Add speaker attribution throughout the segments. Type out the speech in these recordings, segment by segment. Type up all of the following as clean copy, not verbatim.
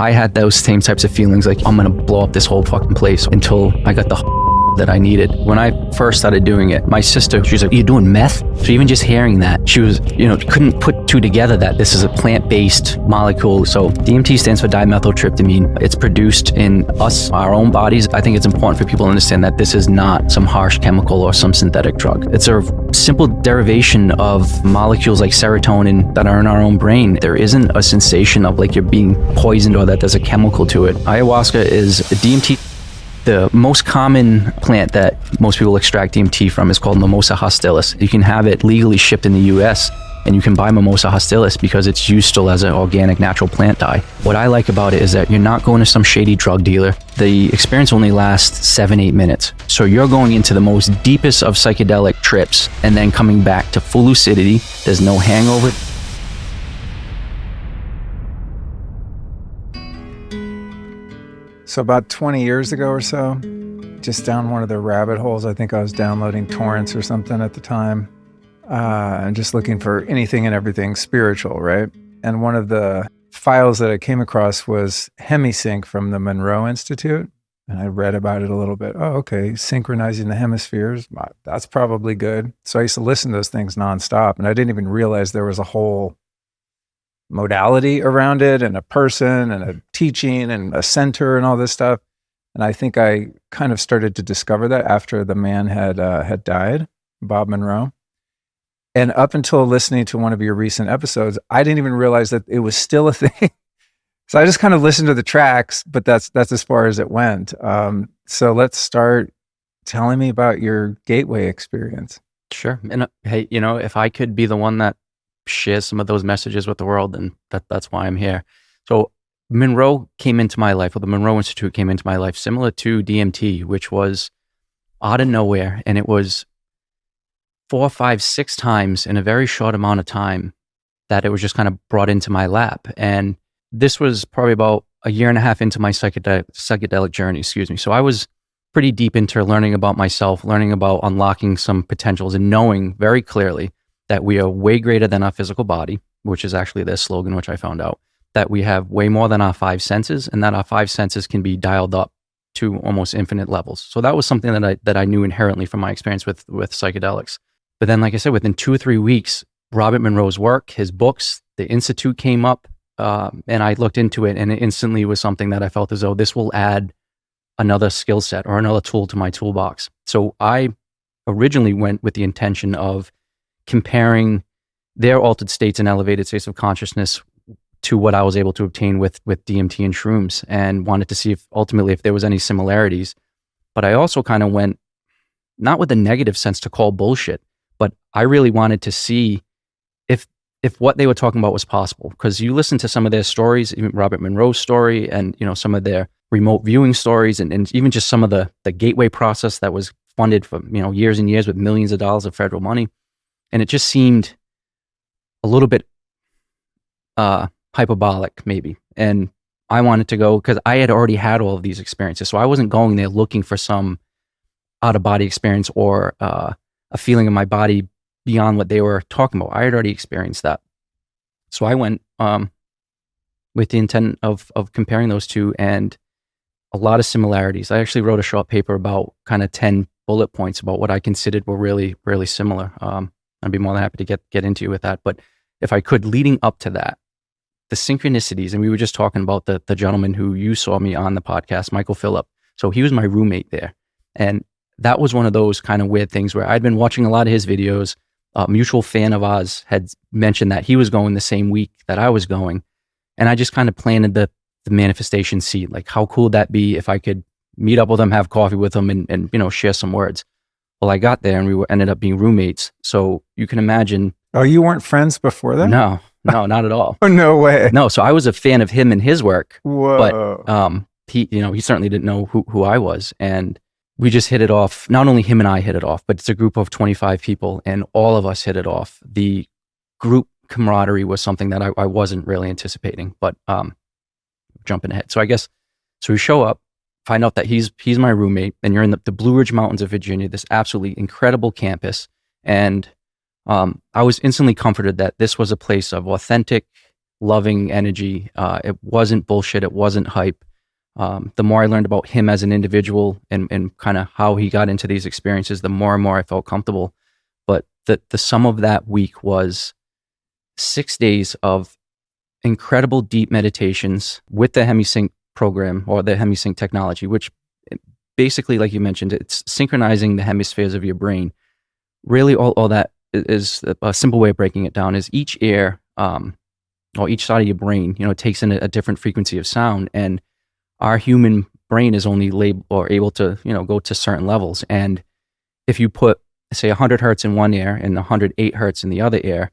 Speaker 1: I had those same types of feelings, like I'm gonna blow up this whole fucking place, until I got the that I needed. When I first started doing it, my sister, she was like, "You're doing meth?" So even just hearing that, she was, couldn't put two together that this is a plant-based molecule. So DMT stands for dimethyltryptamine. It's produced in our own bodies. I think it's important for people to understand that this is not some harsh chemical or some synthetic drug. It's a simple derivation of molecules like serotonin that are in our own brain. There isn't a sensation of like you're being poisoned or that there's a chemical to it. Ayahuasca is DMT. The most common plant that most people extract DMT from is called Mimosa hostilis. You can have it legally shipped in the US, and you can buy Mimosa hostilis because it's used still as an organic natural plant dye. What I like about it is that you're not going to some shady drug dealer. The experience only lasts 7-8 minutes. So you're going into the most deepest of psychedelic trips and then coming back to full lucidity. There's no hangover.
Speaker 2: So about 20 years ago or so, just down one of the rabbit holes, I think I was downloading torrents or something at the time, and just looking for anything and everything spiritual, right? And one of the files that I came across was Hemi-Sync from the Monroe Institute. And I read about it a little bit. Oh, okay, synchronizing the hemispheres, that's probably good. So I used to listen to those things nonstop, and I didn't even realize there was a whole modality around it, and a person and a teaching and a center and all this stuff. And I think I kind of started to discover that after the man had died, Bob Monroe. And up until listening to one of your recent episodes, I didn't even realize that it was still a thing. So I just kind of listened to the tracks, but that's as far as it went. So let's start telling me about your gateway experience.
Speaker 1: Sure. And hey, if I could be the one that share some of those messages with the world, and that's why I'm here. So Monroe came into my life, or the Monroe Institute came into my life, similar to DMT, which was out of nowhere, and it was 4, 5, 6 times in a very short amount of time that it was just kind of brought into my lap. And this was probably about a year and a half into my psychedelic journey, So I was pretty deep into learning about myself, learning about unlocking some potentials, and knowing very clearly that we are way greater than our physical body, which is actually their slogan, which I found out, that we have way more than our 5 senses, and that our 5 senses can be dialed up to almost infinite levels. So that was something that I knew inherently from my experience with psychedelics. But then, like I said, within 2 or 3 weeks, Robert Monroe's work, his books, the Institute came up, and I looked into it, and it instantly was something that I felt as though this will add another skill set or another tool to my toolbox. So I originally went with the intention of comparing their altered states and elevated states of consciousness to what I was able to obtain with DMT and shrooms, and wanted to see if ultimately if there was any similarities. But I also kind of went, not with a negative sense to call bullshit, but I really wanted to see if what they were talking about was possible. Because you listen to some of their stories, even Robert Monroe's story, and some of their remote viewing stories, and even just some of the gateway process that was funded for years and years with millions of dollars of federal money. And it just seemed a little bit hyperbolic, maybe. And I wanted to go because I had already had all of these experiences. So I wasn't going there looking for some out-of-body experience or a feeling in my body beyond what they were talking about. I had already experienced that. So I went with the intent of comparing those two, and a lot of similarities. I actually wrote a short paper about kind of 10 bullet points about what I considered were really, really similar. I'd be more than happy to get into you with that. But if I could, leading up to that, the synchronicities, and we were just talking about the gentleman who you saw me on the podcast, Michael Phillip. So he was my roommate there. And that was one of those kind of weird things where I'd been watching a lot of his videos. A mutual fan of ours had mentioned that he was going the same week that I was going. And I just kind of planted the manifestation seed. Like, how cool would that be if I could meet up with him, have coffee with him, and share some words. Well, I got there and we ended up being roommates. So you can imagine. Oh,
Speaker 2: you weren't friends before that?
Speaker 1: No, not at all.
Speaker 2: Oh, no way.
Speaker 1: No. So I was a fan of him and his work.
Speaker 2: Whoa.
Speaker 1: But he certainly didn't know who I was. And we just hit it off. Not only him and I hit it off, but it's a group of 25 people and all of us hit it off. The group camaraderie was something that I wasn't really anticipating, but jumping ahead. So we show up, find out that he's my roommate, and you're in the Blue Ridge Mountains of Virginia, this absolutely incredible campus. And I was instantly comforted that this was a place of authentic loving energy. It wasn't bullshit. It wasn't hype. The more I learned about him as an individual and kind of how he got into these experiences, the more and more I felt comfortable. But the sum of that week was 6 days of incredible deep meditations with the Hemi-Sync program, or the Hemi-Sync technology, which basically, like you mentioned, it's synchronizing the hemispheres of your brain. Really, all that is a simple way of breaking it down is each ear, or each side of your brain, takes in a different frequency of sound, and our human brain is only able to, go to certain levels. And if you put, say, 100 hertz in one ear and 108 hertz in the other ear,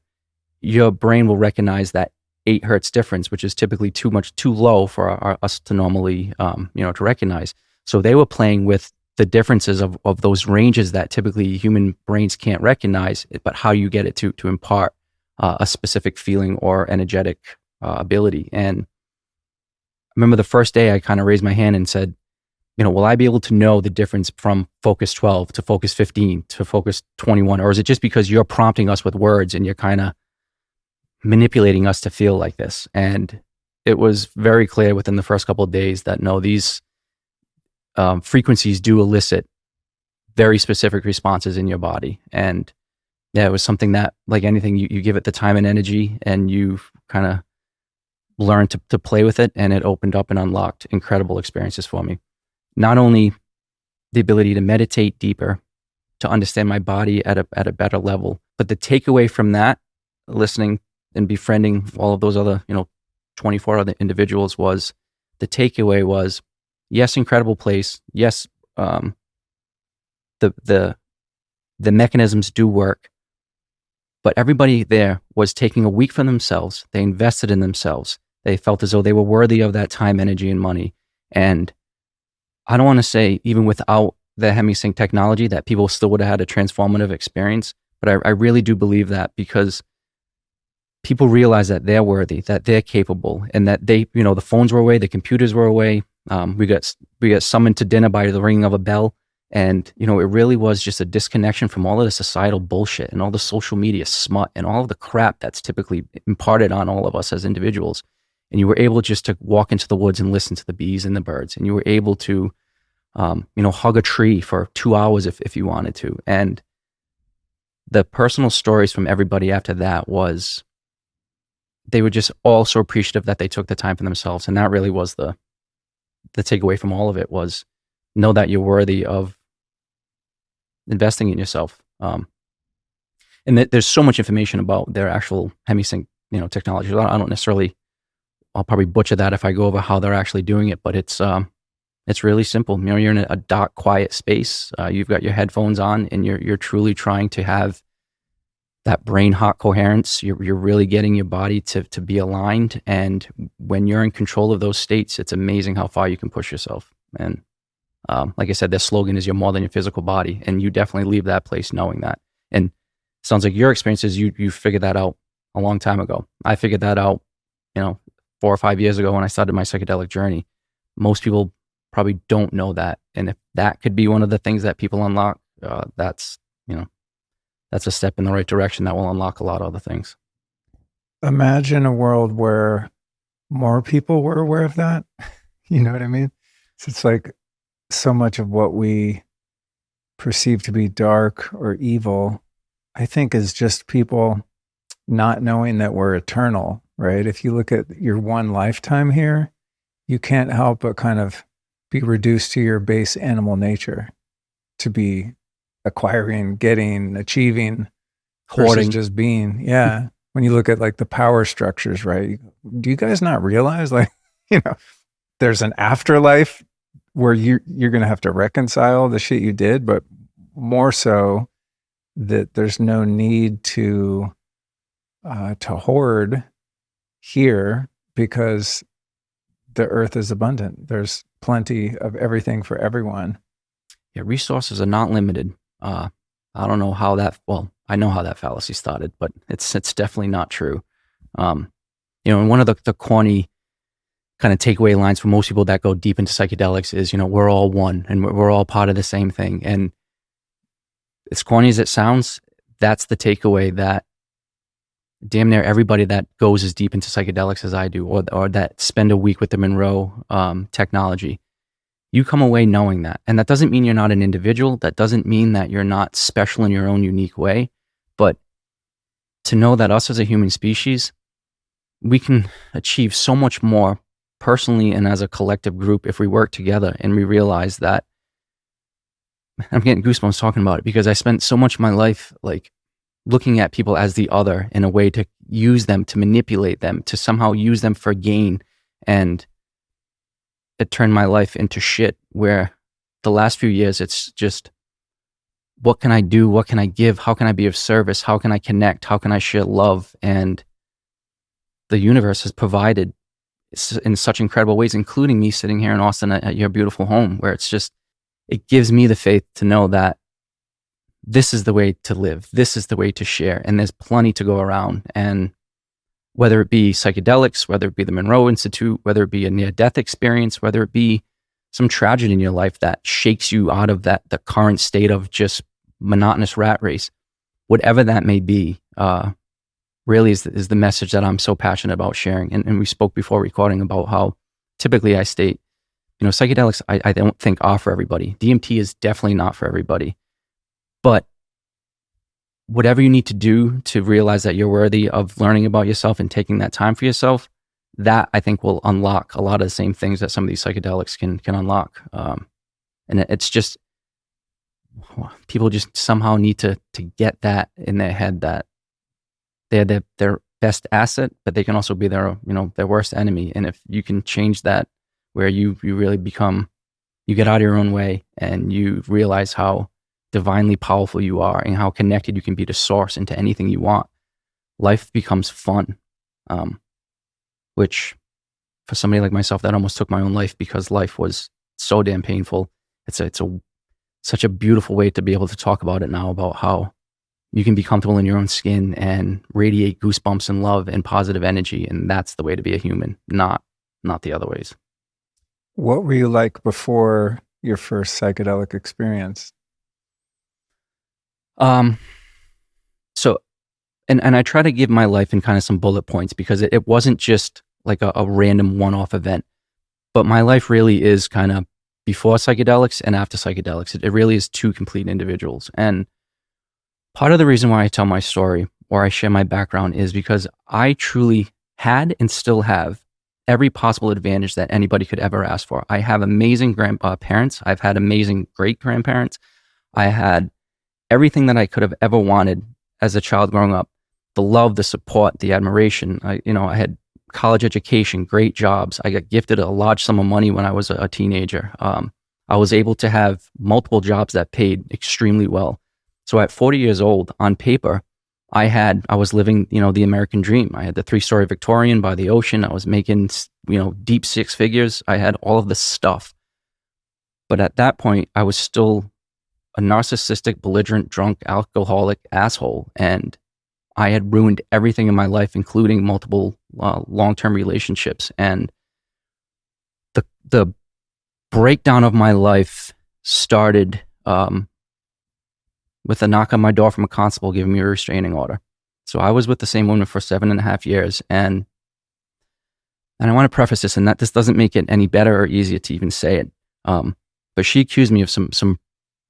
Speaker 1: your brain will recognize that 8 hertz difference, which is typically too low for us to normally, to recognize. So they were playing with the differences of those ranges that typically human brains can't recognize, but how you get it to impart a specific feeling or energetic ability. And I remember the first day I kind of raised my hand and said, will I be able to know the difference from focus 12 to focus 15 to focus 21? Or is it just because you're prompting us with words and you're kind of manipulating us to feel like this? And it was very clear within the first couple of days that no, these frequencies do elicit very specific responses in your body. And yeah, it was something that, like anything, you give it the time and energy, and you kind of learn to play with it, and it opened up and unlocked incredible experiences for me. Not only the ability to meditate deeper, to understand my body at a better level, but the takeaway from that, listening and befriending all of those other, 24 other individuals, was the takeaway was, yes, incredible place. Yes, the mechanisms do work, but everybody there was taking a week for themselves. They invested in themselves. They felt as though they were worthy of that time, energy, and money. And I don't want to say even without the Hemi-Sync technology that people still would have had a transformative experience, but I really do believe that, because people realize that they're worthy, that they're capable, and that they, the phones were away, the computers were away. We got summoned to dinner by the ringing of a bell. And, it really was just a disconnection from all of the societal bullshit and all the social media smut and all of the crap that's typically imparted on all of us as individuals. And you were able just to walk into the woods and listen to the bees and the birds. And you were able to, hug a tree for 2 hours if you wanted to. And the personal stories from everybody after that was, they were just all so appreciative that they took the time for themselves. And that really was the takeaway from all of it, was know that you're worthy of investing in yourself. And there's so much information about their actual Hemi-Sync, technology. I don't necessarily, I'll probably butcher that if I go over how they're actually doing it, but it's really simple. You're in a dark, quiet space. You've got your headphones on, and you're truly trying to have that brain heart coherence. You're really getting your body to be aligned. And when you're in control of those states, it's amazing how far you can push yourself. And like I said, their slogan is, "You're more than your physical body." And you definitely leave that place knowing that. And it sounds like your experiences, you figured that out a long time ago. I figured that out, 4 or 5 years ago when I started my psychedelic journey. Most people probably don't know that. And if that could be one of the things that people unlock, that's a step in the right direction that will unlock a lot of other things.
Speaker 2: Imagine a world where more people were aware of that. You know what I mean? So it's like so much of what we perceive to be dark or evil, I think, is just people not knowing that we're eternal, right? If you look at your one lifetime here, you can't help but kind of be reduced to your base animal nature, to be acquiring, getting, achieving,
Speaker 1: Hoarding.
Speaker 2: versus just being. Yeah. When you look at like the power structures, right? Do you guys not realize, like, there's an afterlife where you're going to have to reconcile the shit you did, but more so that there's no need to hoard here, because the earth is abundant. There's plenty of everything for everyone.
Speaker 1: Yeah, resources are not limited. I don't know how that, well, I know how that fallacy started, but it's definitely not true. And one of the corny kind of takeaway lines for most people that go deep into psychedelics is, we're all one and we're all part of the same thing. And as corny as it sounds, that's the takeaway, that damn near everybody that goes as deep into psychedelics as I do, or that spend a week with the Monroe technology, you come away knowing that. And that doesn't mean you're not an individual. That doesn't mean that you're not special in your own unique way. But to know that us as a human species, we can achieve so much more personally and as a collective group if we work together and we realize that. I'm getting goosebumps talking about it because I spent so much of my life like looking at people as the other in a way to use them, to manipulate them, to somehow use them for gain. And it turned my life into shit, where the last few years, it's just, what can I do? What can I give? How can I be of service? How can I connect? How can I share love? And the universe has provided in such incredible ways, including me sitting here in Austin at your beautiful home, where it's just, it gives me the faith to know that this is the way to live. This is the way to share. And there's plenty to go around. And whether it be psychedelics, whether it be the Monroe Institute, whether it be a near-death experience, whether it be some tragedy in your life that shakes you out of the current state of just monotonous rat race, whatever that may be, really is the message that I'm so passionate about sharing. And we spoke before recording about how typically I state, psychedelics I don't think are for everybody. DMT is definitely not for everybody. But whatever you need to do to realize that you're worthy of learning about yourself and taking that time for yourself, that I think will unlock a lot of the same things that some of these psychedelics can unlock. And it's just, people just somehow need to get that in their head, that they're their best asset, but they can also be their worst enemy. And if you can change that, where you really become, you get out of your own way and you realize how divinely powerful you are and how connected you can be to source and to anything you want, life becomes fun. Which for somebody like myself that almost took my own life because life was so damn painful, it's such a beautiful way to be able to talk about it now, about how you can be comfortable in your own skin and radiate goosebumps and love and positive energy. And that's the way to be a human, not the other ways.
Speaker 2: What were you like before your first psychedelic experience?
Speaker 1: So, and I try to give my life in kind of some bullet points, because it wasn't just like a random one-off event, but my life really is kind of before psychedelics and after psychedelics. It really is two complete individuals. And part of the reason why I tell my story or I share my background is because I truly had and still have every possible advantage that anybody could ever ask for. I have amazing grandparents. I've had amazing great-grandparents. I had everything that I could have ever wanted as a child growing up. The love, the support, the admiration. I had college education, great jobs. I got gifted a large sum of money when I was a teenager. I was able to have multiple jobs that paid extremely well. So at 40 years old, on paper, I was living, the American dream. I had the 3-story Victorian by the ocean. I was making, deep 6 figures. I had all of this stuff. But at that point, I was still a narcissistic, belligerent, drunk, alcoholic asshole. And I had ruined everything in my life, including multiple long-term relationships. And the breakdown of my life started with a knock on my door from a constable giving me a restraining order. So I was with the same woman for 7.5 years. And I want to preface this, and that this doesn't make it any better or easier to even say it. But she accused me of some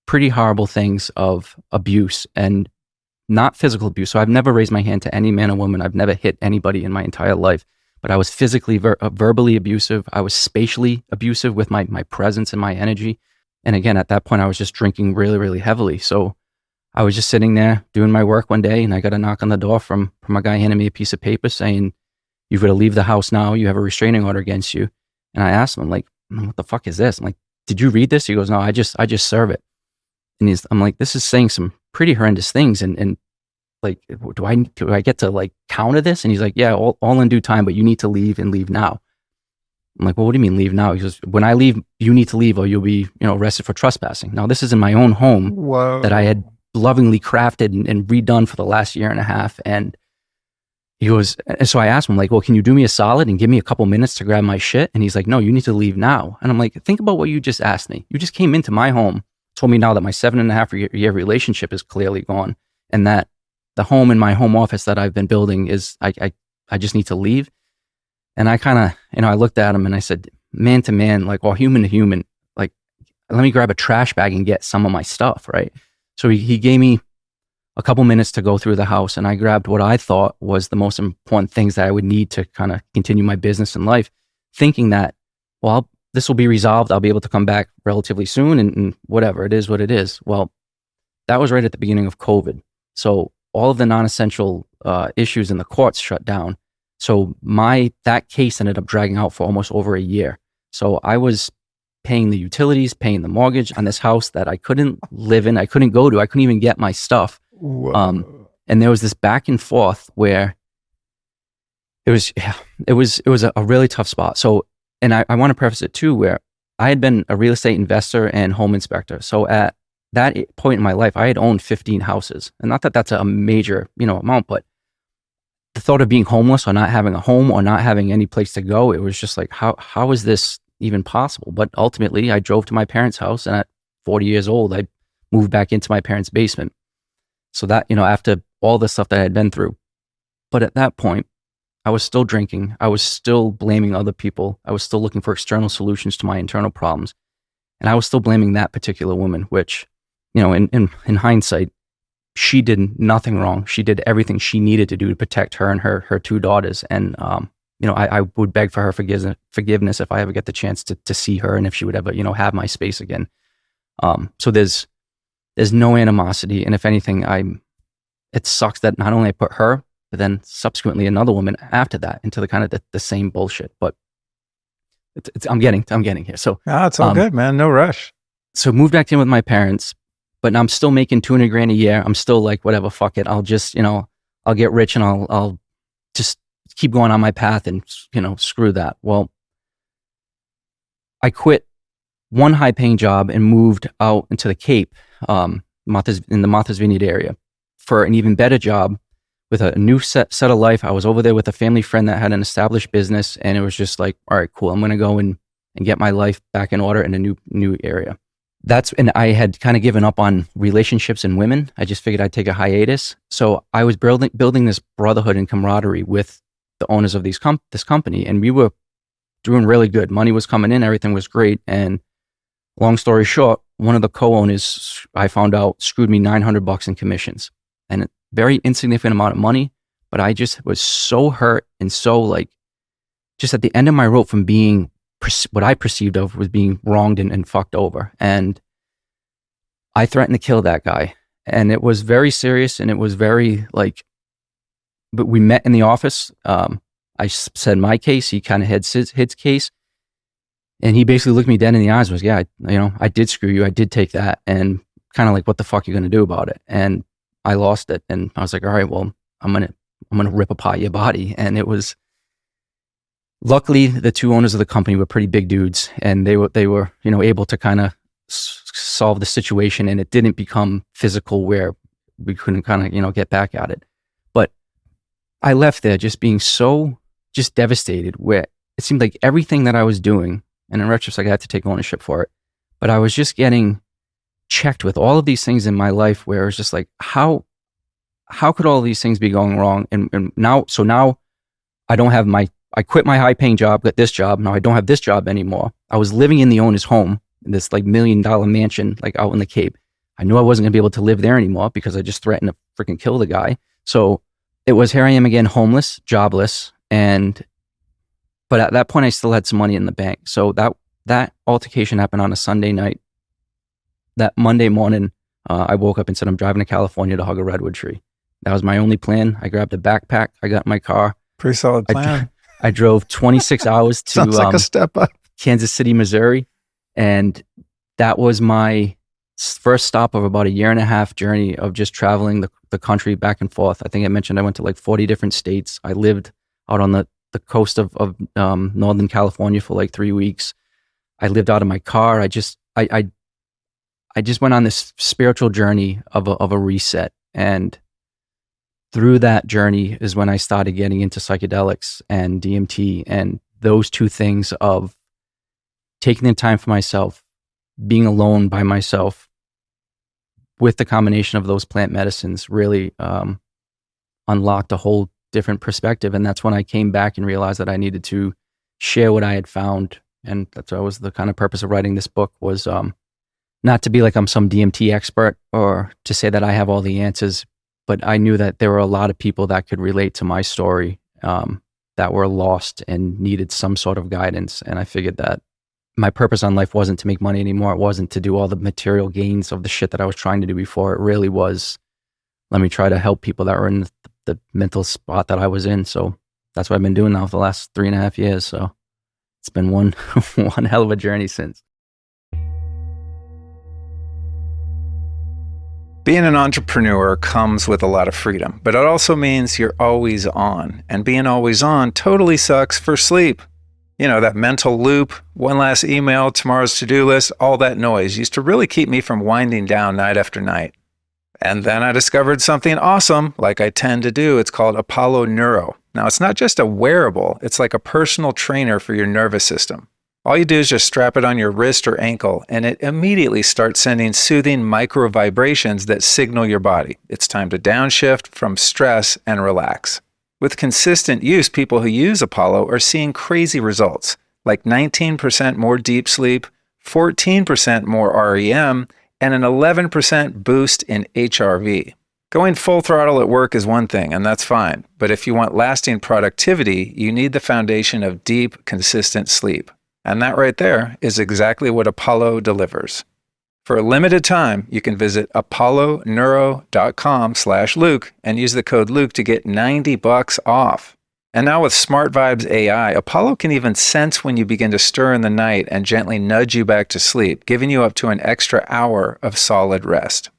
Speaker 1: pretty horrible things of abuse, and not physical abuse. So I've never raised my hand to any man or woman. I've never hit anybody in my entire life, but I was physically, verbally abusive. I was spatially abusive with my presence and my energy. And again, at that point, I was just drinking really, really heavily. So I was just sitting there doing my work one day, and I got a knock on the door from a guy handing me a piece of paper saying, "You've got to leave the house now. You have a restraining order against you." And I asked him, I'm like, "What the fuck is this?" I'm like, "Did you read this?" He goes, "No, I just serve it." And I'm like, "This is saying some pretty horrendous things. And like, do I get to like counter this?" And he's like, "Yeah, all in due time, but you need to leave and leave now." I'm like, "Well, what do you mean leave now?" He goes, "When I leave, you need to leave or you'll be, arrested for trespassing." Now, this is in my own home.
Speaker 2: Whoa.
Speaker 1: That I had lovingly crafted and redone for the last 1.5 years. And he goes, and so I asked him, like, "Well, can you do me a solid and give me a couple minutes to grab my shit?" And he's like, "No, you need to leave now." And I'm like, think about what you just asked me. You just came into my home, told me now that my 7.5 year relationship is clearly gone, and that the home in my home office that I've been building is, I just need to leave. And I kind of, I looked at him and I said, man to man, like, well, human to human, like, let me grab a trash bag and get some of my stuff, right? So he gave me a couple minutes to go through the house, and I grabbed what I thought was the most important things that I would need to kind of continue my business in life, thinking that, well, this will be resolved. I'll be able to come back relatively soon, and whatever, it is what it is. Well, that was right at the beginning of COVID. So all of the non-essential issues in the courts shut down. So that case ended up dragging out for almost over a year. So I was paying the utilities, paying the mortgage on this house that I couldn't live in, I couldn't go to, I couldn't even get my stuff. And there was this back and forth where it was a really tough spot. So, and I want to preface it too, where I had been a real estate investor and home inspector. So at that point in my life, I had owned 15 houses, and not that that's a major, amount, but the thought of being homeless or not having a home or not having any place to go, it was just like, how is this even possible? But ultimately, I drove to my parents' house, and at 40 years old, I moved back into my parents' basement. So that, after all the stuff that I had been through. But at that point, I was still drinking. I was still blaming other people. I was still looking for external solutions to my internal problems. And I was still blaming that particular woman, which, in hindsight, she did nothing wrong. She did everything she needed to do to protect her and her two daughters. And, I would beg for her forgiveness if I ever get the chance to see her, and if she would ever, have my space again. So there's no animosity. And if anything, it sucks that not only I put her, but then subsequently another woman after that into the kind of the same bullshit. But I'm getting here. So
Speaker 2: it's all good, man. No rush.
Speaker 1: So moved back in with my parents, but I'm still making $200,000 a year. I'm still like, whatever, fuck it. I'll just, I'll get rich, and I'll just keep going on my path, and, screw that. Well, I quit one high paying job and moved out into the Cape, in the Martha's Vineyard area, for an even better job with a new set of life. I was over there with a family friend that had an established business, and it was just like, all right, cool. I'm going to go and get my life back in order in a new area. And I had kind of given up on relationships and women. I just figured I'd take a hiatus. So I was building this brotherhood and camaraderie with the owners of this company, and we were doing really good. Money was coming in, everything was great. And long story short, one of the co-owners, I found out, screwed me $900 in commissions, and a very insignificant amount of money. But I just was so hurt, and so like, just at the end of my rope from being what I perceived of was being wronged and fucked over. And I threatened to kill that guy. And it was very serious, and it was very like, but we met in the office. I said my case, he kind of had his case. And he basically looked me dead in the eyes and was, yeah, I did screw you. I did take that. And kind of like, what the fuck are you going to do about it? And I lost it. And I was like, all right, well, I'm going to rip apart your body. And it was, luckily the two owners of the company were pretty big dudes, and they were, able to kind of solve the situation, and it didn't become physical where we couldn't kind of, get back at it. But I left there just being so just devastated, where it seemed like everything that I was doing, and in retrospect, I had to take ownership for it, but I was just getting checked with all of these things in my life where it was just like, how could all of these things be going wrong? And now I don't have I quit my high paying job, got this job. Now I don't have this job anymore. I was living in the owner's home, in this like $1 million mansion, like out in the Cape. I knew I wasn't gonna be able to live there anymore because I just threatened to freaking kill the guy. So it was, here I am again, homeless, jobless. But at that point I still had some money in the bank. So that altercation happened on a Sunday night. That Monday morning, I woke up and said, I'm driving to California to hug a redwood tree. That was my only plan. I grabbed a backpack. I got in my car.
Speaker 2: Pretty solid plan.
Speaker 1: I drove 26 hours to
Speaker 2: Sounds like a step up.
Speaker 1: Kansas City, Missouri. And that was my first stop of about a 1.5 year journey of just traveling the country back and forth. I think I mentioned I went to like 40 different states. I lived out on the coast of Northern California for like 3 weeks. I lived out of my car. I just went on this spiritual journey of a reset. And through that journey is when I started getting into psychedelics and DMT, and those two things of taking the time for myself, being alone by myself, with the combination of those plant medicines really unlocked a whole different perspective. And that's when I came back and realized that I needed to share what I had found. And that's always the kind of purpose of writing this book was not to be like I'm some DMT expert or to say that I have all the answers, but I knew that there were a lot of people that could relate to my story that were lost and needed some sort of guidance. And I figured that my purpose on life wasn't to make money anymore. It wasn't to do all the material gains of the shit that I was trying to do before. It really was, let me try to help people that were in the mental spot that I was in. So that's what I've been doing now for the last 3.5 years. So it's been one hell of a journey since.
Speaker 2: Being an entrepreneur comes with a lot of freedom, but it also means you're always on. And being always on totally sucks for sleep. You know, that mental loop, one last email, tomorrow's to-do list, all that noise used to really keep me from winding down night after night. And then I discovered something awesome, like I tend to do. It's called Apollo Neuro. Now, it's not just a wearable. It's like a personal trainer for your nervous system. All you do is just strap it on your wrist or ankle, and it immediately starts sending soothing micro vibrations that signal your body. It's time to downshift from stress and relax. With consistent use, people who use Apollo are seeing crazy results, like 19% more deep sleep, 14% more REM, and an 11% boost in HRV. Going full throttle at work is one thing, and that's fine. But if you want lasting productivity, you need the foundation of deep, consistent sleep. And that right there is exactly what Apollo delivers. For a limited time, you can visit apolloneuro.com/Luke and use the code Luke to get $90 off. And now with Smart Vibes AI, Apollo can even sense when you begin to stir in the night and gently nudge you back to sleep, giving you up to an extra hour of solid rest.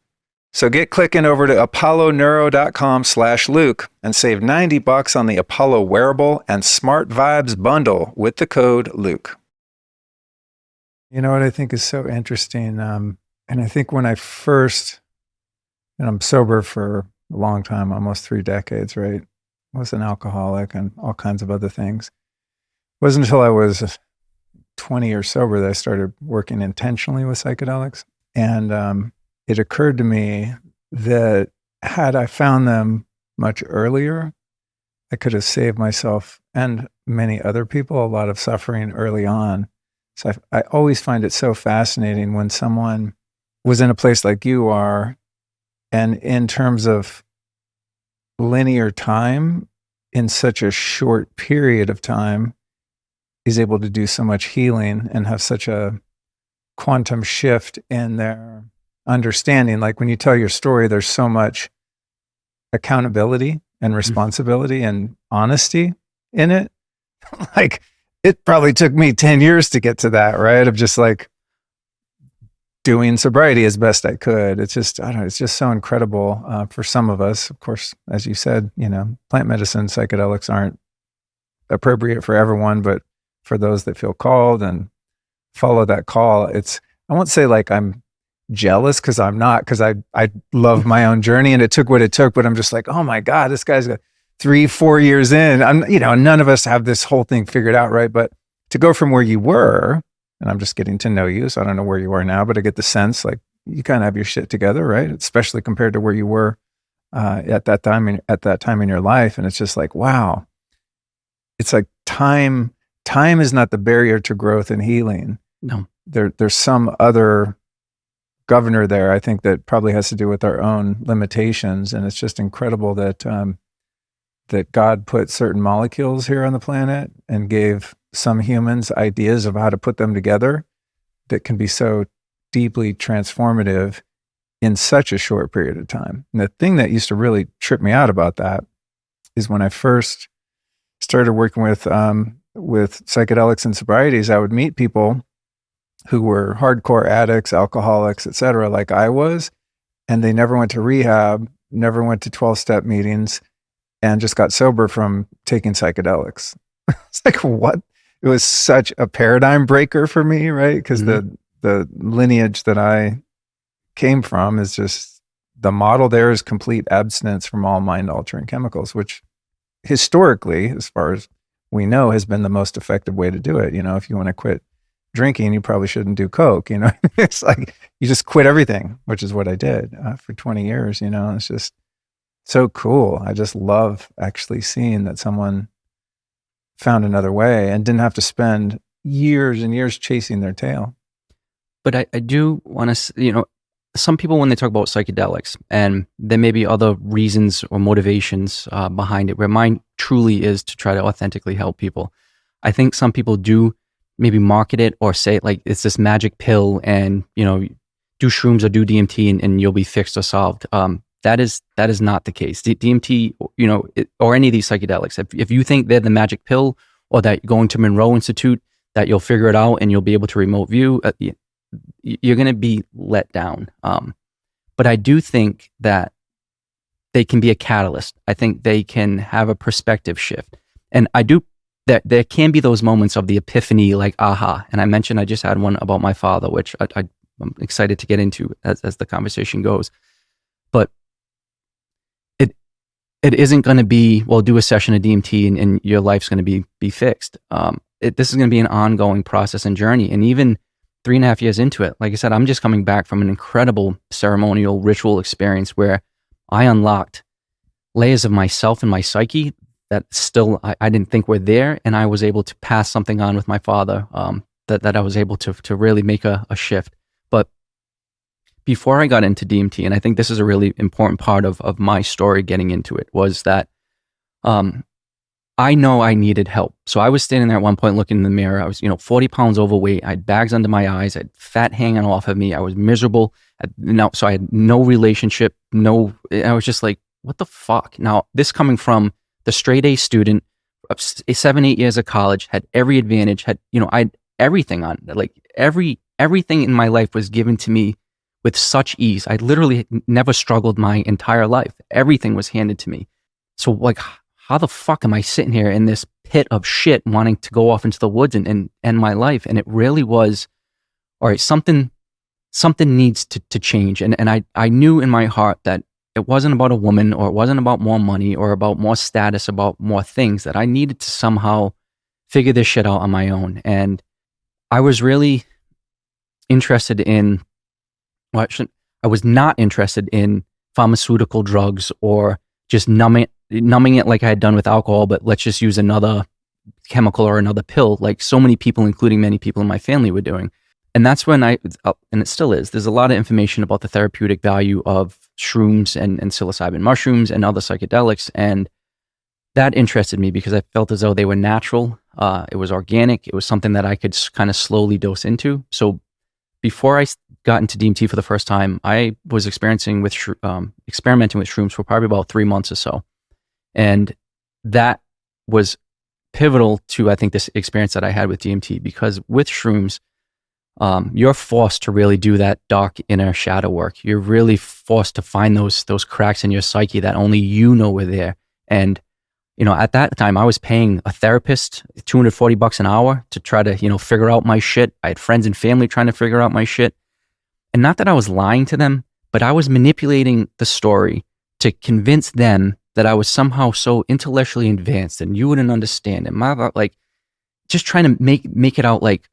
Speaker 2: So get clicking over to apolloneuro.com/Luke and save $90 on the Apollo wearable and Smart Vibes bundle with the code Luke. You know what I think is so interesting? And I think when I first, and I'm sober for a long time, almost 3 decades, right? I was an alcoholic and all kinds of other things. It wasn't until I was 20 years sober that I started working intentionally with psychedelics. And it occurred to me that had I found them much earlier, I could have saved myself and many other people a lot of suffering early on. So I always find it so fascinating when someone was in a place like you are, and in terms of linear time, in such a short period of time, is able to do so much healing and have such a quantum shift in their understanding. Like when you tell your story, there's so much accountability and responsibility and honesty in it. Like, it probably took me 10 years to get to that, right? Of just like doing sobriety as best I could. It's just, I don't know, it's just so incredible for some of us. Of course, as you said, you know, plant medicine, psychedelics aren't appropriate for everyone, but for those that feel called and follow that call, it's, I won't say like I'm jealous, because I'm not, because I love my own journey and it took what it took, but I'm just like, oh my God, this guy's got 3-4 years in. None of us have this whole thing figured out, right? But to go from where you were, and I'm just getting to know you, so I don't know where you are now, but I get the sense like you kind of have your shit together, right? Especially compared to where you were at that time in your life. And it's just like, wow. It's like time is not the barrier to growth and healing.
Speaker 1: No.
Speaker 2: There's some other governor there, I think, that probably has to do with our own limitations. And it's just incredible that that God put certain molecules here on the planet and gave some humans ideas of how to put them together that can be so deeply transformative in such a short period of time. And the thing that used to really trip me out about that is when I first started working with psychedelics and sobrieties, I would meet people who were hardcore addicts, alcoholics, et cetera, like I was, and they never went to rehab, never went to 12-step meetings, and just got sober from taking psychedelics. It's like, what? It was such a paradigm breaker for me, right? Because the lineage that I came from is just, the model there is complete abstinence from all mind-altering chemicals, which historically, as far as we know, has been the most effective way to do it. You know, if you want to quit drinking, you probably shouldn't do coke. You know, it's like you just quit everything, which is what I did for 20 years. You know, it's just, So cool. I just love actually seeing that someone found another way and didn't have to spend years and years chasing their tail.
Speaker 1: But I do want to, some people, when they talk about psychedelics, and there may be other reasons or motivations behind it, where mine truly is to try to authentically help people. I think some people do maybe market it or say like it's this magic pill, and do shrooms or do DMT and you'll be fixed or solved. That is not the case. DMT, or any of these psychedelics, if you think they're the magic pill, or that going to Monroe Institute, that you'll figure it out and you'll be able to remote view, you're going to be let down. But I do think that they can be a catalyst. I think they can have a perspective shift. And that there can be those moments of the epiphany, like aha. And I mentioned I just had one about my father, which I'm excited to get into as the conversation goes. But it isn't going to be, well, do a session of DMT and your life's going to be fixed. This is going to be an ongoing process and journey. And even 3.5 years into it, like I said, I'm just coming back from an incredible ceremonial ritual experience where I unlocked layers of myself and my psyche that still I didn't think were there. And I was able to pass something on with my father that I was able to really make a shift. But before I got into DMT, and I think this is a really important part of my story getting into it, was that I know I needed help. So I was standing there at one point looking in the mirror. I was, 40 pounds overweight. I had bags under my eyes. I had fat hanging off of me. I was miserable. So I had no relationship. I was just like, what the fuck? Now, this coming from the straight A student of 7-8 years of college, had every advantage, I had everything on it. Like everything in my life was given to me with such ease. I literally never struggled my entire life. Everything was handed to me. So like, how the fuck am I sitting here in this pit of shit wanting to go off into the woods and end my life? And it really was, all right, something needs to change. And I knew in my heart that it wasn't about a woman, or it wasn't about more money, or about more status, about more things, that I needed to somehow figure this shit out on my own. And I was really interested in, I was not interested in pharmaceutical drugs or just numbing it like I had done with alcohol, but let's just use another chemical or another pill, like so many people, including many people in my family, were doing. And that's when and it still is, there's a lot of information about the therapeutic value of shrooms and psilocybin mushrooms and other psychedelics. And that interested me because I felt as though they were natural. It was organic. It was something that I could kind of slowly dose into. So before I got into DMT for the first time, I was experimenting with shrooms for probably about 3 months or so. And that was pivotal to, I think, this experience that I had with DMT, because with shrooms, you're forced to really do that dark inner shadow work. You're really forced to find those cracks in your psyche that only you know were there. And, at that time I was paying a therapist $240 an hour to try to, figure out my shit. I had friends and family trying to figure out my shit. And not that I was lying to them, but I was manipulating the story to convince them that I was somehow so intellectually advanced and you wouldn't understand it. Like, just trying to make it out like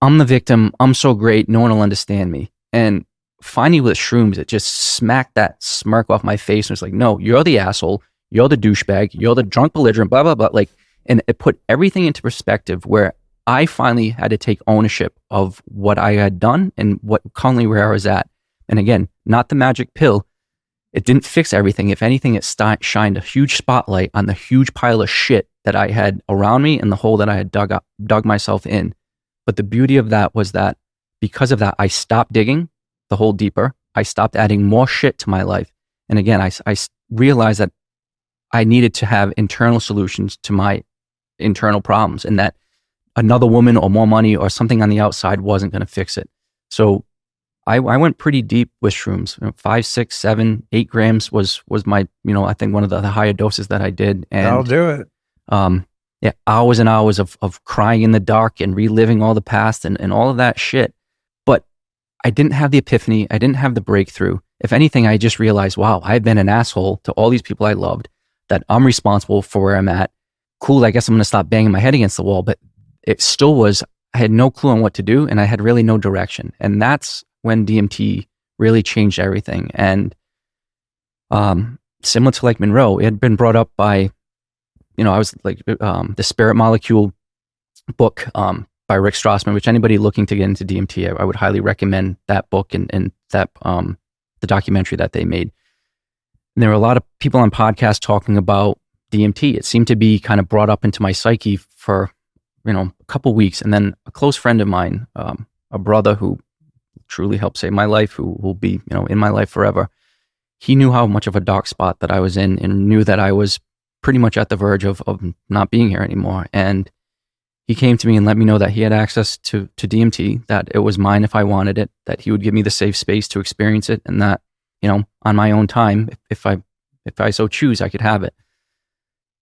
Speaker 1: I'm the victim. I'm so great. No one will understand me. And finally with shrooms, it just smacked that smirk off my face. And it's like, no, you're the asshole. You're the douchebag. You're the drunk belligerent, blah, blah, blah. Like, and it put everything into perspective where I finally had to take ownership of what I had done and currently where I was at. And again, not the magic pill. It didn't fix everything. If anything, it shined a huge spotlight on the huge pile of shit that I had around me and the hole that I had dug myself in. But the beauty of that was that because of that, I stopped digging the hole deeper. I stopped adding more shit to my life. And again, I realized that I needed to have internal solutions to my internal problems, and that another woman or more money or something on the outside wasn't going to fix it. So I went pretty deep with shrooms. 5, 6, 7, 8 grams was my, I think one of the higher doses that I did. And
Speaker 2: I'll do it.
Speaker 1: Yeah, hours and hours of crying in the dark and reliving all the past and all of that shit. But I didn't have the epiphany. I didn't have the breakthrough. If anything, I just realized, wow, I've been an asshole to all these people I loved, that I'm responsible for where I'm at. Cool, I guess I'm going to stop banging my head against the wall. But it still was, I had no clue on what to do, and I had really no direction. And that's when DMT really changed everything. And similar to like Monroe, it had been brought up by, I was like, the Spirit Molecule book by Rick Strassman, which anybody looking to get into DMT, I would highly recommend that book and that the documentary that they made. And there were a lot of people on podcasts talking about DMT. It seemed to be kind of brought up into my psyche for, a couple weeks. And then a close friend of mine, a brother who truly helped save my life, who will be, in my life forever. He knew how much of a dark spot that I was in and knew that I was pretty much at the verge of not being here anymore. And he came to me and let me know that he had access to DMT, that it was mine if I wanted it, that he would give me the safe space to experience it, and that, on my own time, if I so choose, I could have it.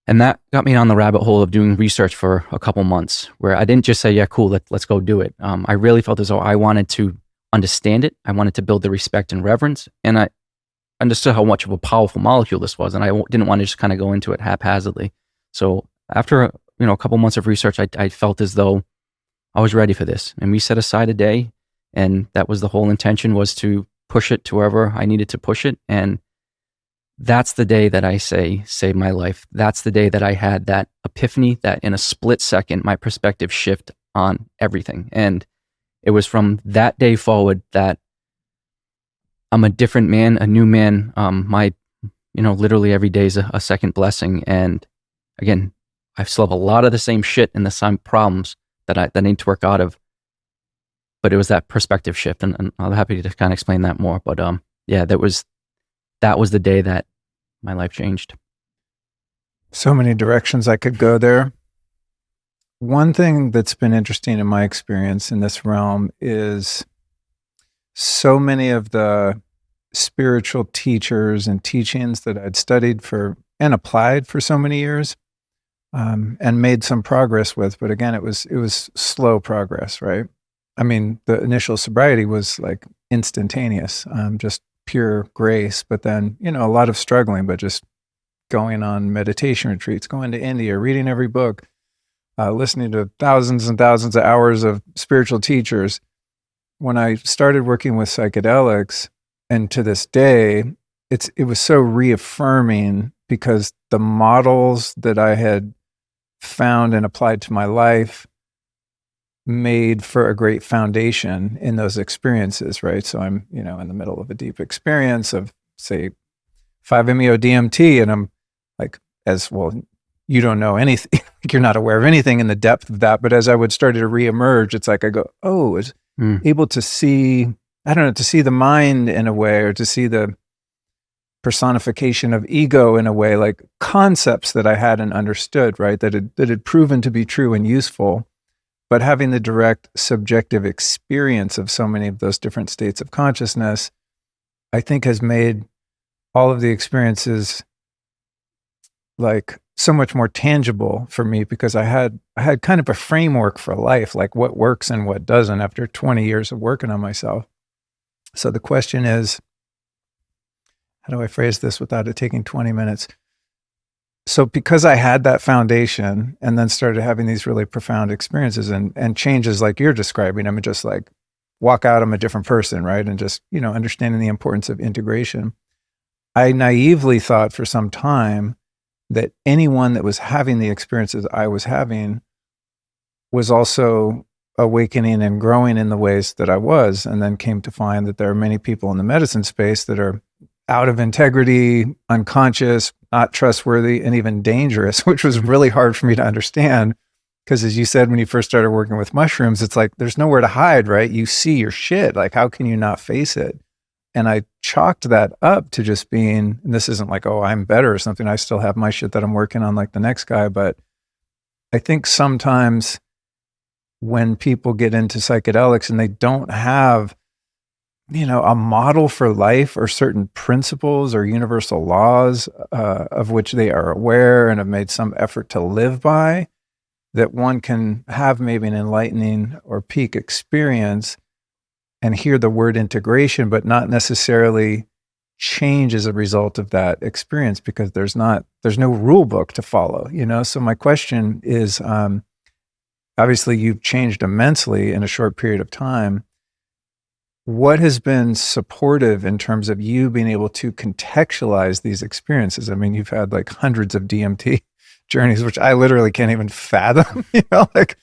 Speaker 1: And that got me on the rabbit hole of doing research for a couple months, where I didn't just say, yeah, cool, let's go do it. I really felt as though I wanted to understand it. I wanted to build the respect and reverence. And I understood how much of a powerful molecule this was. And I didn't want to just kind of go into it haphazardly. So after, a couple months of research, I felt as though I was ready for this. And we set aside a day. And that was the whole intention, was to push it to wherever I needed to push it. And that's the day that I say saved my life. That's the day that I had that epiphany, that in a split second, my perspective shift on everything. And it was from that day forward that I'm a different man, a new man. My, literally every day is a second blessing. And again, I still have a lot of the same shit and the same problems that I need to work out of. But it was that perspective shift. And I'm happy to kind of explain that more. But yeah, that was the day that my life changed.
Speaker 2: So many directions I could go there. One thing that's been interesting in my experience in this realm is so many of the spiritual teachers and teachings that I'd studied for and applied for so many years, and made some progress with. But again, it was slow progress, right? I mean, the initial sobriety was like instantaneous, just pure grace. But then, a lot of struggling, but just going on meditation retreats, going to India, reading every book, listening to thousands and thousands of hours of spiritual teachers. When I started working with psychedelics, and to this day, it was so reaffirming, because the models that I had found and applied to my life made for a great foundation in those experiences, right? So I'm, in the middle of a deep experience of, say, 5-MeO DMT, and I'm like, as well, you don't know anything, you're not aware of anything in the depth of that. But as I would start to reemerge, it's like I go, oh, it's able to see, I don't know, to see the mind in a way, or to see the personification of ego in a way, like concepts that I hadn't understood, right? That had proven to be true and useful. But having the direct subjective experience of so many of those different states of consciousness, I think has made all of the experiences like so much more tangible for me, because I had kind of a framework for life, like what works and what doesn't, after 20 years of working on myself. So the question is, how do I phrase this without it taking 20 minutes? So because I had that foundation and then started having these really profound experiences and changes like you're describing, I mean, just like walk out, I'm a different person, right? And just, understanding the importance of integration. I naively thought for some time that anyone that was having the experiences I was having was also awakening and growing in the ways that I was, and then came to find that there are many people in the medicine space that are out of integrity, unconscious, not trustworthy, and even dangerous, which was really hard for me to understand. Because as you said, when you first started working with mushrooms, it's like, there's nowhere to hide, right? You see your shit. Like, how can you not face it? And I chalked that up to just being, and this isn't like, oh, I'm better or something. I still have my shit that I'm working on like the next guy. But I think sometimes when people get into psychedelics and they don't have, a model for life, or certain principles or universal laws of which they are aware and have made some effort to live by, that one can have maybe an enlightening or peak experience and hear the word integration, but not necessarily change as a result of that experience, because there's no rule book to follow, So my question is, obviously you've changed immensely in a short period of time. what has been supportive in terms of you being able to contextualize these experiences? I mean, you've had like hundreds of DMT journeys, which I literally can't even fathom, like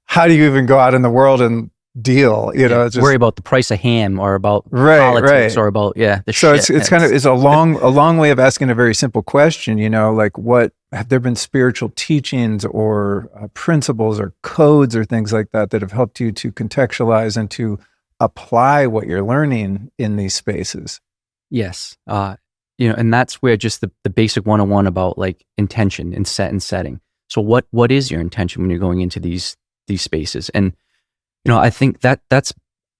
Speaker 2: how do you even go out in the world and deal,
Speaker 1: it's just worry about the price of ham or about
Speaker 2: right.
Speaker 1: politics or about, the
Speaker 2: so
Speaker 1: shit.
Speaker 2: It's a long way of asking a very simple question, like what, have there been spiritual teachings or principles or codes or things like that have helped you to contextualize and to apply what you're learning in these spaces?
Speaker 1: Yes. And that's where just the basic 101 about like intention and setting. So what is your intention when you're going into these spaces? And, I think that's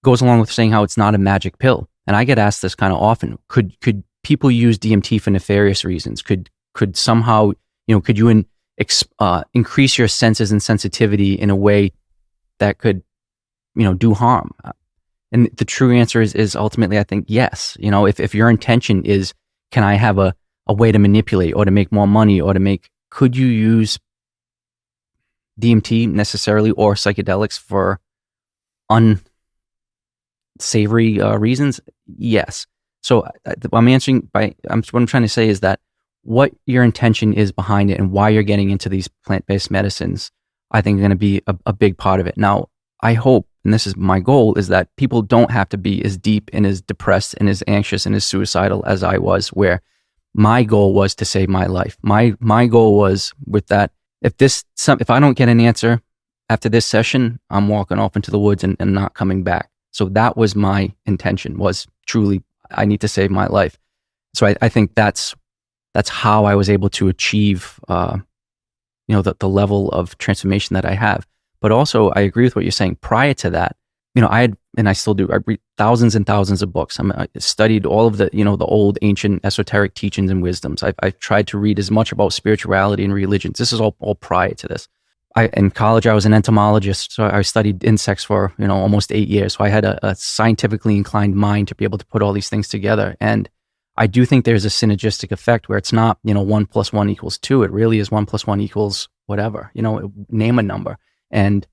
Speaker 1: goes along with saying how it's not a magic pill. And I get asked this kind of often. Could people use DMT for nefarious reasons? Could somehow, could you increase your senses and sensitivity in a way that could, do harm? And the true answer is ultimately, I think, yes. If your intention is, can I have a way to manipulate or to make more money or could you use DMT necessarily or psychedelics for unsavory reasons? Yes. So I'm answering what I'm trying to say is that what your intention is behind it and why you're getting into these plant-based medicines, I think, are going to be a big part of it. Now, I hope, and this is my goal, is that people don't have to be as deep and as depressed and as anxious and as suicidal as I was, where my goal was to save my life. My goal was with that, if I don't get an answer after this session, I'm walking off into the woods and not coming back. So that was my intention, was truly, I need to save my life. So I think that's how I was able to achieve, the level of transformation that I have. But also, I agree with what you're saying. Prior to that, I still do. I read thousands and thousands of books. I studied all of the, the old ancient esoteric teachings and wisdoms. I've tried to read as much about spirituality and religions. This is all prior to this. In college, I was an entomologist, so I studied insects for, almost 8 years. So I had a scientifically inclined mind to be able to put all these things together. And I do think there's a synergistic effect where it's not, 1 + 1 = 2. It really is 1 + 1 = whatever, name a number. And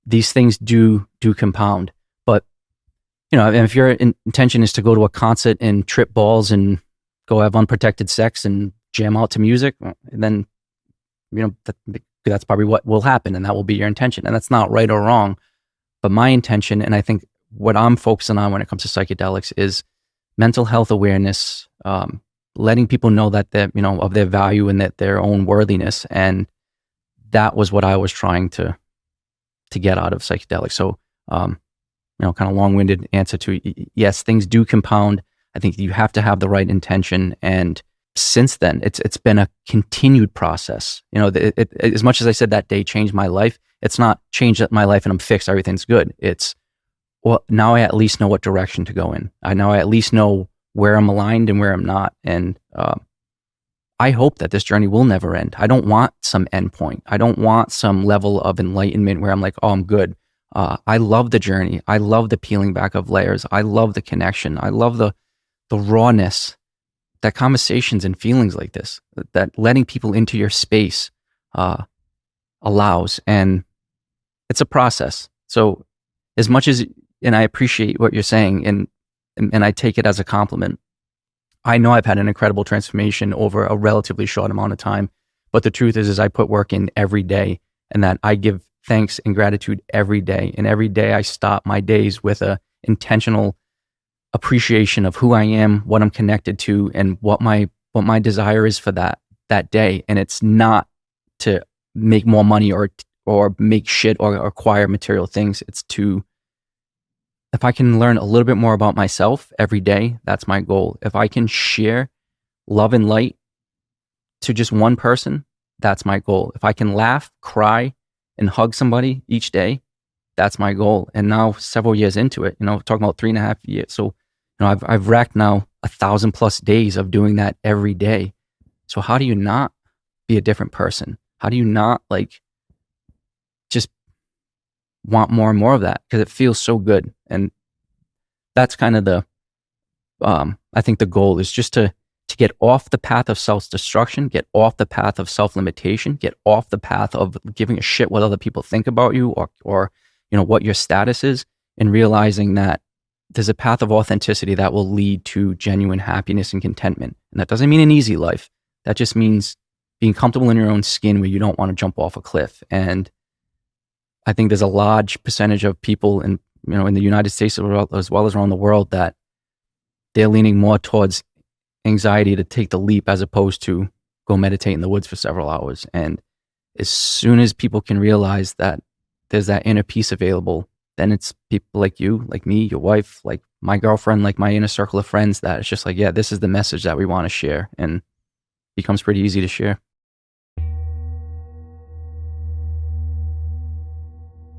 Speaker 1: these things do compound. But, and if your intention is to go to a concert and trip balls and go have unprotected sex and jam out to music, then, that's probably what will happen, and that will be your intention. And that's not right or wrong. But my intention, and I think what I'm focusing on when it comes to psychedelics, is mental health awareness, letting people know that they're, of their value and that their own worthiness. And that was what I was trying to get out of psychedelics. So, kind of long-winded answer to, yes, things do compound. I think you have to have the right intention. And since then, it's been a continued process. As much as I said that day changed my life, it's not changed my life and I'm fixed, everything's good. It's, well, now I at least know what direction to go in. I at least know where I'm aligned and where I'm not. And I hope that this journey will never end. I don't want some end point. I don't want some level of enlightenment where I'm like, oh, I'm good. I love the journey. I love the peeling back of layers. I love the connection. I love the rawness that conversations and feelings like this, that letting people into your space allows. And it's a process. So as much as, and I appreciate what you're saying, and I take it as a compliment, I know I've had an incredible transformation over a relatively short amount of time. But the truth is I put work in every day, and that I give thanks and gratitude every day. And every day I stop my days with a intentional appreciation of who I am, what I'm connected to, and what my desire is for that day. And it's not to make more money or make shit or acquire material things. It's to, if I can learn a little bit more about myself every day, that's my goal. If I can share love and light to just one person, that's my goal. If I can laugh, cry, and hug somebody each day, that's my goal. And now, several years into it, talking about 3.5 years. So, I've racked now 1,000+ days of doing that every day. So how do you not be a different person? How do you not just want more and more of that? Because it feels so good. And that's kind of I think the goal is just to get off the path of self-destruction, get off the path of self-limitation, get off the path of giving a shit what other people think about you or what your status is, and realizing that there's a path of authenticity that will lead to genuine happiness and contentment. And that doesn't mean an easy life. That just means being comfortable in your own skin where you don't want to jump off a cliff. And I think there's a large percentage of people in the United States as well as around the world that they're leaning more towards anxiety to take the leap as opposed to go meditate in the woods for several hours. And as soon as people can realize that there's that inner peace available, then it's people like you, like me, your wife, like my girlfriend, like my inner circle of friends, that it's just like, yeah, this is the message that we want to share, and it becomes pretty easy to share.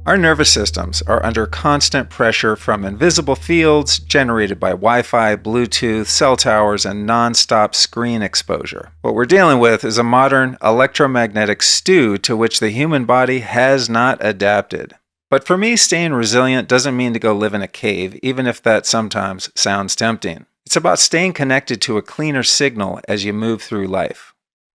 Speaker 2: Our nervous systems are under constant pressure from invisible fields generated by Wi-Fi, Bluetooth, cell towers, and non-stop screen exposure. What we're dealing with is a modern electromagnetic stew to which the human body has not adapted. But for me, staying resilient doesn't mean to go live in a cave, even if that sometimes sounds tempting. It's about staying connected to a cleaner signal as you move through life.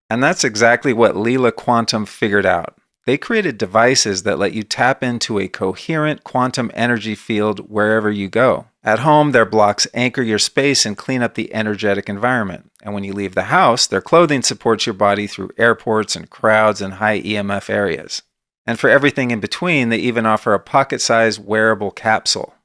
Speaker 2: And that's exactly what Leela Quantum figured out. They created devices that let you tap into a coherent quantum energy field wherever you go. At home, their blocks anchor your space and clean up the energetic environment. And when you leave the house, their clothing supports your body through airports and crowds and high EMF areas. And for everything in between, they even offer a pocket-sized wearable capsule.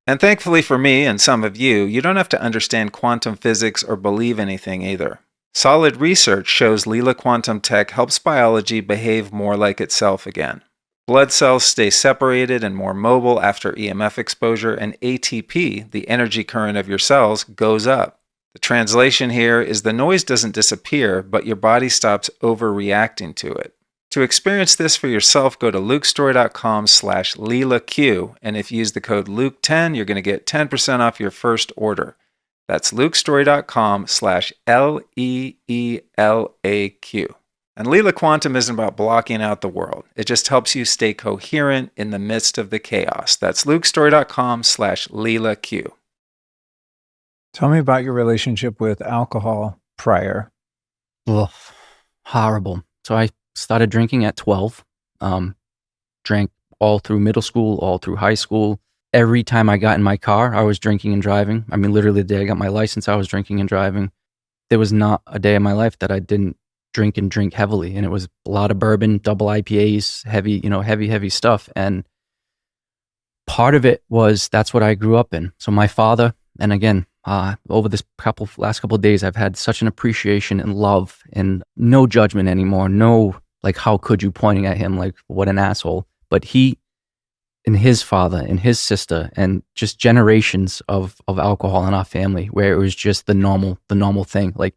Speaker 2: And thankfully for me and some of you, you don't have to understand quantum physics or believe anything either. Solid research shows Leela Quantum Tech helps biology behave more like itself again. Blood cells stay separated and more mobile after EMF exposure, and ATP, the energy current of your cells, goes up. The translation here is the noise doesn't disappear, but your body stops overreacting to it. To experience this for yourself, go to lukestory.com/LeelaQ, and if you use the code Luke10, you're going to get 10% off your first order. That's lukestory.com/LEELAQ. And Leela Quantum isn't about blocking out the world. It just helps you stay coherent in the midst of the chaos. That's lukestory.com/LeelaQ. Tell me about your relationship with alcohol prior.
Speaker 1: Ugh, horrible. So I started drinking at 12, drank all through middle school, all through high school. Every time I got in my car, I was drinking and driving. I mean, literally the day I got my license, I was drinking and driving. There was not a day in my life that I didn't drink heavily. And it was a lot of bourbon, double IPAs, heavy stuff. And part of it was that's what I grew up in. So my father, and again, over this last couple of days, I've had such an appreciation and love and no judgment anymore. No, like, how could you pointing at him like, what an asshole. But he, and his father and his sister and just generations of alcohol in our family, where it was just the normal thing. Like,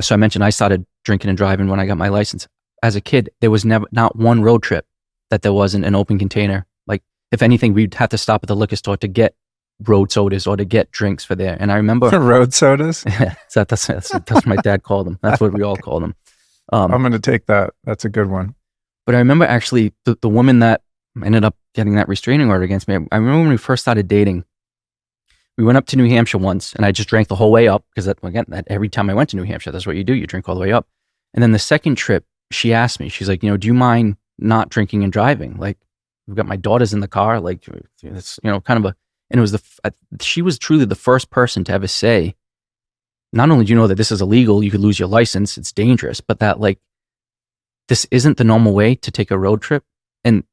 Speaker 1: so I mentioned I started drinking and driving when I got my license. As a kid, there was not one road trip that there wasn't an open container. Like, if anything, we'd have to stop at the liquor store to get road sodas or to get drinks for there. And I remember
Speaker 2: road sodas.
Speaker 1: that's what my dad called them. That's what we all called them.
Speaker 2: I'm going to take that. That's a good one.
Speaker 1: But I remember actually the woman that ended up getting that restraining order against me. I remember when we first started dating, we went up to New Hampshire once, and I just drank the whole way up because every time I went to New Hampshire, that's what you do. You drink all the way up. And then the second trip, she asked me, she's like, do you mind not drinking and driving? Like, we've got my daughters in the car. Like, it's, kind of and it was she was truly the first person to ever say, not only do you know that this is illegal, you could lose your license, it's dangerous, but that, like, this isn't the normal way to take a road trip. And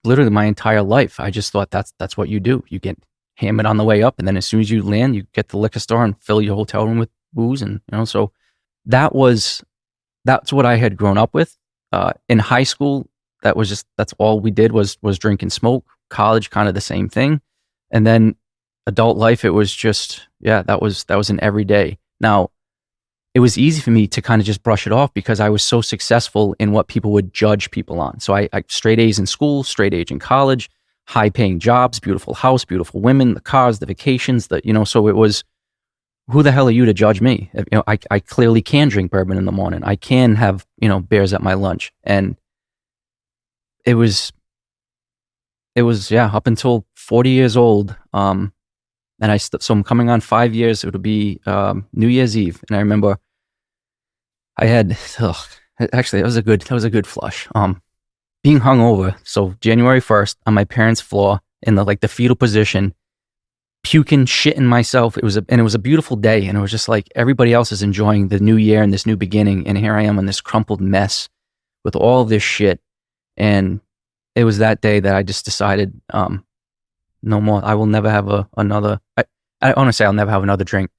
Speaker 1: literally my entire life, I just thought that's what you do. You get hammered on the way up, and then as soon as you land, you get to the liquor store and fill your hotel room with booze. And so that's what I had grown up with. In high school, that's all we did was drink and smoke. College, kind of the same thing. And then adult life, it was just, that was an everyday. Now, it was easy for me to kind of just brush it off because I was so successful in what people would judge people on. So I straight A's in school, straight A's in college, high paying jobs, beautiful house, beautiful women, the cars, the vacations, so it was, who the hell are you to judge me? I clearly can drink bourbon in the morning. I can have, beers at my lunch. And it was up until 40 years old. And so I'm coming on 5 years. It'll be New Year's Eve, and I remember I had actually that was a good flush. Being hungover. So January 1st on my parents' floor in the fetal position, puking, shitting myself. It was a beautiful day, and it was just like everybody else is enjoying the new year and this new beginning, and here I am in this crumpled mess with all of this shit. And it was that day that I just decided, no more. I will never have another. I honestly, I'll never have another drink.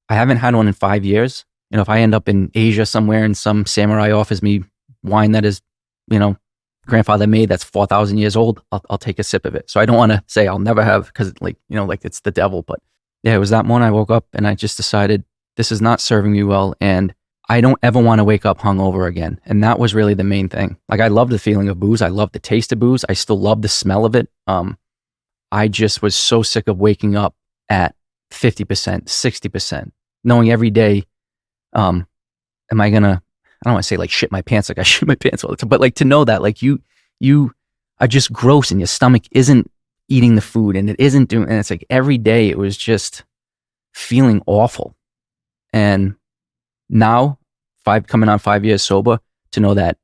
Speaker 1: I haven't had one in 5 years. You know, if I end up in Asia somewhere and some samurai offers me wine that is, you know, grandfather made, that's 4,000 years old, I'll take a sip of it. So I don't want to say I'll never have, because like, you know, like it's the devil. But yeah, it was that morning I woke up and I just decided this is not serving me well, and I don't ever want to wake up hungover again. And that was really the main thing. Like, I love the feeling of booze. I love the taste of booze. I still love the smell of it. I just was so sick of waking up at 50%, 60%, knowing every day, am I gonna, I don't want to say like shit my pants, like I shit my pants all the time, but like to know that like you are just gross and your stomach isn't eating the food and it isn't doing, and it's like every day it was just feeling awful. And now, coming on 5 years sober, to know that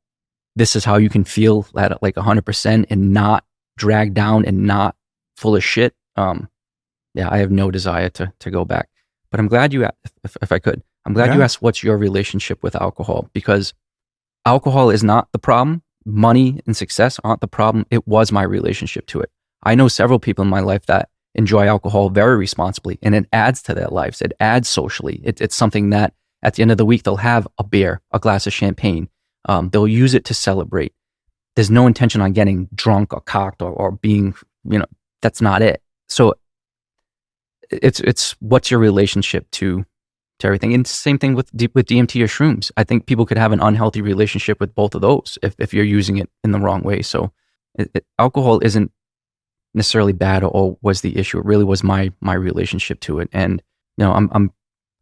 Speaker 1: this is how you can feel at like 100% and not dragged down and not full of shit. Yeah, I have no desire to go back. But I'm glad you, if I could, I'm glad you asked what's your relationship with alcohol, because alcohol is not the problem. Money and success aren't the problem. It was my relationship to it. I know several people in my life that enjoy alcohol very responsibly, and it adds to their lives. It adds socially. It's something that at the end of the week, they'll have a beer, a glass of champagne. They'll use it to celebrate. There's no intention on getting drunk or cocked or being, you know, that's not it. So it's what's your relationship to everything. And same thing with DMT or shrooms. I think people could have an unhealthy relationship with both of those if you're using it in the wrong way. So alcohol isn't necessarily bad or was the issue. It really was my relationship to it. And you know,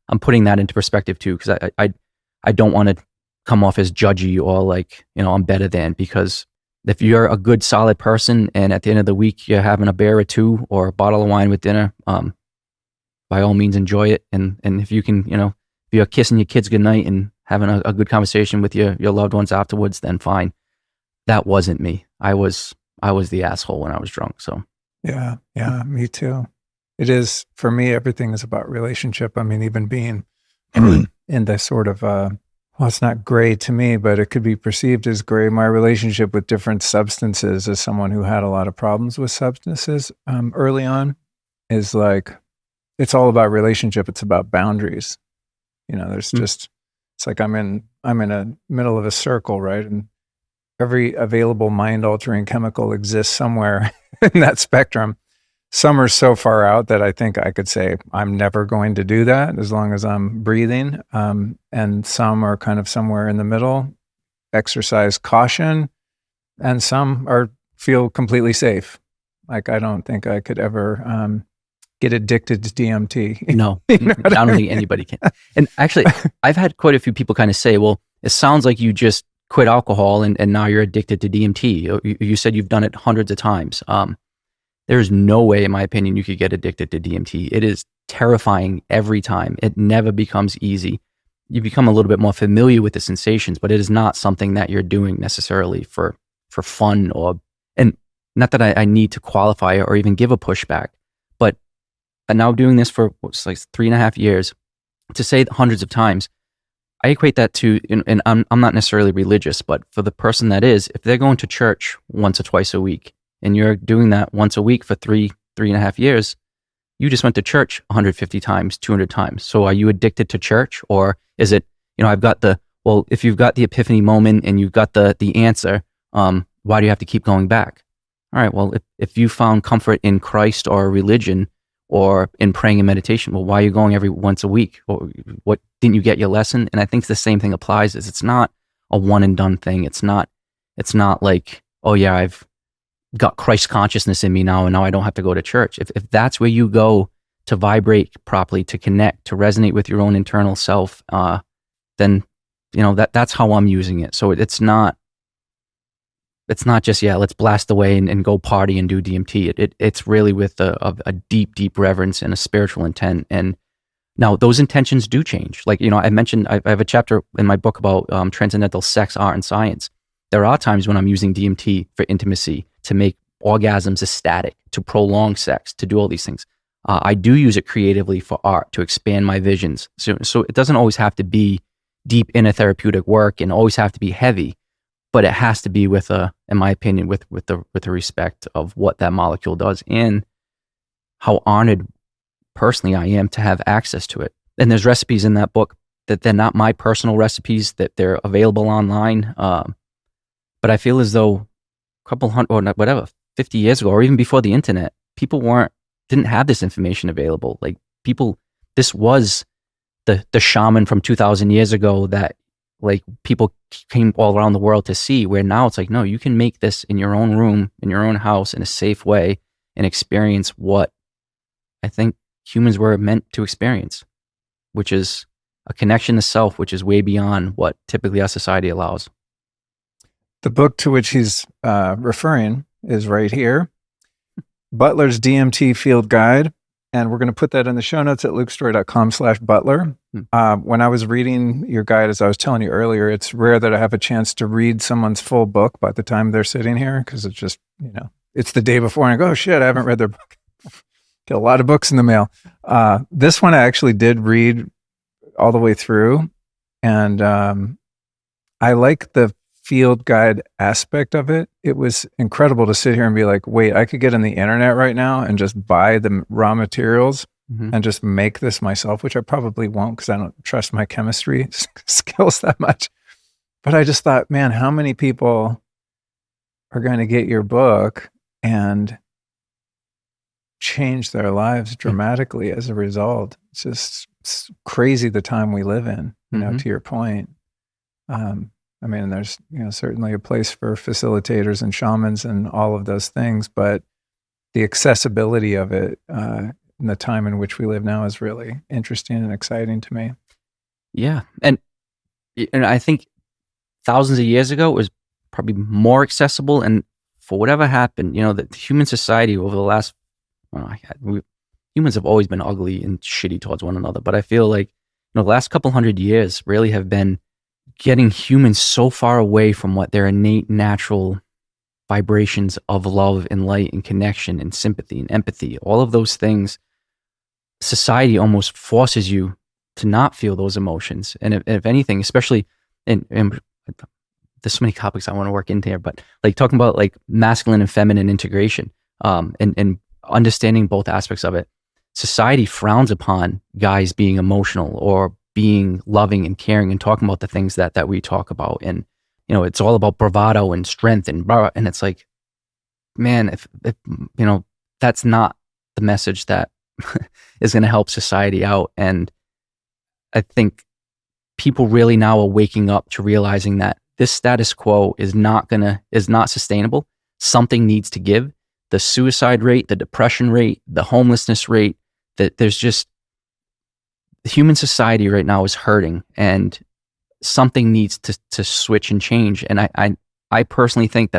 Speaker 1: I'm putting that into perspective too, because I don't want to come off as judgy or like, you know, I'm better than, because if you're a good solid person and at the end of the week you're having a beer or two or a bottle of wine with dinner, by all means enjoy it. And if you can, you know, if you're kissing your kids goodnight and having a good conversation with your loved ones afterwards, then fine. That wasn't me. I was the asshole when I was drunk. So
Speaker 2: yeah, me too. It is, for me, everything is about relationship. I mean, even being in this sort of, well, it's not gray to me, but it could be perceived as gray. My relationship with different substances as someone who had a lot of problems with substances early on is like, it's all about relationship. It's about boundaries. You know, there's just, it's like I'm in a middle of a circle, right? And every available mind-altering chemical exists somewhere in that spectrum. Some are so far out that I think I could say I'm never going to do that as long as I'm breathing. And some are kind of somewhere in the middle, exercise caution, and some feel completely safe. Like I don't think I could ever get addicted to DMT.
Speaker 1: No, I don't think anybody can. And actually, I've had quite a few people kind of say, well, it sounds like you just quit alcohol and now you're addicted to DMT. You said you've done it hundreds of times. There's no way, in my opinion, you could get addicted to DMT. It is terrifying every time. It never becomes easy. You become a little bit more familiar with the sensations, but it is not something that you're doing necessarily for fun and not that I need to qualify or even give a pushback, but now doing this for what's like 3.5 years, to say hundreds of times, I equate that to, and I'm not necessarily religious, but for the person that is, if they're going to church once or twice a week, and you're doing that once a week for 3.5 years, you just went to church 150 times, 200 times. So are you addicted to church? Or is it, you know, if you've got the epiphany moment and you've got the answer, why do you have to keep going back? All right, well, if you found comfort in Christ or religion or in praying and meditation, well, why are you going every once a week? Or what, didn't you get your lesson? And I think the same thing applies. It's not a one and done thing. It's not like, oh yeah, I've got Christ consciousness in me now, and now I don't have to go to church. If that's where you go to vibrate properly, to connect, to resonate with your own internal self, then you know that's how I'm using it. So it's not just let's blast away and go party and do DMT. It's really with a deep reverence and a spiritual intent. And now those intentions do change. Like, you know, I mentioned I have a chapter in my book about transcendental sex, art, and science. There are times when I'm using DMT for intimacy, to make orgasms ecstatic, to prolong sex, to do all these things. I do use it creatively for art to expand my visions. So it doesn't always have to be deep inner therapeutic work and always have to be heavy, but it has to be with in my opinion, with the respect of what that molecule does and how honored personally I am to have access to it. And there's recipes in that book that they're not my personal recipes, that they're available online. But I feel as though a couple hundred or whatever, 50 years ago, or even before the internet, people didn't have this information available. Like this was the shaman from 2000 years ago that like people came all around the world to see, where now it's like, no, you can make this in your own room, in your own house, in a safe way and experience what I think humans were meant to experience, which is a connection to self, which is way beyond what typically our society allows.
Speaker 2: The book to which he's referring is right here, Butler's DMT Field Guide. And we're going to put that in the show notes at lukestory.com/Butler. When I was reading your guide, as I was telling you earlier, it's rare that I have a chance to read someone's full book by the time they're sitting here, because it's just, it's the day before and I go, oh shit, I haven't read their book. Get a lot of books in the mail. This one I actually did read all the way through. And I like the field guide aspect of it. It was incredible to sit here and be like, wait, I could get on the internet right now and just buy the raw materials and just make this myself, which I probably won't because I don't trust my chemistry skills that much. But I just thought, man, how many people are going to get your book and change their lives dramatically as a result? It's crazy the time we live in, to your point. There's certainly a place for facilitators and shamans and all of those things, but the accessibility of it in the time in which we live now is really interesting and exciting to me.
Speaker 1: Yeah, and I think thousands of years ago it was probably more accessible, and for whatever happened, the human society over the last, humans have always been ugly and shitty towards one another, but I feel like the last couple hundred years really have been getting humans so far away from what their innate natural vibrations of love and light and connection and sympathy and empathy, all of those things. Society almost forces you to not feel those emotions. And if anything, especially in there's so many topics I want to work into here, but like talking about like masculine and feminine integration, and understanding both aspects of it. Society frowns upon guys being emotional or being loving and caring and talking about the things that we talk about. And, it's all about bravado and strength and blah, and it's like, man, if that's not the message that is going to help society out. And I think people really now are waking up to realizing that this status quo is not sustainable. Something needs to give. The suicide rate, the depression rate, the homelessness rate, that there's just, human society right now is hurting and something needs to switch and change. And I personally think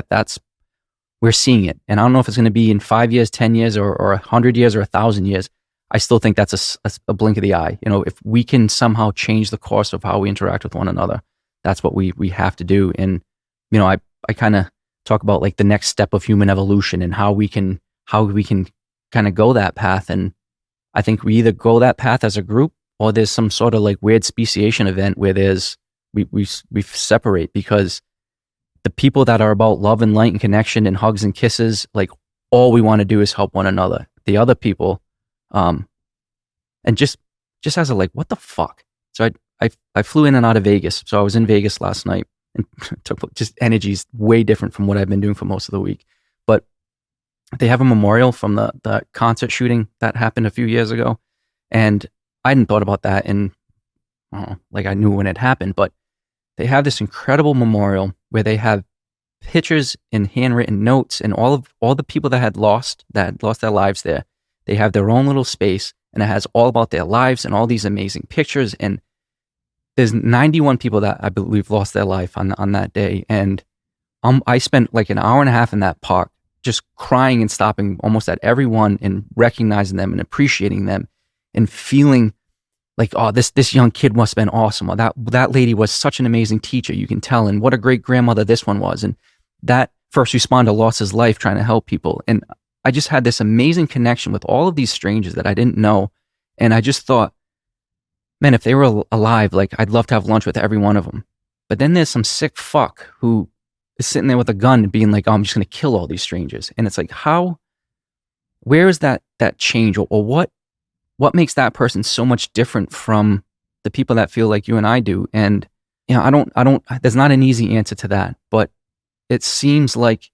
Speaker 1: we're seeing it. And I don't know if it's going to be in 5 years, 10 years, or 100 years or 1,000 years. I still think that's a blink of the eye. If we can somehow change the course of how we interact with one another, that's what we have to do. And, I kind of talk about like the next step of human evolution and how we can kind of go that path. And I think we either go that path as a group, or there's some sort of like weird speciation event where we separate, because the people that are about love and light and connection and hugs and kisses, like all we want to do is help one another. The other people, and just as a like, what the fuck? So I flew in and out of Vegas. So I was in Vegas last night and just energy's way different from what I've been doing for most of the week. But they have a memorial from the concert shooting that happened a few years ago. And I hadn't thought about that I knew when it happened, but they have this incredible memorial where they have pictures and handwritten notes and all the people that had lost their lives there. They have their own little space and it has all about their lives and all these amazing pictures. And there's 91 people that I believe lost their life on that day. And I spent like an hour and a half in that park just crying and stopping almost at everyone and recognizing them and appreciating them and feeling like, oh, this young kid must have been awesome. Or that lady was such an amazing teacher, you can tell. And what a great grandmother this one was. And that first responder lost his life trying to help people. And I just had this amazing connection with all of these strangers that I didn't know. And I just thought, man, if they were alive, like I'd love to have lunch with every one of them. But then there's some sick fuck who is sitting there with a gun and being like, oh, I'm just going to kill all these strangers. And it's like, where is that change, or what makes that person so much different from the people that feel like you and I do? And, you know, I don't, there's not an easy answer to that, but it seems like,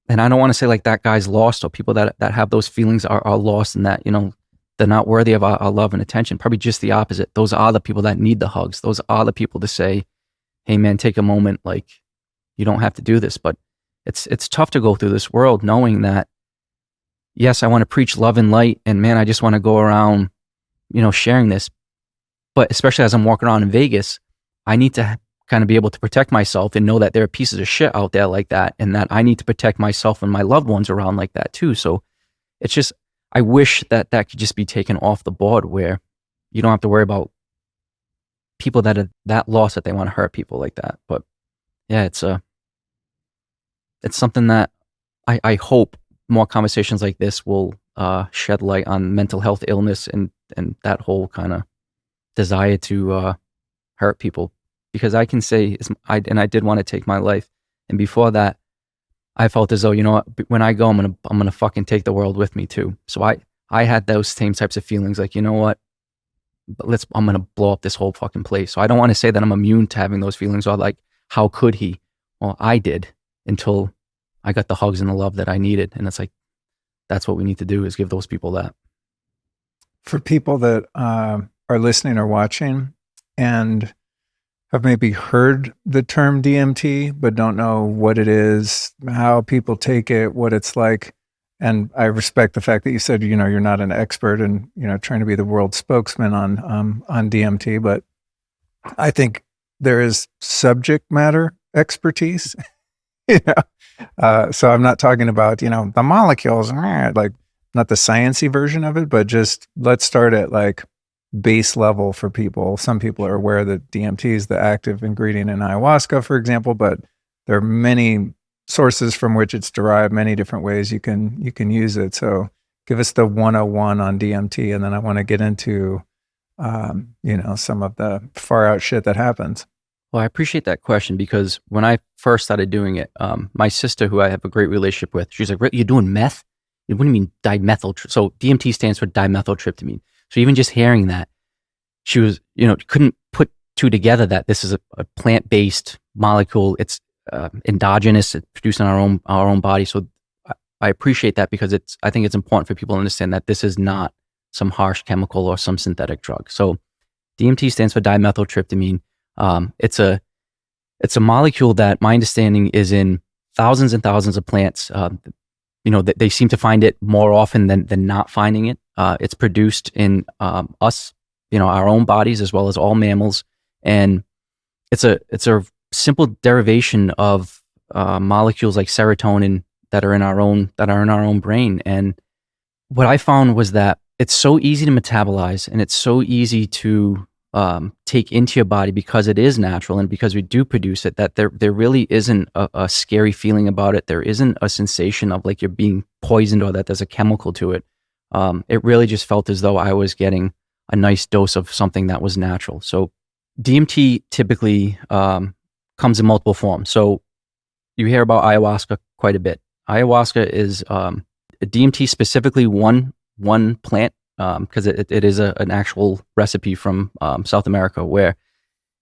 Speaker 1: and I don't want to say like that guy's lost, or people that have those feelings are lost, and that, you know, they're not worthy of our love and attention. Probably just the opposite. Those are the people that need the hugs. Those are the people to say, hey man, take a moment. Like, you don't have to do this. But it's tough to go through this world knowing that, yes, I want to preach love and light, and man, I just want to go around, you know, sharing this. But especially as I'm walking around in Vegas, I need to kind of be able to protect myself and know that there are pieces of shit out there like that, and that I need to protect myself and my loved ones around like that too. So it's just, I wish that could just be taken off the board, where you don't have to worry about people that are that lost that they want to hurt people like that. But yeah, it's something that I hope more conversations like this will shed light on mental health illness and that whole kind of desire to hurt people. Because I can say, I did want to take my life, and before that, I felt as though, you know what, when I go, I'm gonna fucking take the world with me too. So I had those same types of feelings, like, you know what, I'm gonna blow up this whole fucking place. So I don't want to say that I'm immune to having those feelings, or like, how could he? Well, I did, until I got the hugs and the love that I needed. And it's like, that's what we need to do, is give those people that.
Speaker 2: For people that are listening or watching and have maybe heard the term DMT, but don't know what it is, how people take it, what it's like. And I respect the fact that you said, you know, you're not an expert and, you know, trying to be the world spokesman on DMT, but I think there is subject matter expertise. You know? So I'm not talking about, you know, the molecules, like not the sciencey version of it, but just let's start at like base level for people. Some people are aware that DMT is the active ingredient in ayahuasca, for example, but there are many sources from which it's derived, many different ways you can use it. So give us the 101 on DMT, and then I want to get into you know, some of the far out shit that happens.
Speaker 1: Well, I appreciate that question, because when I first started doing it, my sister, who I have a great relationship with, she's like, "You're doing meth? What do you mean dimethyl?" So DMT stands for dimethyltryptamine. So even just hearing that, she was, you know, couldn't put two together that this is a plant-based molecule. It's endogenous, it's produced in our own body. So I appreciate that, because I think it's important for people to understand that this is not some harsh chemical or some synthetic drug. So DMT stands for dimethyltryptamine. It's a molecule that, my understanding, is in thousands and thousands of plants. You know, they seem to find it more often than not finding it. It's produced in us, you know, our own bodies, as well as all mammals, and it's a simple derivation of molecules like serotonin that are in our own brain. And what I found was that it's so easy to metabolize, and it's so easy to take into your body, because it is natural and because we do produce it, that there really isn't a scary feeling about it. There isn't a sensation of like you're being poisoned or that there's a chemical to it. It really just felt as though I was getting a nice dose of something that was natural. So DMT typically comes in multiple forms. So you hear about ayahuasca quite a bit. Ayahuasca is DMT, specifically one plant, because it is an actual recipe from South America, where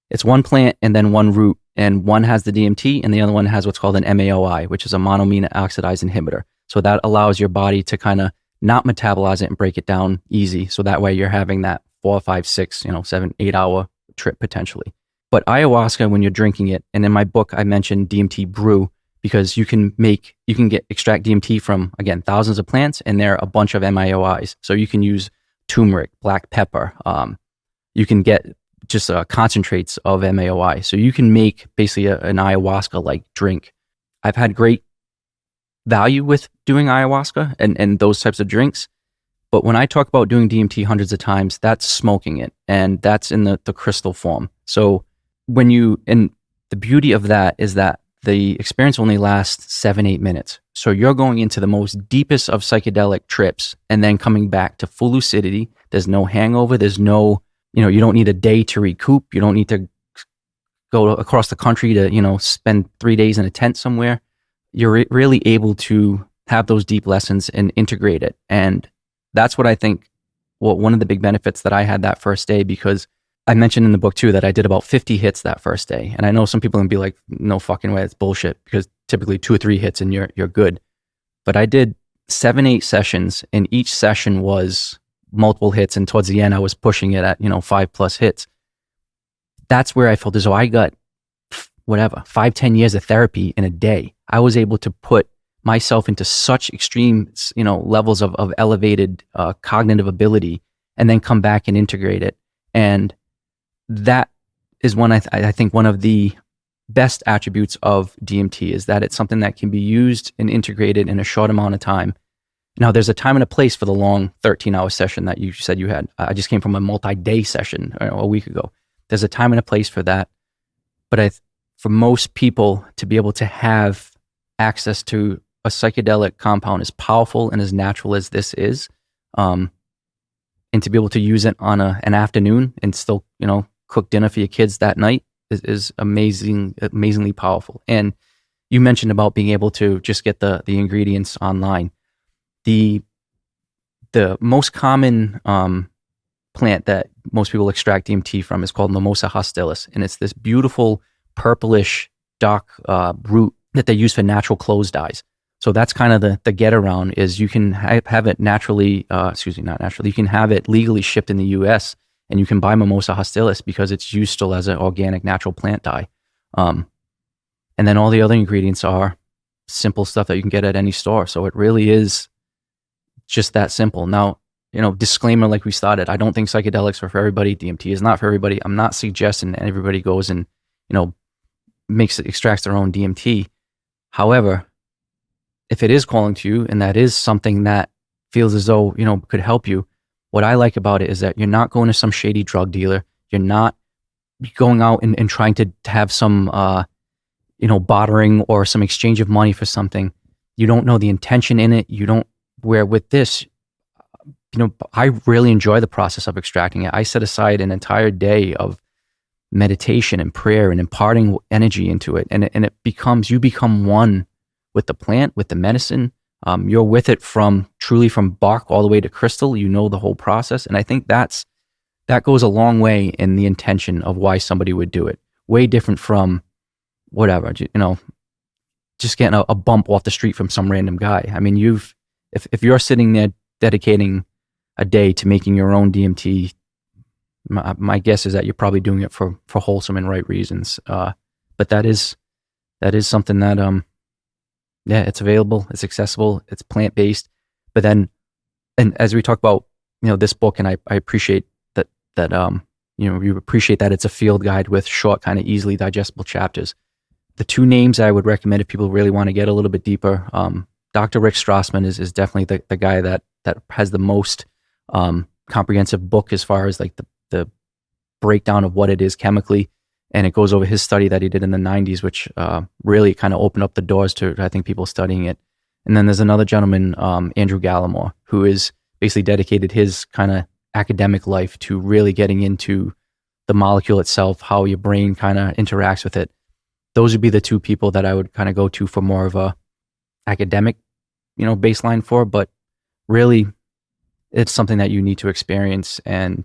Speaker 1: it's one plant and then one root, and one has the DMT and the other one has what's called an MAOI, which is a monoamine oxidase inhibitor. So that allows your body to kind of not metabolize it and break it down easy. So that way you're having that 4, 5, 6, 7, 8 hour trip potentially. But ayahuasca, when you're drinking it, and in my book I mentioned DMT brew, because you can extract DMT from, again, thousands of plants, and there are a bunch of MAOIs. So you can use turmeric, black pepper. You can get just concentrates of MAOI. So you can make basically an ayahuasca-like drink. I've had great value with doing ayahuasca and those types of drinks. But when I talk about doing DMT hundreds of times, that's smoking it, and that's in the crystal form. So and the beauty of that is that the experience only lasts 7-8 minutes. So you're going into the most deepest of psychedelic trips and then coming back to full lucidity. There's no hangover. There's no, you don't need a day to recoup. You don't need to go across the country to, spend 3 days in a tent somewhere. You're really able to have those deep lessons and integrate it. And that's what I think, one of the big benefits that I had that first day, because I mentioned in the book too that I did about 50 hits that first day. And I know some people can be like, no fucking way, it's bullshit, because typically 2 or 3 hits and you're good. But I did 7-8 sessions, and each session was multiple hits. And towards the end, I was pushing it at, 5+ hits. That's where I felt as though I got 5-10 years of therapy in a day. I was able to put myself into such extreme, levels of elevated cognitive ability, and then come back and integrate it. And that is I think one of the best attributes of DMT, is that it's something that can be used and integrated in a short amount of time. Now, there's a time and a place for the long 13-hour session that you said you had. I just came from a multi-day session a week ago. There's a time and a place for that. But for most people to be able to have access to a psychedelic compound as powerful and as natural as this is, and to be able to use it on an afternoon and still, cook dinner for your kids that night is amazingly powerful. And you mentioned about being able to just get the ingredients online. The most common plant that most people extract DMT from is called Mimosa hostilis, and it's this beautiful purplish dark root that they use for natural clothes dyes. So that's kind of the get around, is you can have it naturally, not naturally, you can have it legally shipped in the US, and you can buy Mimosa hostilis because it's used still as an organic natural plant dye. And then all the other ingredients are simple stuff that you can get at any store. So it really is just that simple. Now, disclaimer, like we started, I don't think psychedelics are for everybody. DMT is not for everybody. I'm not suggesting that everybody goes and, extracts their own DMT. However, if it is calling to you and that is something that feels as though, could help you, what I like about it is that you're not going to some shady drug dealer. You're not going out and trying to have some, bartering or some exchange of money for something. You don't know the intention in it. You don't, where with this, I really enjoy the process of extracting it. I set aside an entire day of meditation and prayer and imparting energy into it. And it becomes, you become one with the plant, with the medicine. You're with it truly from bark all the way to crystal. The whole process. And I think that goes a long way in the intention of why somebody would do it. Way different from whatever, just getting a bump off the street from some random guy. I mean, if you're sitting there dedicating a day to making your own DMT, my guess is that you're probably doing it for wholesome and right reasons. But that is something that, it's available, it's accessible, it's plant-based. But then, and as we talk about, this book, and I appreciate that you appreciate that it's a field guide with short, kind of easily digestible chapters. The 2 names I would recommend if people really want to get a little bit deeper, Dr. Rick Strassman is definitely the guy that has the most comprehensive book as far as like the breakdown of what it is chemically. And it goes over his study that he did in the 90s, which really kind of opened up the doors to, I think, people studying it. And then there's another gentleman, Andrew Gallimore, who is basically dedicated his kind of academic life to really getting into the molecule itself, how your brain kind of interacts with it. Those would be the 2 people that I would kind of go to for more of a academic, baseline for. But really, it's something that you need to experience. And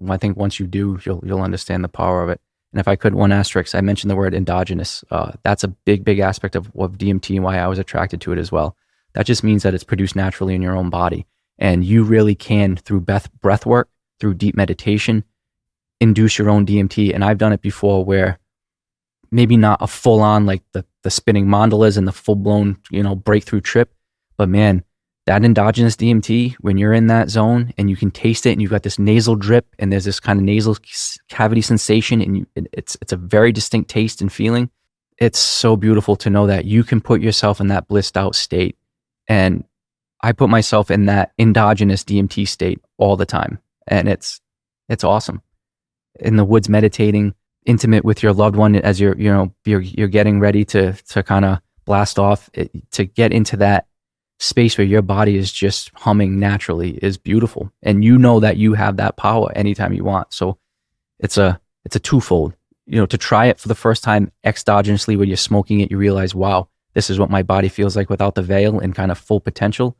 Speaker 1: I think once you do, you'll understand the power of it. And if I could, one asterisk, I mentioned the word endogenous. That's a big, big aspect of DMT and why I was attracted to it as well. That just means that it's produced naturally in your own body. And you really can, through breath work, through deep meditation, induce your own DMT. And I've done it before where maybe not a full-on, like the spinning mandalas and the full-blown, breakthrough trip. But man, that endogenous DMT, when you're in that zone and you can taste it and you've got this nasal drip and there's this kind of nasal cavity sensation and it's a very distinct taste and feeling. It's so beautiful to know that you can put yourself in that blissed out state. And I put myself in that endogenous DMT state all the time. And it's awesome. In the woods meditating, intimate with your loved one as you're getting ready to kind of blast off, to get into that space where your body is just humming naturally is beautiful. And you know that you have that power anytime you want. So it's a twofold, to try it for the first time exogenously when you're smoking it, you realize, wow, this is what my body feels like without the veil and kind of full potential.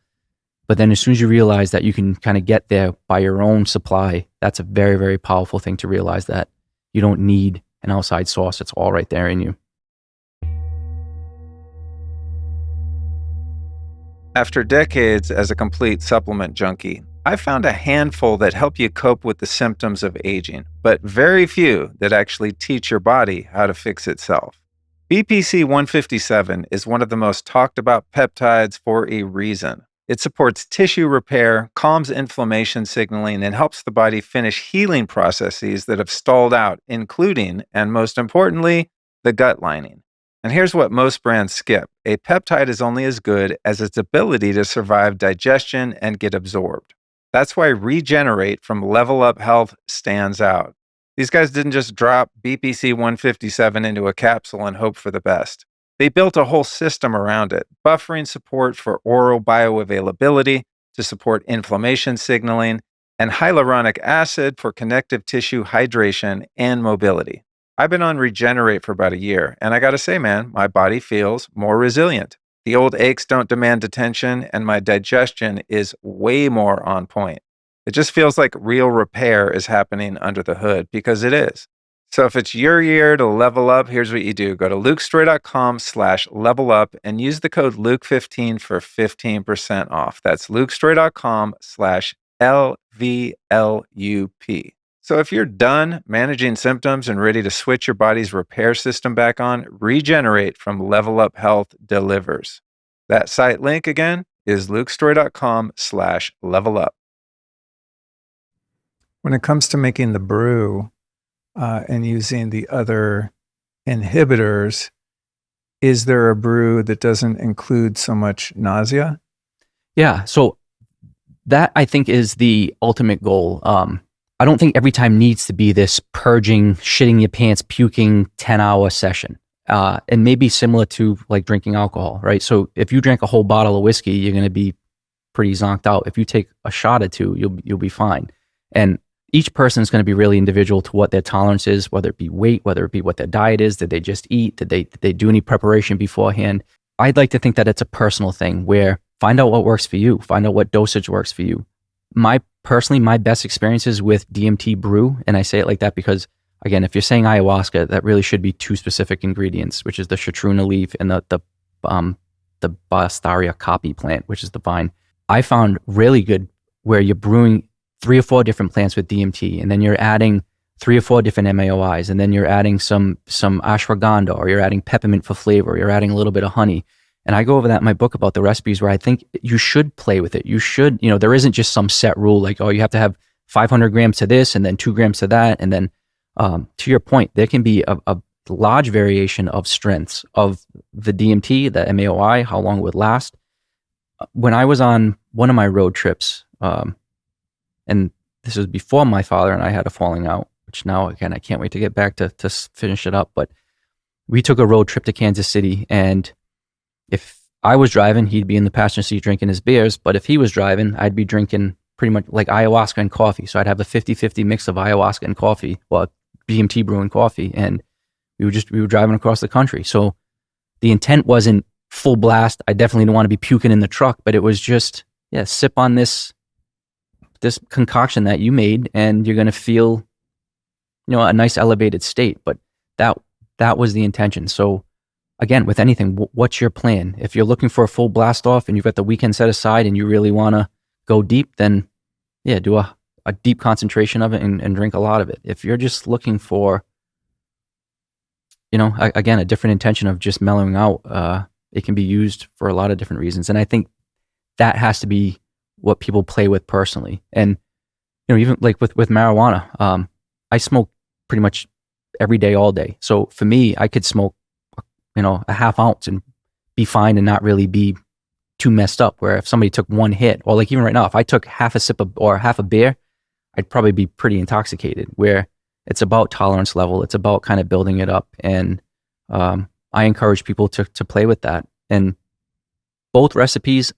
Speaker 1: But then as soon as you realize that you can kind of get there by your own supply, that's a very, very powerful thing to realize, that you don't need an outside source. It's all right there in you.
Speaker 2: After decades as a complete supplement junkie, I found a handful that help you cope with the symptoms of aging, but very few that actually teach your body how to fix itself. BPC 157 is one of the most talked about peptides for a reason. It supports tissue repair, calms inflammation signaling, and helps the body finish healing processes that have stalled out, including, and most importantly, the gut lining. And here's what most brands skip. A peptide is only as good as its ability to survive digestion and get absorbed. That's why Regenerate from Level Up Health stands out. These guys didn't just drop BPC 157 into a capsule and hope for the best. They built a whole system around it, buffering support for oral bioavailability to support inflammation signaling, and hyaluronic acid for connective tissue hydration and mobility. I've been on Regenerate for about a year, and I gotta say, man, my body feels more resilient. The old aches don't demand attention, and my digestion is way more on point. It just feels like real repair is happening under the hood, because it is. So if it's your year to level up, here's what you do. Go to lukestroy.com/level up and use the code Luke15 for 15% off. That's lukestroy.com/LVLUP. So if you're done managing symptoms and ready to switch your body's repair system back on, Regenerate from Level Up Health delivers. That site link again is lukestroy.com/level up. When it comes to making the brew and using the other inhibitors, is there a brew that doesn't include so much nausea?
Speaker 1: Yeah. So that, I think, is the ultimate goal. I don't think every time needs to be this purging, shitting your pants, puking 10-hour session. And maybe similar to like drinking alcohol, right? So if you drank a whole bottle of whiskey, you're going to be pretty zonked out. If you take a shot or two, you'll be fine. And each person is going to be really individual to what their tolerance is, whether it be weight, whether it be what their diet is. Did they just eat? Did they do any preparation beforehand? I'd like to think that it's a personal thing where find out what works for you. Find out what dosage works for you. Personally, my best experiences with DMT brew, and I say it like that because, again, if you're saying ayahuasca, that really should be two specific ingredients, which is the Shatruna leaf and the Bastaria caapi plant, which is the vine. I found really good where you're brewing 3 or 4 different plants with DMT, and then you're adding 3 or 4 different MAOIs, and then you're adding some ashwagandha, or you're adding peppermint for flavor, or you're adding a little bit of honey. And I go over that in my book about the recipes where I think you should play with it. You should, there isn't just some set rule like, oh, you have to have 500 grams to this and then 2 grams to that. And then to your point, there can be a large variation of strengths of the DMT, the MAOI, how long it would last. When I was on one of my road trips, and this was before my father and I had a falling out, which now, again, I can't wait to get back to finish it up. But we took a road trip to Kansas City, and if I was driving, he'd be in the passenger seat drinking his beers. But if he was driving, I'd be drinking pretty much like ayahuasca and coffee. So I'd have a 50-50 mix of ayahuasca and coffee, well, DMT brew and coffee. And we were driving across the country. So the intent wasn't full blast. I definitely didn't want to be puking in the truck, but it was just, sip on this concoction that you made, and you're going to feel, a nice elevated state. But that was the intention. So again, with anything, what's your plan? If you're looking for a full blast off and you've got the weekend set aside and you really want to go deep, then do a deep concentration of it and drink a lot of it. If you're just looking for, again, a different intention of just mellowing out, it can be used for a lot of different reasons. And I think that has to be what people play with personally. And, even like with marijuana, I smoke pretty much every day, all day. So for me, I could smoke a half ounce and be fine and not really be too messed up. Where if somebody took one hit, or like even right now, if I took half a sip or half a beer, I'd probably be pretty intoxicated. Where It's about tolerance level. It's about kind of building it up. And I encourage people to play with that. And both recipes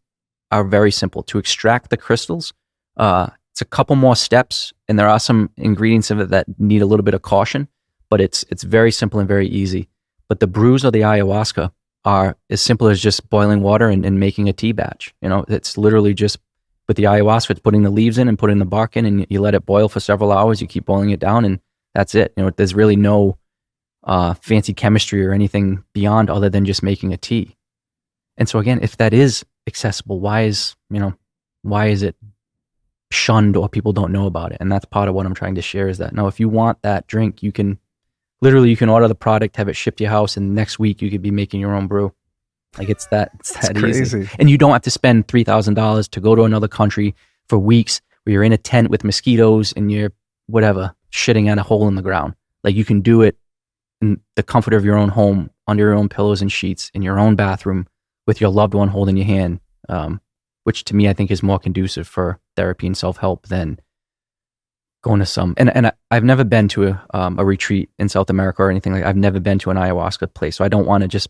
Speaker 1: are very simple. To extract the crystals, it's a couple more steps, and there are some ingredients of it that need a little bit of caution, but it's very simple and very easy. But the brews of the ayahuasca are as simple as just boiling water and making a tea batch. You know, it's literally just with the ayahuasca, it's putting the leaves in and putting the bark in, and you let it boil for several hours. You keep boiling it down, and that's it. You know, there's really no fancy chemistry or anything beyond other than just making a tea. And so again, if that is accessible, why is it shunned or people don't know about it? And that's part of what I'm trying to share is that, no, if you want that drink, you can order the product, have it shipped to your house, and next week you could be making your own brew. Like it's that easy. And you don't have to spend $3,000 to go to another country for weeks where you're in a tent with mosquitoes and you're whatever, shitting at a hole in the ground. Like you can do it in the comfort of your own home, under your own pillows and sheets, in your own bathroom, with your loved one holding your hand, which to me I think is more conducive for therapy and self-help than going to some. And I've never been to a retreat in South America or anything like that. I've never been to an ayahuasca place, so I don't want to just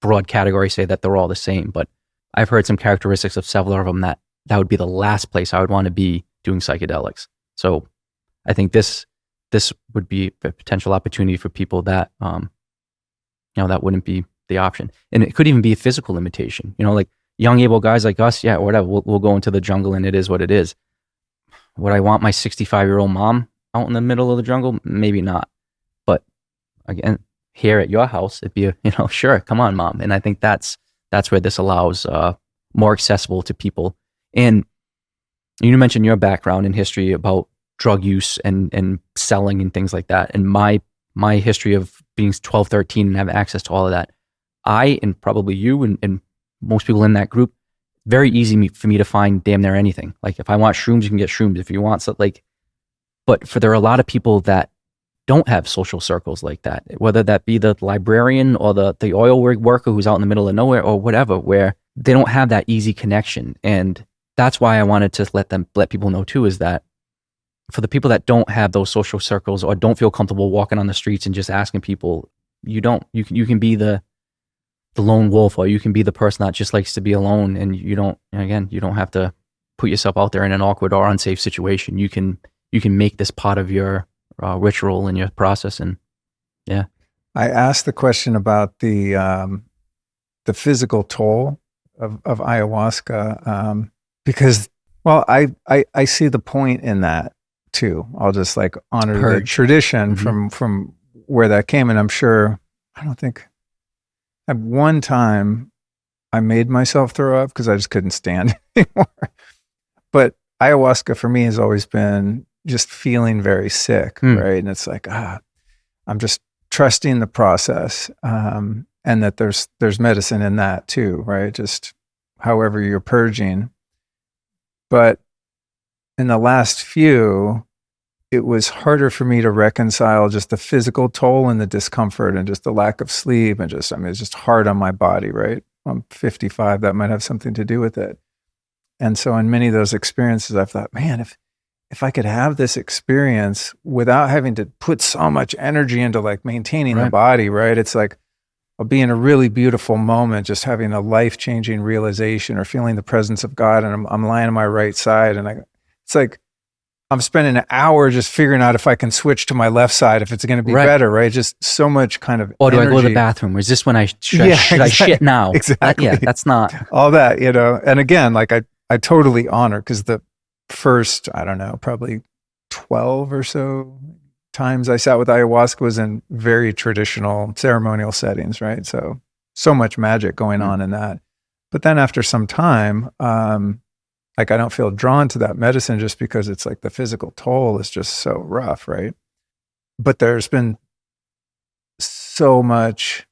Speaker 1: broad category say that they're all the same. But I've heard some characteristics of several of them that would be the last place I would want to be doing psychedelics. So I think this would be a potential opportunity for people that that wouldn't be the option. And it could even be a physical limitation. You know, like young able guys like us, yeah, whatever. We'll go into the jungle and it is what it is. Would I want my 65-year-old mom out in the middle of the jungle? Maybe not. But again, here at your house, it'd be sure, come on, mom. And I think that's where this allows more accessible to people. And you mentioned your background and history about drug use and selling and things like that. And my history of being 12, 13 and having access to all of that. I, and probably you and most people in that group, very easy for me to find damn near anything. Like if I want shrooms, you can get shrooms. If you want something but there are a lot of people that don't have social circles like that, whether that be the librarian or the oil rig worker who's out in the middle of nowhere or whatever, where they don't have that easy connection. And that's why I wanted to let people know too, is that for the people that don't have those social circles or don't feel comfortable walking on the streets and just asking people, you can be the lone wolf, or you can be the person that just likes to be alone, and you don't have to put yourself out there in an awkward or unsafe situation. You can make this part of your ritual and your process. And yeah,
Speaker 2: I asked the question about the physical toll of ayahuasca because, well, I see the point in that too. I'll just like honor the tradition from where that came, and I'm sure at one time I made myself throw up because I just couldn't stand it anymore. But ayahuasca for me has always been just feeling very sick, right? And it's like, I'm just trusting the process, and that there's medicine in that too, right? Just however you're purging. But in the last few, it was harder for me to reconcile just the physical toll and the discomfort and just the lack of sleep and it's just hard on my body, right? I'm 55, that might have something to do with it. And so in many of those experiences, I've thought, man, if I could have this experience without having to put so much energy into like maintaining the body, right? It's like I'll be in a really beautiful moment, just having a life-changing realization or feeling the presence of God, and I'm lying on my right side, and it's like I'm spending an hour just figuring out if I can switch to my left side, if it's going to be better, right? Just so much kind of
Speaker 1: or do
Speaker 2: energy.
Speaker 1: I go to the bathroom? Or is this when I should I shit now?
Speaker 2: Exactly.
Speaker 1: That's not
Speaker 2: all that, And again, like I totally honor, because the first, I don't know, probably 12 or so times I sat with ayahuasca was in very traditional ceremonial settings, right? So much magic going on in that. But then after some time, like I don't feel drawn to that medicine just because it's like the physical toll is just so rough, right? But there's been so much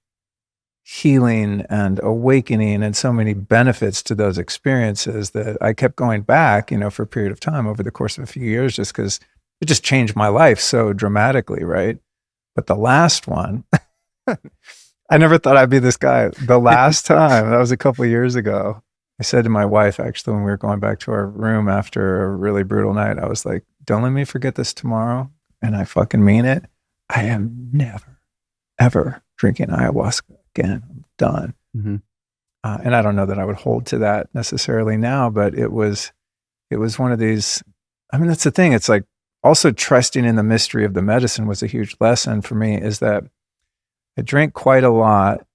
Speaker 2: healing and awakening and so many benefits to those experiences that I kept going back, for a period of time over the course of a few years, just because it just changed my life so dramatically, right? But the last one, I never thought I'd be this guy. The last time, that was a couple of years ago, I said to my wife, actually, when we were going back to our room after a really brutal night, I was like, don't let me forget this tomorrow. and I fucking mean it, I am never, ever drinking ayahuasca again. I'm done.
Speaker 1: Mm-hmm.
Speaker 2: And I don't know that I would hold to that necessarily now, but it was one of these, I mean, that's the thing. It's like also trusting in the mystery of the medicine was a huge lesson for me, is that I drank quite a lot,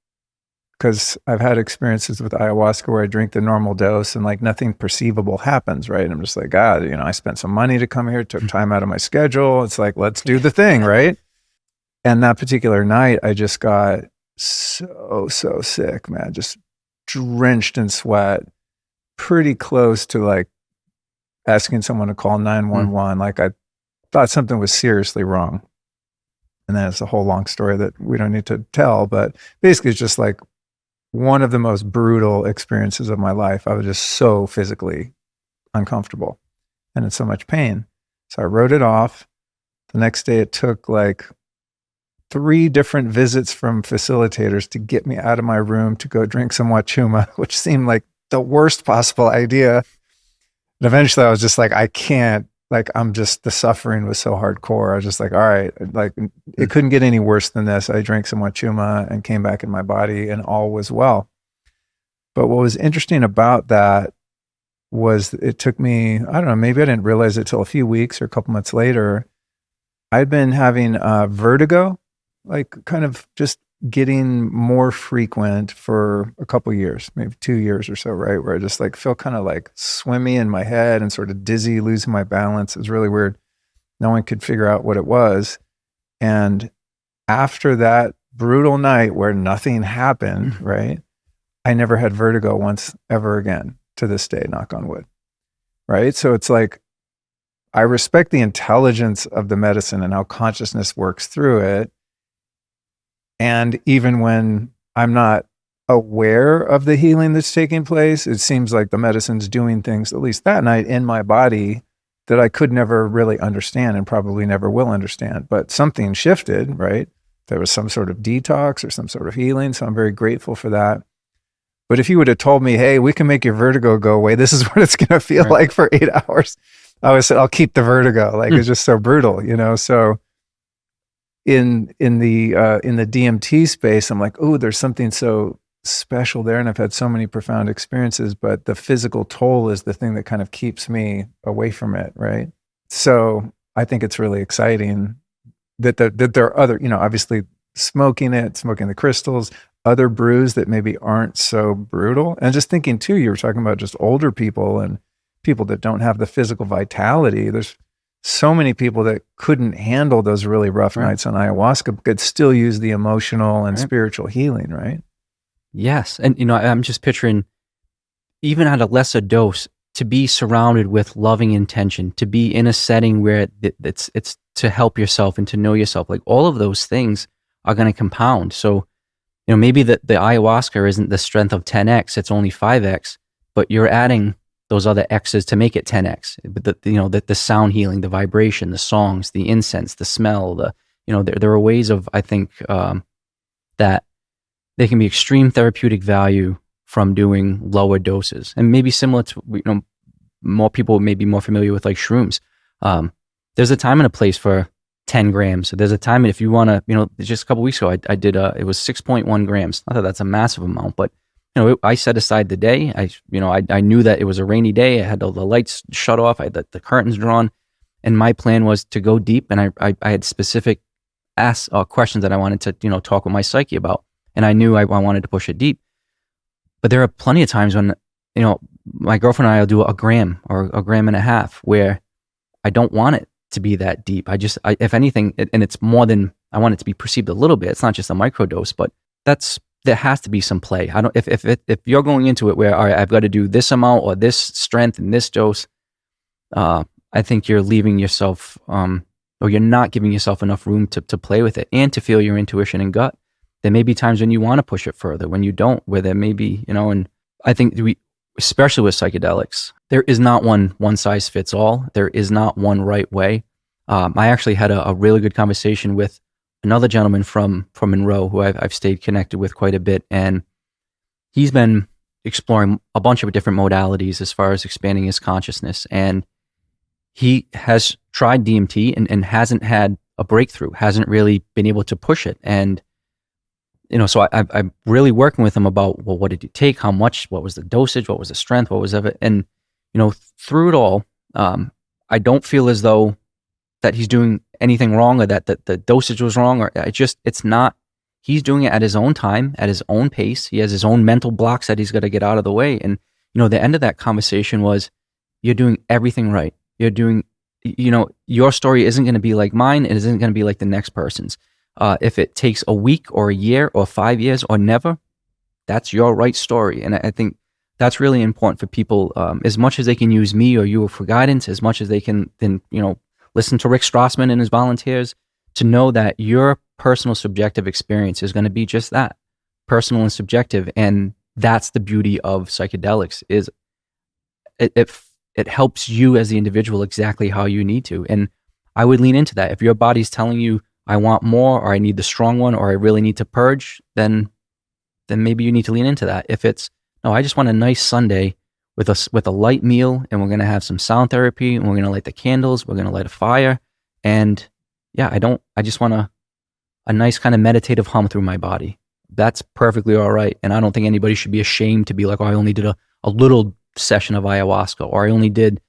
Speaker 2: because I've had experiences with ayahuasca where I drink the normal dose and like nothing perceivable happens, right? And I'm just like, God, I spent some money to come here, took time out of my schedule. It's like, let's do the thing, right? And that particular night, I just got so sick, man, just drenched in sweat, pretty close to like asking someone to call 911. Like I thought something was seriously wrong. And then it's a whole long story that we don't need to tell, but basically it's just like one of the most brutal experiences of my life. I was just so physically uncomfortable and in so much pain. So I wrote it off. The next day it took like 3 different visits from facilitators to get me out of my room to go drink some wachuma, which seemed like the worst possible idea. And eventually I was just like, I can't, like, the suffering was so hardcore. I was just like, all right, like it couldn't get any worse than this. I drank some wachuma and came back in my body and all was well. But what was interesting about that was it took me, I don't know, maybe I didn't realize it till a few weeks or a couple months later. I'd been having vertigo, like kind of just getting more frequent for a couple years, maybe 2 years or so, right? Where I just like feel kind of like swimmy in my head and sort of dizzy, losing my balance. It was really weird. No one could figure out what it was. And after that brutal night where nothing happened, right? I never had vertigo once ever again to this day, knock on wood, right? So it's like, I respect the intelligence of the medicine and how consciousness works through it. And even when I'm not aware of the healing that's taking place, it seems like the medicine's doing things, at least that night, in my body that I could never really understand and probably never will understand. But something shifted, right? There was some sort of detox or some sort of healing. So I'm very grateful for that. But if you would have told me, hey, we can make your vertigo go away, this is what it's going to feel like for 8 hours, I would say, I'll keep the vertigo. Like it's just so brutal, So in the DMT space, I'm like, oh, there's something so special there. And I've had so many profound experiences, but the physical toll is the thing that kind of keeps me away from it. Right. So I think it's really exciting that there are other, obviously smoking the crystals, other brews that maybe aren't so brutal. And just thinking too, you were talking about just older people and people that don't have the physical vitality. There's so many people that couldn't handle those really rough nights on ayahuasca, but could still use the emotional and spiritual healing, right?
Speaker 1: Yes. And, I'm just picturing, even at a lesser dose, to be surrounded with loving intention, to be in a setting where it's to help yourself and to know yourself. Like all of those things are going to compound. So, maybe the ayahuasca isn't the strength of 10x, it's only 5x, but you're adding those other X's to make it 10x. But the sound healing, the vibration, the songs, the incense, the smell, there are ways of, I think, that there can be extreme therapeutic value from doing lower doses, and maybe similar to, more people may be more familiar with like shrooms. There's a time and a place for 10 grams. So there's a time, if you want to, just a couple weeks ago, I did, it was 6.1 grams. Not that that's a massive amount, but I set aside the day. I knew that it was a rainy day. I had the lights shut off. I had the curtains drawn, and my plan was to go deep. And I had specific questions that I wanted to, talk with my psyche about. And I knew I wanted to push it deep. But there are plenty of times when, my girlfriend and I will do a gram or a gram and a half where I don't want it to be that deep. If anything, and it's more than, I want it to be perceived a little bit. It's not just a microdose, but there has to be some play. If you're going into it where, all right, I've got to do this amount or this strength and this dose, I think you're leaving yourself, or you're not giving yourself enough room to play with it and to feel your intuition and gut. There may be times when you want to push it further, when you don't, where there may be, and I think especially with psychedelics, there is not one size fits all. There is not one right way. I actually had a really good conversation with another gentleman from Monroe who I've stayed connected with quite a bit, and he's been exploring a bunch of different modalities as far as expanding his consciousness, and he has tried DMT and hasn't had a breakthrough, hasn't really been able to push it. And, so I'm really working with him about, well, what did you take? How much? What was the dosage? What was the strength? What was of it? And, through it all, I don't feel as though that he's doing anything wrong or that the dosage was wrong, or it's not. He's doing it at his own time, at his own pace. He has his own mental blocks that he's got to get out of the way. And, the end of that conversation was, you're doing everything right. You're doing, your story isn't going to be like mine. It isn't going to be like the next person's. If it takes a week or a year or 5 years or never, that's your right story. And I think that's really important for people, as much as they can use me or you for guidance, as much as they can then, listen to Rick Strassman and his volunteers, to know that your personal subjective experience is going to be just that, personal and subjective. And that's the beauty of psychedelics, is it helps you as the individual exactly how you need to. And I would lean into that. If your body's telling you, I want more, or I need the strong one, or I really need to purge, then maybe you need to lean into that. If it's, no, I just want a nice Sunday with a light meal, and we're going to have some sound therapy, and we're going to light the candles, we're going to light a fire. And yeah, I just want a nice kind of meditative hum through my body. That's perfectly all right. And I don't think anybody should be ashamed to be like, oh, I only did a little session of ayahuasca, or I only did,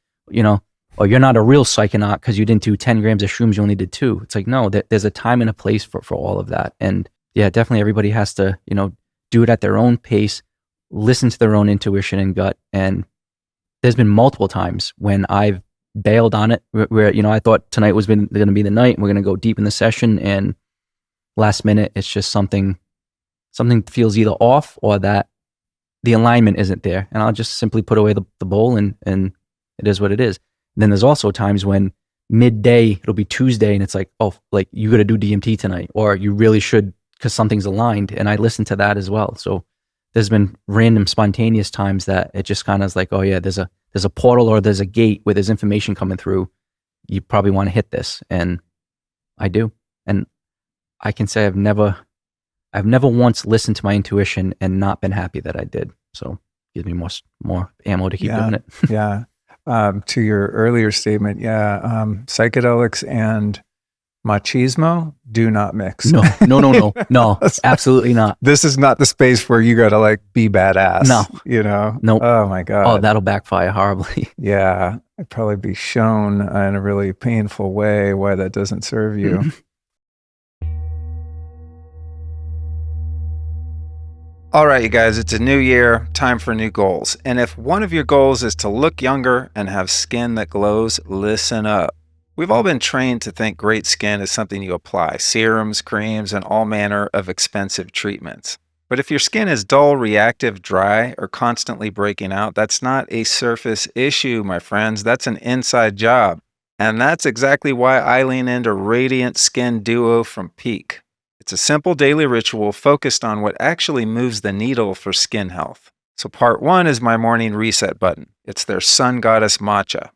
Speaker 1: or you're not a real psychonaut because you didn't do 10 grams of shrooms, you only did 2. It's like, no, there's a time and a place for all of that. And yeah, definitely everybody has to, do it at their own pace, listen to their own intuition and gut. And there's been multiple times when I've bailed on it where, I thought tonight was going to be the night and we're going to go deep in the session, and last minute, it's just something feels either off or that the alignment isn't there. And I'll just simply put away the bowl and it is what it is. And then there's also times when midday, it'll be Tuesday, and it's like, oh, like you got to do DMT tonight, or you really should because something's aligned. And I listen to that as well. So there's been random spontaneous times that it just kind of is like, oh yeah, there's a portal or there's a gate where there's information coming through. You probably want to hit this. And I do. And I can say I've never once listened to my intuition and not been happy that I did. So it gives me more ammo to keep doing it.
Speaker 2: Yeah. To your earlier statement, psychedelics and machismo do not mix.
Speaker 1: No, absolutely not.
Speaker 2: This is not the space where you got to like be badass.
Speaker 1: No, Nope.
Speaker 2: Oh my God.
Speaker 1: Oh, that'll backfire horribly.
Speaker 2: Yeah. I'd probably be shown in a really painful way why that doesn't serve you. All right, you guys, it's a new year, time for new goals. And if one of your goals is to look younger and have skin that glows, listen up. We've all been trained to think great skin is something you apply, serums, creams, and all manner of expensive treatments. But if your skin is dull, reactive, dry, or constantly breaking out, that's not a surface issue, my friends. That's an inside job. And that's exactly why I lean into Radiant Skin Duo from Peak. It's a simple daily ritual focused on what actually moves the needle for skin health. So part 1 is my morning reset button. It's their Sun Goddess Matcha.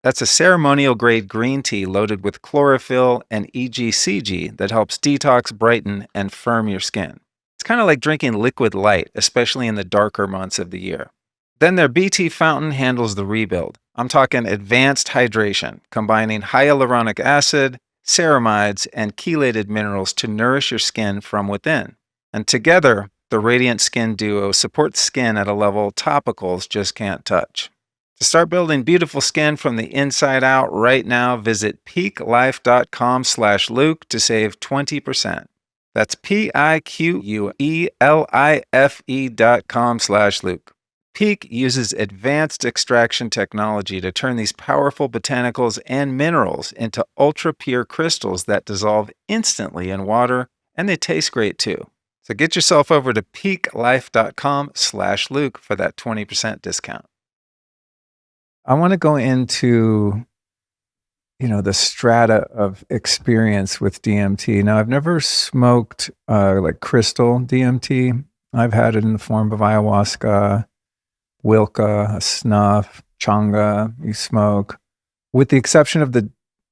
Speaker 2: That's a ceremonial grade green tea loaded with chlorophyll and EGCG that helps detox, brighten, and firm your skin. It's kind of like drinking liquid light, especially in the darker months of the year. Then their BT fountain handles the rebuild. I'm talking advanced hydration, combining hyaluronic acid, ceramides, and chelated minerals to nourish your skin from within. And together, the Radiant Skin Duo supports skin at a level topicals just can't touch. To start building beautiful skin from the inside out right now, visit peaklife.com/Luke to save 20%. That's PIQUELIFE.com/Luke. Peak uses advanced extraction technology to turn these powerful botanicals and minerals into ultra-pure crystals that dissolve instantly in water, and they taste great too. So get yourself over to peaklife.com/Luke for that 20% discount. I want to go into, the strata of experience with DMT. Now, I've never smoked like crystal DMT. I've had it in the form of ayahuasca, Wilca, snuff, changa, you smoke. With the exception of the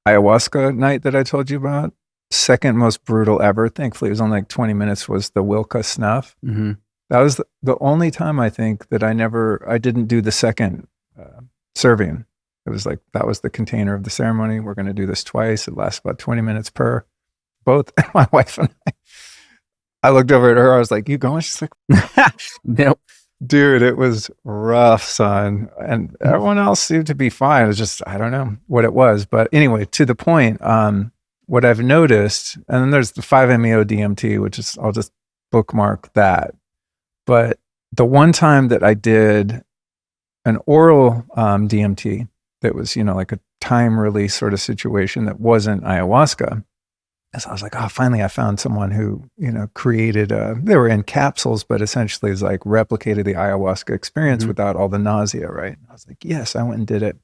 Speaker 2: ayahuasca night that I told you about, second most brutal ever. Thankfully, it was only like 20 minutes, was the Wilca snuff. Mm-hmm. That was the only time I think that I didn't do the second serving. It was like, that was the container of the ceremony. We're going to do this twice. It lasts about 20 minutes per both. My wife and I looked over at her. I was like, you going? She's like,
Speaker 1: Nope.
Speaker 2: dude, it was rough, son. And everyone else seemed to be fine. It was just, I don't know what it was. But anyway, to the point, what I've noticed, and then there's the 5-MeO DMT, which is, I'll just bookmark that. But the one time that I did an oral DMT that was, like a time release sort of situation that wasn't ayahuasca, so I was like, oh, finally I found someone who, created, they were in capsules, but essentially is like replicated the ayahuasca experience without all the nausea, right? I was like, yes, I went and did it.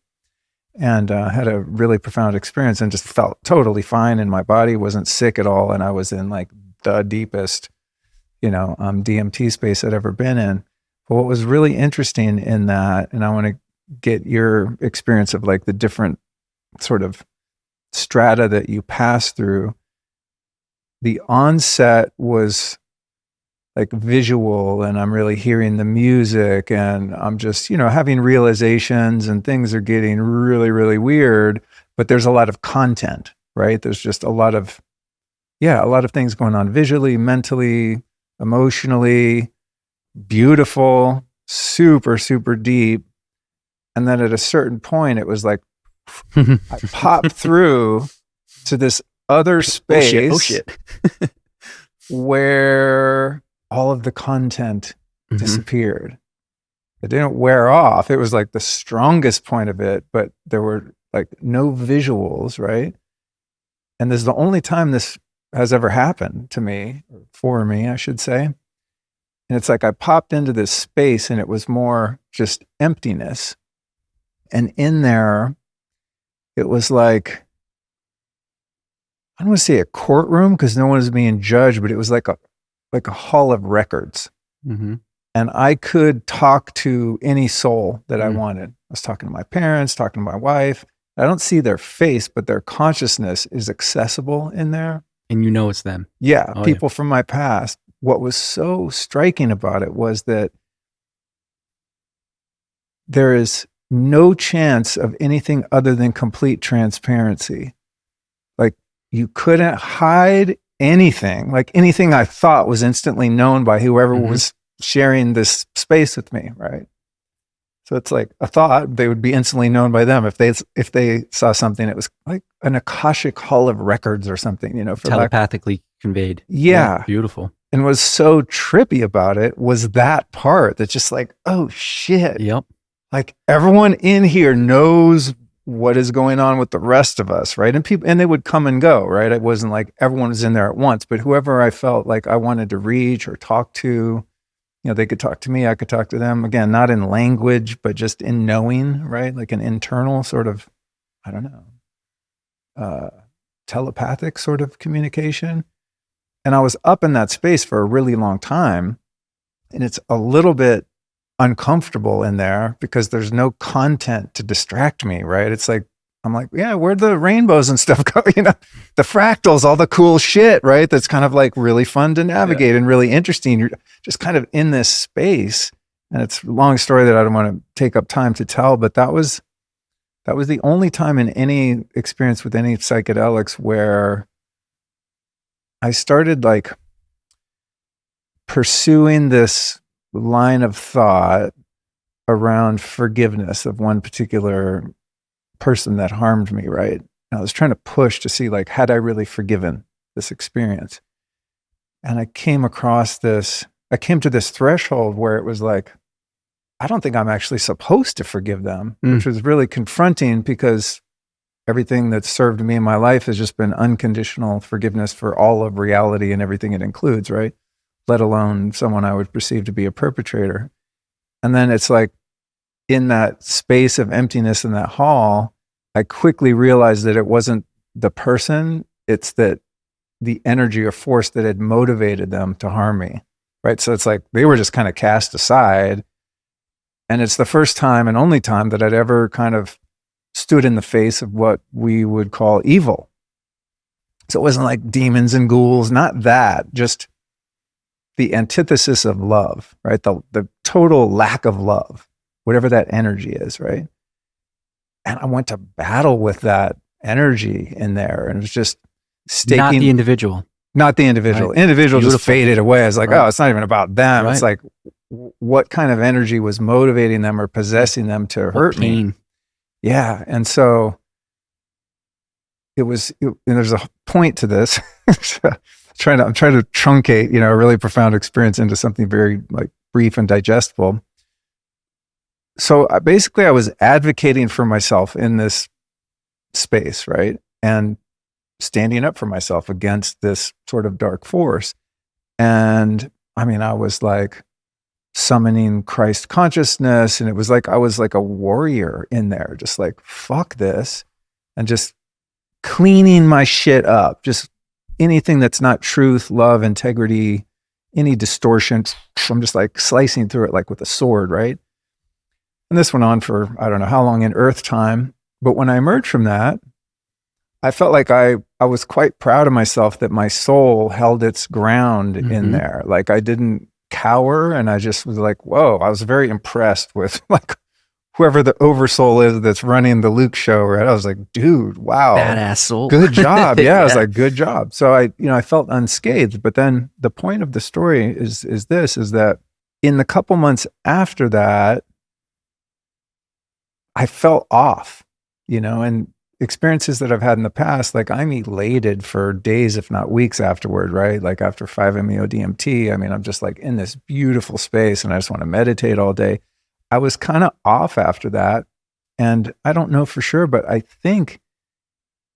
Speaker 2: And had a really profound experience and just felt totally fine in my body, wasn't sick at all. And I was in like the deepest, DMT space I'd ever been in. But what was really interesting in that, and I want to get your experience of like the different sort of strata that you pass through. The onset was like visual, and I'm really hearing the music, and I'm just, having realizations, and things are getting really, really weird, but there's a lot of content, right? There's just a lot of things going on visually, mentally, emotionally, beautiful, super, super deep. And then at a certain point, it was like, I popped through to this other space
Speaker 1: Oh shit.
Speaker 2: where all of the content disappeared. It didn't wear off. It was like the strongest point of it, but there were like no visuals, right? And this is the only time this has ever happened to me, or for me, I should say. And it's like I popped into this space and it was more just emptiness. And in there, it was like, I don't want to say a courtroom because no one was being judged, but it was like a hall of records. And I could talk to any soul that I wanted. I was talking to my parents, talking to my wife. I don't see their face, but their consciousness is accessible in there.
Speaker 1: And it's them.
Speaker 2: Yeah, people from my past. What was so striking about it was that there is no chance of anything other than complete transparency. Like, you couldn't hide anything. Like, anything I thought was instantly known by whoever was sharing this space with me, right? So it's like a thought, they would be instantly known by them. If they saw something, it was like an Akashic hall of records or something, for
Speaker 1: telepathically conveyed.
Speaker 2: Yeah.
Speaker 1: Beautiful.
Speaker 2: And what's so trippy about it was that part that's just like, oh shit.
Speaker 1: Yep.
Speaker 2: Like, everyone in here knows what is going on with the rest of us, right? And they would come and go, right? It wasn't like everyone was in there at once, but whoever I felt like I wanted to reach or talk to, they could talk to me, I could talk to them. Again, not in language, but just in knowing, right? Like an internal sort of, I don't know, telepathic sort of communication. And I was up in that space for a really long time. And it's a little bit uncomfortable in there because there's no content to distract me, right? It's like, I'm like, yeah, where'd the rainbows and stuff go? The fractals, all the cool shit, right? That's kind of like really fun to navigate and really interesting. You're just kind of in this space. And it's a long story that I don't want to take up time to tell, but that was the only time in any experience with any psychedelics where I started like pursuing this line of thought around forgiveness of one particular person that harmed me, right? And I was trying to push to see, like, had I really forgiven this experience? And I came to this threshold where it was like, I don't think I'm actually supposed to forgive them, which was really confronting because everything that's served me in my life has just been unconditional forgiveness for all of reality and everything it includes, right? Let alone someone I would perceive to be a perpetrator. And then it's like, in that space of emptiness in that hall, I quickly realized that it wasn't the person, it's that the energy or force that had motivated them to harm me, right? So it's like they were just kind of cast aside. And it's the first time and only time that I'd ever kind of stood in the face of what we would call evil. So it wasn't like demons and ghouls, not that, just the antithesis of love, right? The total lack of love, whatever that energy is, right? And I went to battle with that energy in there. And it was just staking.
Speaker 1: Not the individual.
Speaker 2: Not the individual.
Speaker 1: Right.
Speaker 2: Individual
Speaker 1: Beautiful.
Speaker 2: just faded away. I was like,
Speaker 1: Right.
Speaker 2: oh, it's not even about them.
Speaker 1: Right.
Speaker 2: It's like, what kind of energy was motivating them or possessing them to hurt me? Yeah. And so and there's a point to this. I'm trying to truncate, you know, a really profound experience into something very like brief and digestible. So basically I was advocating for myself in this space, right? And standing up for myself against this sort of dark force. And I mean, I was like summoning Christ consciousness, and it was like I was like a warrior in there, just like, fuck this, and just cleaning my shit up, just anything that's not truth, love, integrity, any distortion. I'm just like slicing through it like with a sword, right? And this went on for I don't know how long in Earth time. But when I emerged from that, I felt like I was quite proud of myself that my soul held its ground in there. Like I didn't cower, and I just was like, whoa, I was very impressed with like whoever the oversoul is that's running the Luke show, right? I was like, dude, wow.
Speaker 1: Badass soul.
Speaker 2: Good job. Yeah, I was like, good job. So I felt unscathed. But then the point of the story is that in the couple months after that, I felt off, you know, and experiences that I've had in the past, like I'm elated for days, if not weeks afterward, right? Like after 5-MeO DMT, I mean, I'm just like in this beautiful space and I just want to meditate all day. I was kind of off after that. And I don't know for sure, but I think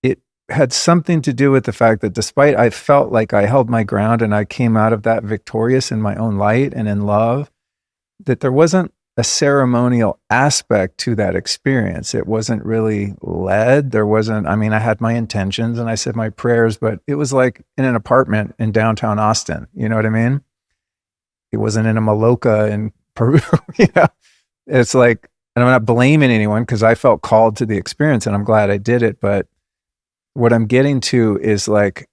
Speaker 2: it had something to do with the fact that despite I felt like I held my ground and I came out of that victorious in my own light and in love, that there wasn't a ceremonial aspect to that experience. It wasn't really led. There wasn't, I mean, I had my intentions and I said my prayers, but it was like in an apartment in downtown Austin. You know what I mean? It wasn't in a maloca in Peru. You know, it's like, and I'm not blaming anyone because I felt called to the experience and I'm glad I did it. But what I'm getting to is like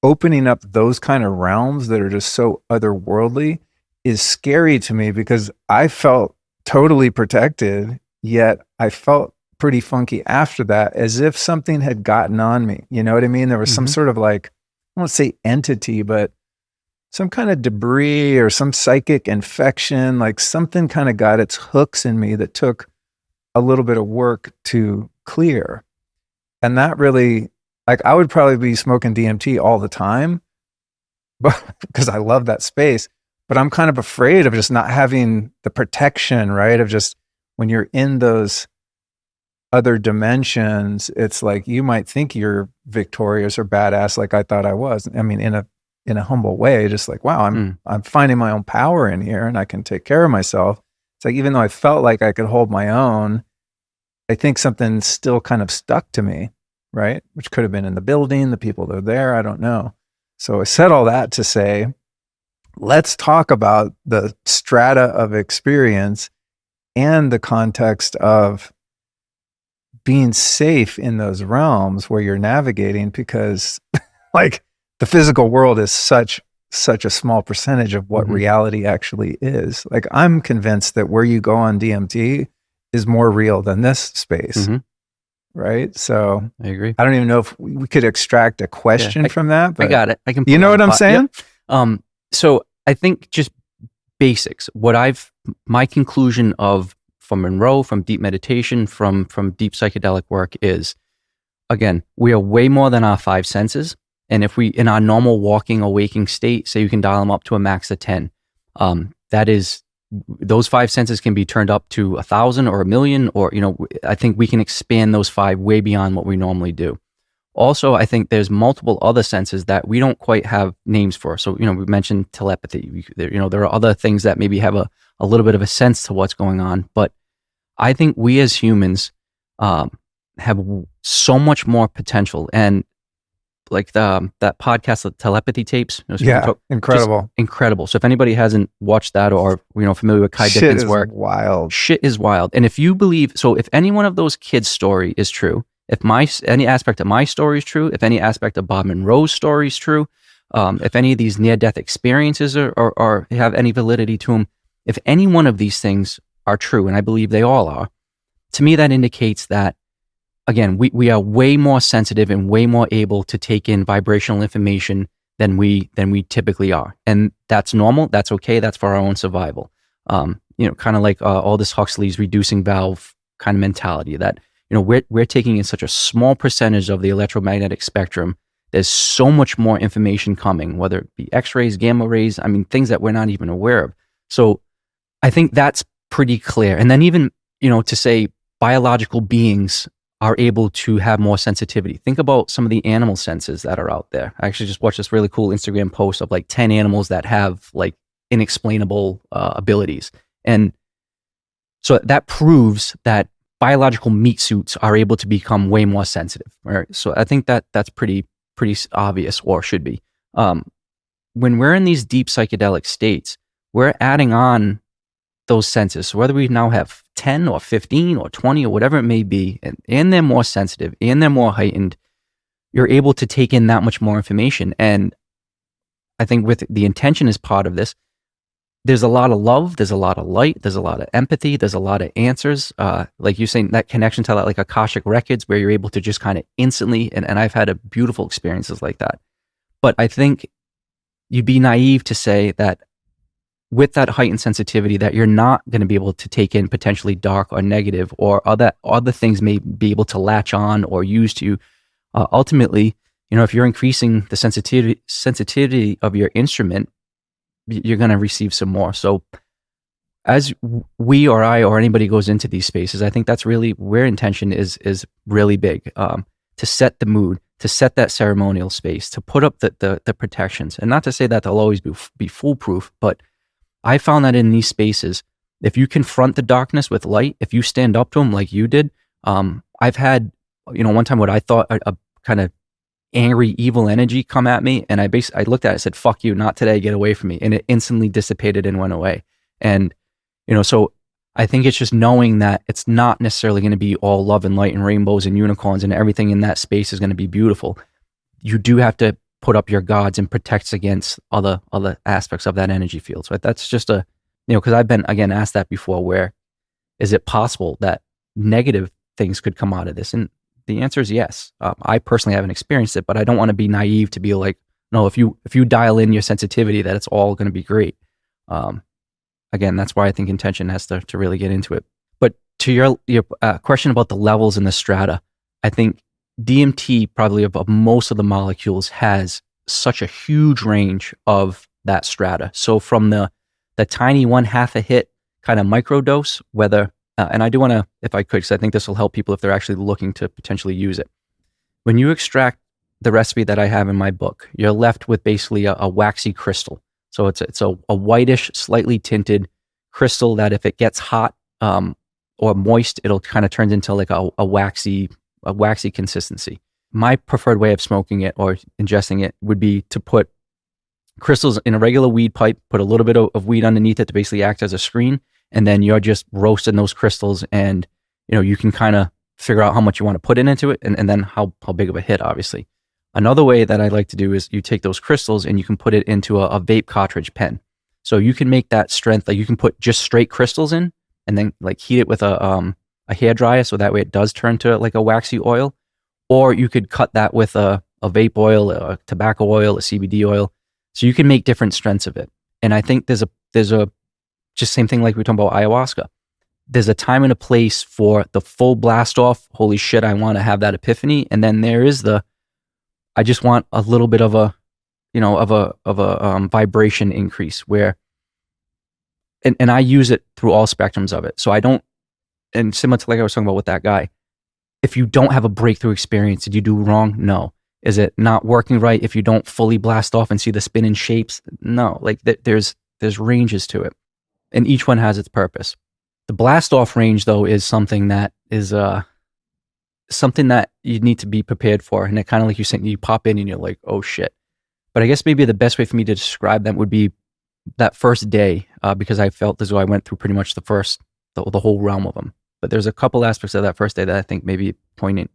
Speaker 2: opening up those kind of realms that are just so otherworldly is scary to me because I felt totally protected, yet I felt pretty funky after that, as if something had gotten on me. You know what I mean? There was some sort of like, I won't say entity, but some kind of debris or some psychic infection, like something kind of got its hooks in me that took a little bit of work to clear. And that really, like I would probably be smoking DMT all the time, but because I love that space. But I'm kind of afraid of just not having the protection, right? Of just when you're in those other dimensions, it's like you might think you're victorious or badass, like I thought I was. I mean, in a humble way, just like, wow, I'm finding my own power in here, and I can take care of myself. It's like even though I felt like I could hold my own, I think something still kind of stuck to me, right? Which could have been in the building, the people that are there. I don't know. So I said all that to say, let's talk about the strata of experience and the context of being safe in those realms where you're navigating, because like the physical world is such a small percentage of what reality actually is. Like I'm convinced that where you go on DMT is more real than this space. Right. So
Speaker 1: I agree.
Speaker 2: I don't even know if we could extract a question from that, but
Speaker 1: I got it. I can,
Speaker 2: you know what I'm saying?
Speaker 1: Yep. So I think just basics, my conclusion from Monroe, from deep meditation, from deep psychedelic work is, again, we are way more than our five senses. And if we, in our normal walking, awaking state, say you can dial them up to a max of 10, that is, those five senses can be turned up to 1,000 or 1,000,000, or, you know, I think we can expand those five way beyond what we normally do. Also, I think there's multiple other senses that we don't quite have names for. So, you know, we mentioned telepathy. There are other things that maybe have a little bit of a sense to what's going on. But I think we as humans have so much more potential. And like that podcast, the telepathy tapes.
Speaker 2: Incredible.
Speaker 1: Incredible. So if anybody hasn't watched that or, you know, familiar with Kai Dickens' work. Shit is wild. And if you believe, so if any one of those kids' story is true, if any aspect of my story is true, if any aspect of Bob Monroe's story is true, if any of these near-death experiences are have any validity to them, if any one of these things are true, and I believe they all are, to me, that indicates that, again, we are way more sensitive and way more able to take in vibrational information than we typically are. And that's normal. That's okay. That's for our own survival. Kind of like Aldous Huxley's reducing valve kind of mentality that, we're taking in such a small percentage of the electromagnetic spectrum. There's so much more information coming, whether it be X-rays, gamma rays, things that we're not even aware of. So I think that's pretty clear. And then even, to say biological beings are able to have more sensitivity. Think about some of the animal senses that are out there. I actually just watched this really cool Instagram post of like 10 animals that have like inexplainable abilities. And so that proves that biological meat suits are able to become way more sensitive. Right? So I think that's pretty obvious, or should be. When we're in these deep psychedelic states, we're adding on those senses. So whether we now have 10 or 15 or 20 or whatever it may be, and they're more sensitive and they're more heightened, you're able to take in that much more information. And I think with the intention as part of this, there's a lot of love, there's a lot of light, there's a lot of empathy, there's a lot of answers. Like you're saying, that connection to that, like Akashic records, where you're able to just kind of instantly, and I've had beautiful experiences like that. But I think you'd be naive to say that with that heightened sensitivity that you're not going to be able to take in potentially dark or negative or other things may be able to latch on or use to. Ultimately, if you're increasing the sensitivity of your instrument, you're going to receive some more. So as we or I or anybody goes into these spaces, I think that's really where intention is really big, to set the mood, to set that ceremonial space, to put up the protections. And not to say that they'll always be foolproof, but I found that in these spaces, if you confront the darkness with light, if you stand up to them like you did, I've had, one time what I thought a kind of angry, evil energy come at me, and I looked at it and said, "Fuck you, not today, get away from me," and it instantly dissipated and went away. And so I think it's just knowing that it's not necessarily going to be all love and light and rainbows and unicorns and everything in that space is going to be beautiful. You do have to put up your guards and protect against other aspects of that energy field. So that's just because I've been, again, asked that before, where is it possible that negative things could come out of this? And the answer is yes. I personally haven't experienced it, but I don't want to be naive to be like, no, if you dial in your sensitivity, that it's all going to be great. Again, that's why I think intention has to really get into it. But to your question about the levels and the strata, I think DMT, probably of most of the molecules, has such a huge range of that strata. So from the tiny 1/2 a hit kind of microdose, whether and I do want to, if I could, because I think this will help people if they're actually looking to potentially use it. When you extract the recipe that I have in my book, you're left with basically a waxy crystal. So it's a whitish, slightly tinted crystal that if it gets hot or moist, it'll kind of turn into like a waxy consistency. My preferred way of smoking it or ingesting it would be to put crystals in a regular weed pipe, put a little bit of weed underneath it to basically act as a screen, and then you're just roasting those crystals, and you can kind of figure out how much you want to put into it, and then how big of a hit, obviously. Another way that I like to do is you take those crystals and you can put it into a vape cartridge pen. So you can make that strength, like you can put just straight crystals in and then like heat it with a hair dryer, so that way it does turn to like a waxy oil. Or you could cut that with a vape oil, a tobacco oil, a CBD oil. So you can make different strengths of it. And I think there's a just same thing like we were talking about ayahuasca. There's a time and a place for the full blast off. Holy shit, I want to have that epiphany. And then there is I just want a little bit of a vibration increase where, and I use it through all spectrums of it. So I don't, and similar to like I was talking about with that guy, if you don't have a breakthrough experience, did you do wrong? No. Is it not working right if you don't fully blast off and see the spin and shapes? No. Like there's ranges to it, and each one has its purpose. The blast off range, though, is something that is something that you need to be prepared for. And it kind of like you said, you pop in and you're like, oh shit. But I guess maybe the best way for me to describe that would be that first day, because I felt as though I went through pretty much the whole realm of them. But there's a couple aspects of that first day that I think may be poignant.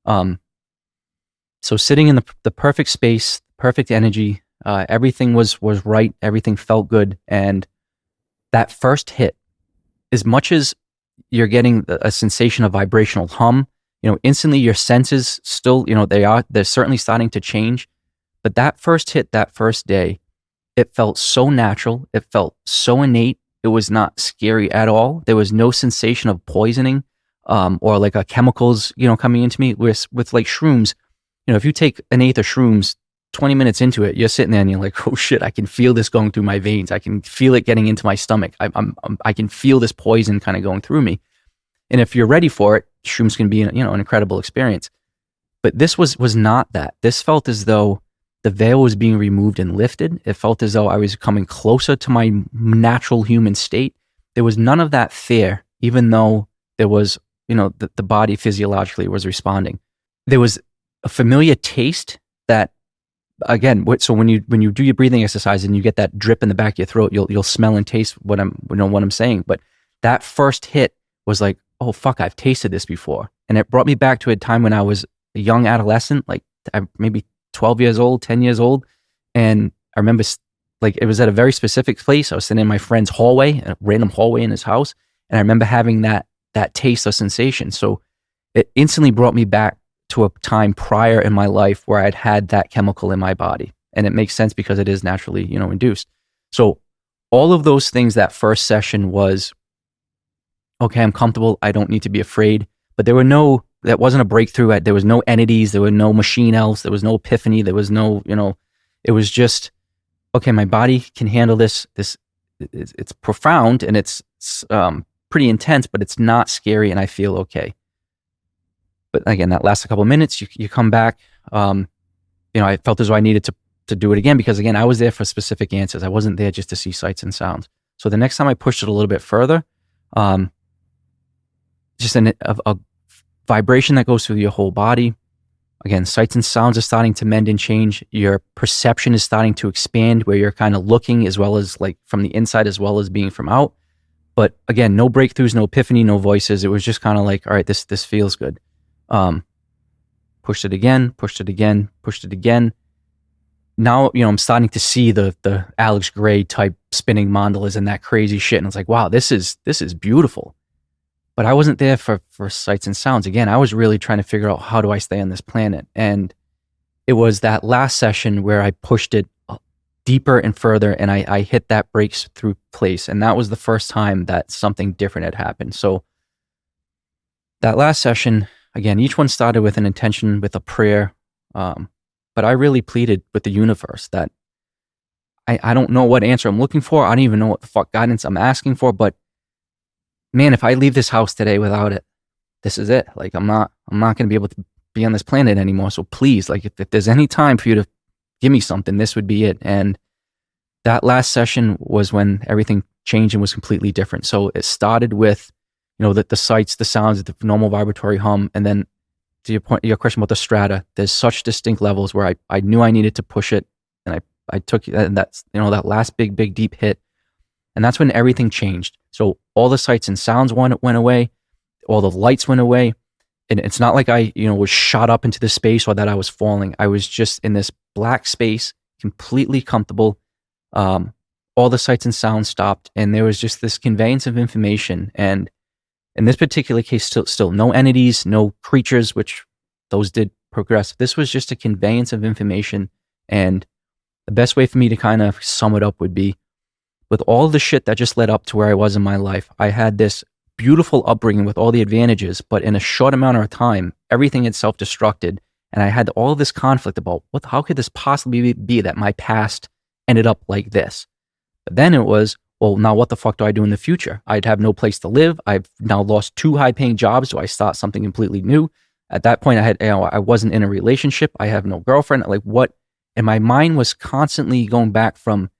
Speaker 1: So sitting in the perfect space, perfect energy, everything was right, everything felt good, and that first hit, as much as you're getting a sensation of vibrational hum. Instantly your senses still, they're certainly starting to change. But that first hit, that first day, it felt so natural. It felt so innate. It was not scary at all. There was no sensation of poisoning, or like chemicals, coming into me with like shrooms. If you take an eighth of shrooms, 20 minutes into it, you're sitting there and you're like, oh shit, I can feel this going through my veins. I can feel it getting into my stomach. I can feel this poison kind of going through me. And if you're ready for it, shrooms can be, an incredible experience. But this was not that. This felt as though the veil was being removed and lifted. It felt as though I was coming closer to my natural human state. There was none of that fear, even though there was, the body physiologically was responding. There was a familiar taste that, again, so when you do your breathing exercise and you get that drip in the back of your throat, you'll smell and taste what I'm saying. But that first hit was like, oh fuck, I've tasted this before. And it brought me back to a time when I was a young adolescent, like maybe 12 years old, 10 years old. And I remember like it was at a very specific place. I was sitting in my friend's hallway, a random hallway in his house. And I remember having that taste or sensation. So it instantly brought me back to a time prior in my life where I'd had that chemical in my body. And it makes sense because it is naturally, induced. So all of those things, that first session was, okay, I'm comfortable. I don't need to be afraid. But that wasn't a breakthrough. There was no entities. There were no machine elves. There was no epiphany. There was no, it was just, okay, my body can handle this. It's profound and it's pretty intense, but it's not scary and I feel okay. But again, that lasts a couple of minutes. You come back. I felt as though I needed to do it again because, again, I was there for specific answers. I wasn't there just to see sights and sounds. So the next time I pushed it a little bit further, just a vibration that goes through your whole body. Again, sights and sounds are starting to mend and change. Your perception is starting to expand where you're kind of looking as well as like from the inside as well as being from out. But again, no breakthroughs, no epiphany, no voices. It was just kind of like, all right, this feels good. Pushed it again, pushed it again, pushed it again. Now, I'm starting to see the Alex Gray type spinning mandalas and that crazy shit. And it's like, wow, this is beautiful. But I wasn't there for sights and sounds. Again, I was really trying to figure out how do I stay on this planet. And it was that last session where I pushed it deeper and further and I hit that breakthrough place. And that was the first time that something different had happened. So that last session, again, each one started with an intention, with a prayer. But I really pleaded with the universe that I don't know what answer I'm looking for. I don't even know what the fuck guidance I'm asking for, but man, if I leave this house today without it, this is it. Like I'm not going to be able to be on this planet anymore. So please, like if there's any time for you to give me something, this would be it. And that last session was when everything changed and was completely different. So it started with, the sights, the sounds, the normal vibratory hum. And then to your question about the strata, there's such distinct levels where I knew I needed to push it. And I took that last big deep hit. And that's when everything changed. So all the sights and sounds went away. All the lights went away. And it's not like I, was shot up into the space or that I was falling. I was just in this black space, completely comfortable. All the sights and sounds stopped. And there was just this conveyance of information. And in this particular case, still no entities, no creatures, which those did progress. This was just a conveyance of information. And the best way for me to kind of sum it up would be, with all the shit that just led up to where I was in my life, I had this beautiful upbringing with all the advantages, but in a short amount of time, everything had self-destructed. And I had all this conflict about how could this possibly be that my past ended up like this? But then it was, well, now what the fuck do I do in the future? I'd have no place to live. I've now lost 2 high-paying jobs. So I start something completely new. At that point, I wasn't in a relationship. I have no girlfriend. Like what? And my mind was constantly going back from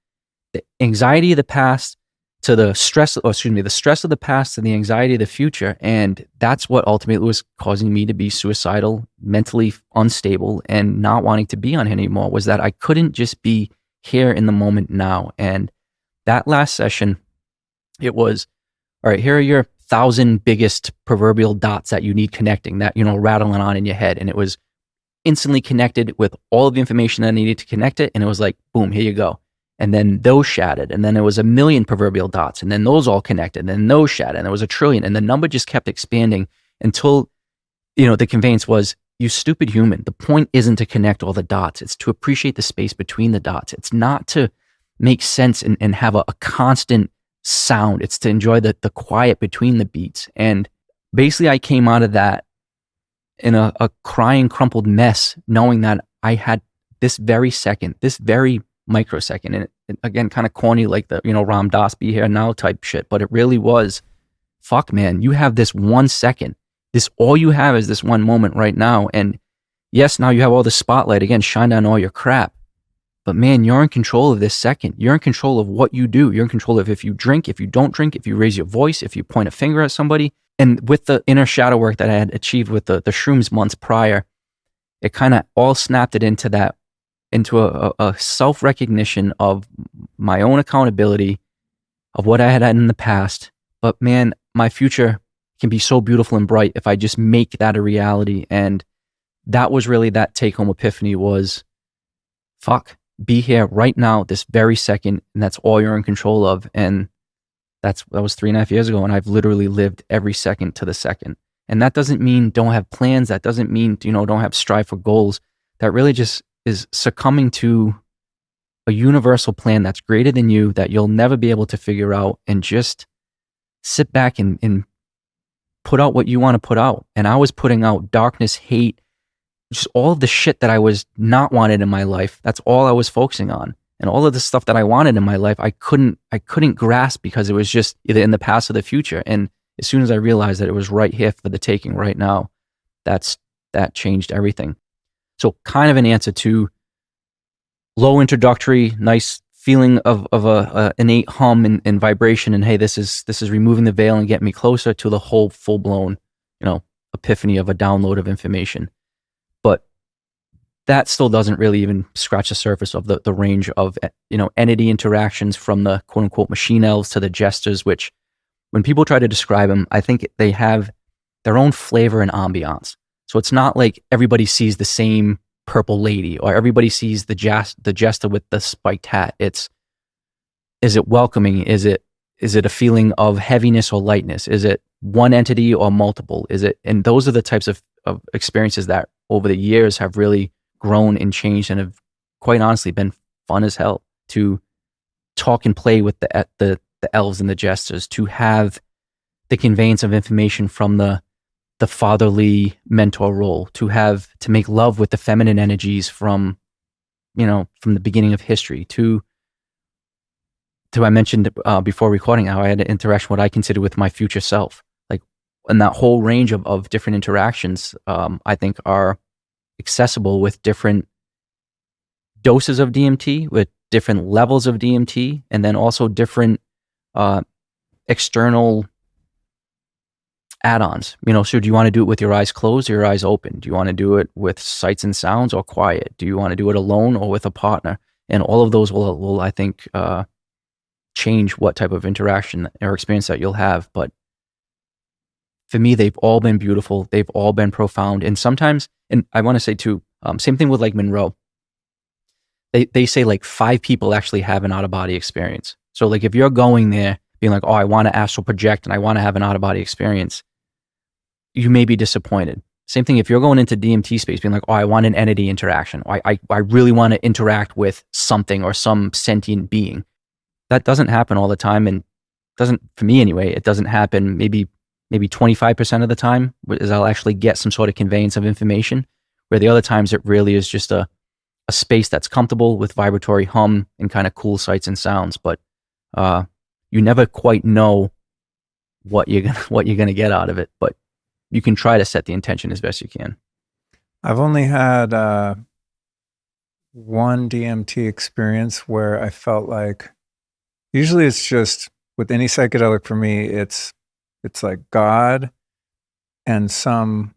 Speaker 1: the anxiety of the past to the stress of the past to the anxiety of the future. And that's what ultimately was causing me to be suicidal, mentally unstable, and not wanting to be on it anymore, was that I couldn't just be here in the moment now. And that last session, it was, all right, here are your 1,000 biggest proverbial dots that you need connecting, that, rattling on in your head. And it was instantly connected with all of the information that I needed to connect it. And it was like, boom, here you go. and then those shattered, and then there was a million proverbial dots, and then those all connected, and then those shattered, and there was a trillion, and the number just kept expanding until, the conveyance was, you stupid human, the point isn't to connect all the dots. It's to appreciate the space between the dots. It's not to make sense and have a constant sound. It's to enjoy the quiet between the beats. And basically I came out of that in a crying, crumpled mess, knowing that I had this very second, this very microsecond, and it, again, kind of corny, like the, Ram Dass be here now type shit, but it really was, fuck man, you have this 1 second. All you have is this one moment right now. And yes, now you have all the spotlight again shined on all your crap, but man, you're in control of this second. You're in control of what you do. You're in control of if you drink, if you don't drink, if you raise your voice, if you point a finger at somebody. And with the inner shadow work that I had achieved with the shrooms months prior, it kind of all snapped it into a self-recognition of my own accountability of what I had in the past. But man, my future can be so beautiful and bright if I just make that a reality. And that was really that take-home epiphany was, fuck, be here right now, this very second, and that's all you're in control of. And that was 3.5 years ago, and I've literally lived every second to the second. And that doesn't mean don't have plans. That doesn't mean, don't have strive for goals. That really just is succumbing to a universal plan that's greater than you, that you'll never be able to figure out, and just sit back and put out what you want to put out. And I was putting out darkness, hate, just all of the shit that I was not wanted in my life. That's all I was focusing on. And all of the stuff that I wanted in my life, I couldn't grasp because it was just either in the past or the future. And as soon as I realized that it was right here for the taking right now, that changed everything. So kind of an answer to low introductory, nice feeling of a innate hum and vibration, and hey, this is removing the veil and getting me closer to the whole full blown, epiphany of a download of information. But that still doesn't really even scratch the surface of the range of entity interactions, from the quote unquote machine elves to the jesters, which when people try to describe them, I think they have their own flavor and ambiance. So it's not like everybody sees the same purple lady, or everybody sees the jester with the spiked hat. Is it welcoming? Is it a feeling of heaviness or lightness? Is it one entity or multiple? And those are the types of experiences that over the years have really grown and changed, and have quite honestly been fun as hell to talk and play with the elves and the jesters, to have the conveyance of information from the fatherly mentor role, to make love with the feminine energies from the beginning of history, to I mentioned before recording how I had an interaction, what I consider with my future self, and that whole range of different interactions, I think are accessible with different doses of DMT, with different levels of DMT, and then also different external add-ons. So do you want to do it with your eyes closed or your eyes open? Do you want to do it with sights and sounds or quiet? Do you want to do it alone or with a partner? And all of those will I think, change what type of interaction or experience that you'll have. But for me, they've all been beautiful. They've all been profound. And sometimes, and I want to say too, same thing with like Monroe. They say like 5 people actually have an out-of-body experience. So like if you're going there being like, oh, I want to astral project and I want to have an out-of-body experience, you may be disappointed. Same thing if you're going into DMT space being like, oh, I want an entity interaction. I really want to interact with something or some sentient being. That doesn't happen all the time, and doesn't, for me anyway, it doesn't happen maybe 25% of the time, is I'll actually get some sort of conveyance of information, where the other times it really is just a space that's comfortable with vibratory hum and kind of cool sights and sounds. But you never quite know what you're gonna get out of it, but you can try to set the intention as best you can.
Speaker 2: I've only had one DMT experience where I felt like, usually it's just, with any psychedelic for me, it's like God and some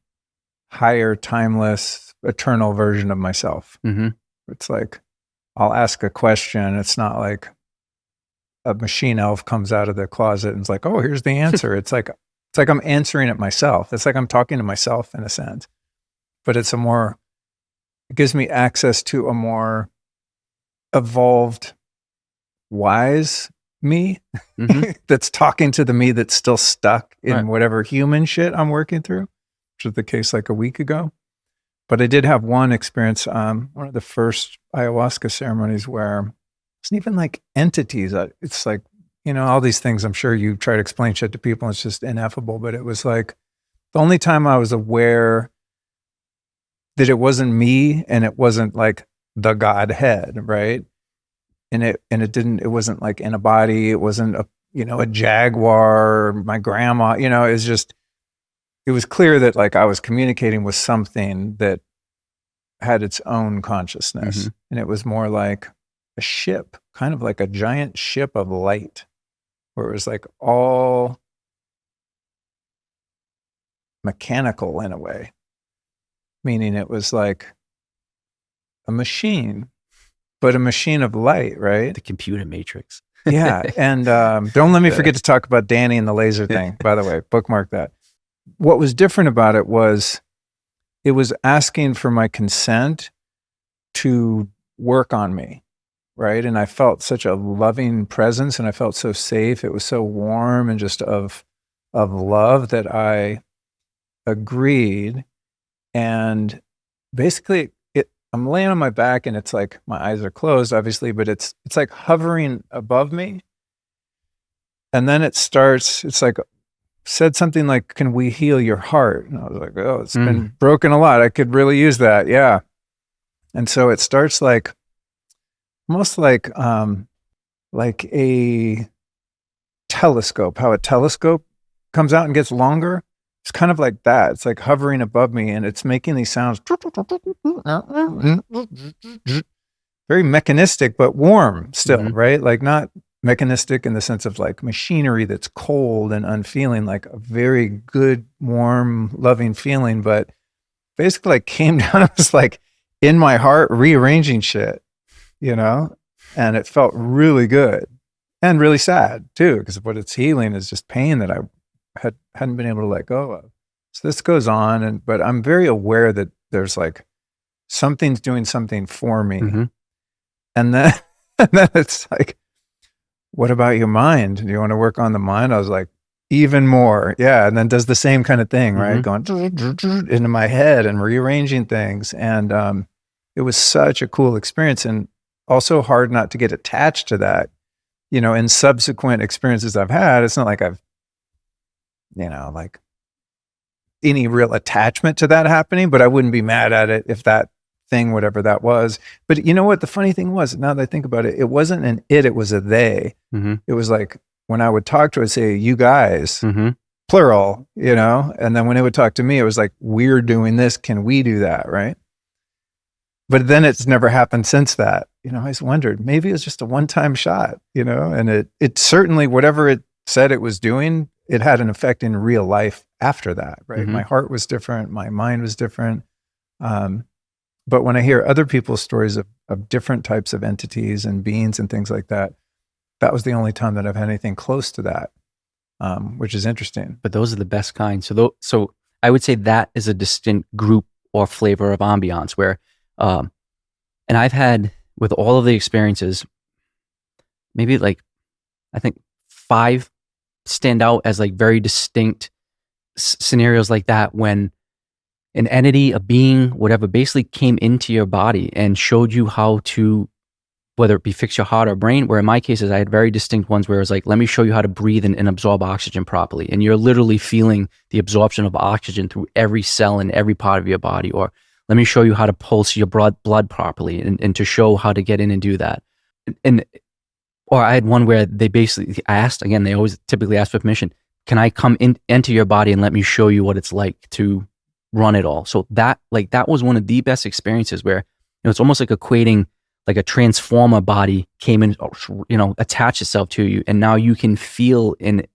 Speaker 2: higher, timeless, eternal version of myself.
Speaker 1: Mm-hmm.
Speaker 2: It's like, I'll ask a question. It's not like a machine elf comes out of the closet and is like, oh, here's the answer. It's like I'm answering it myself. It's like I'm talking to myself in a sense, but it gives me access to a more evolved wise me
Speaker 1: Mm-hmm.
Speaker 2: that's talking to the me that's still stuck in
Speaker 1: Right.
Speaker 2: whatever human shit I'm working through, which was the case like a week ago. But I did have one experience, one of the first ayahuasca ceremonies where it's not even like entities. It's like, all these things I'm sure you try to explain shit to people, and it's just ineffable. But it was like the only time I was aware that it wasn't me and it wasn't like the Godhead, right? And it wasn't like in a body. It wasn't a jaguar or my grandma, it was clear that like I was communicating with something that had its own consciousness.
Speaker 1: Mm-hmm.
Speaker 2: And it was more like a ship, kind of like a giant ship of light, where it was like all mechanical in a way, meaning it was like a machine, but a machine of light, right?
Speaker 1: The computer matrix.
Speaker 2: Yeah. And don't let me forget to talk about Danny and the laser thing, by the way, bookmark that. What was different about it was asking for my consent to work on me, right? And I felt such a loving presence, and I felt so safe. It was so warm and just of love that I agreed. And basically, I'm laying on my back, and it's like my eyes are closed, obviously, but it's like hovering above me. And then it's like, said something like, "Can we heal your heart?" And I was like, "Oh, it's been broken a lot. I could really use that." Yeah. And so it starts like, almost like a telescope, how a telescope comes out and gets longer. It's kind of like that. It's like hovering above me, and it's making these sounds very mechanistic, but warm still, right? Like not mechanistic in the sense of like machinery that's cold and unfeeling, like a very good, warm, loving feeling. But basically like came down, it was like in my heart rearranging shit, and it felt really good and really sad too, because what it's healing is just pain that I hadn't been able to let go of. So this goes on, but I'm very aware that there's like something's doing something for me. And then it's like, what about your mind? Do you want to work on the mind? I was like, even more. Yeah. And then does the same kind of thing, right? Going into my head and rearranging things. And it was such a cool experience, and also hard not to get attached to that. In subsequent experiences I've had, it's not like I've, like any real attachment to that happening, but I wouldn't be mad at it if that thing, whatever that was. But you know what? The funny thing was, now that I think about it, it wasn't an it was a they. It was like when I would talk to it, I'd say, you guys, plural, and then when it would talk to me, it was like, we're doing this. Can we do that? Right. But then it's never happened since that. I just wondered, maybe it was just a one-time shot, and it certainly, whatever it said it was doing, it had an effect in real life after that, right? My heart was different. My mind was different. But when I hear other people's stories of different types of entities and beings and things like that, that was the only time that I've had anything close to that, which is interesting.
Speaker 1: But those are the best kind. So I would say that is a distinct group or flavor of ambiance where, and I've had with all of the experiences, maybe like, I think 5 stand out as like very distinct scenarios like that, when an entity, a being, whatever, basically came into your body and showed you how to, whether it be fix your heart or brain, where in my cases, I had very distinct ones where it was like, let me show you how to breathe and absorb oxygen properly. And you're literally feeling the absorption of oxygen through every cell in every part of your body. Or let me show you how to pulse your blood properly, and to show how to get in and do that. Or I had one where they basically asked, again, they always typically ask for permission, can I come into your body and let me show you what it's like to run it all? So that was one of the best experiences where, it's almost like equating like a transformer body came in, attached itself to you. And now you can feel and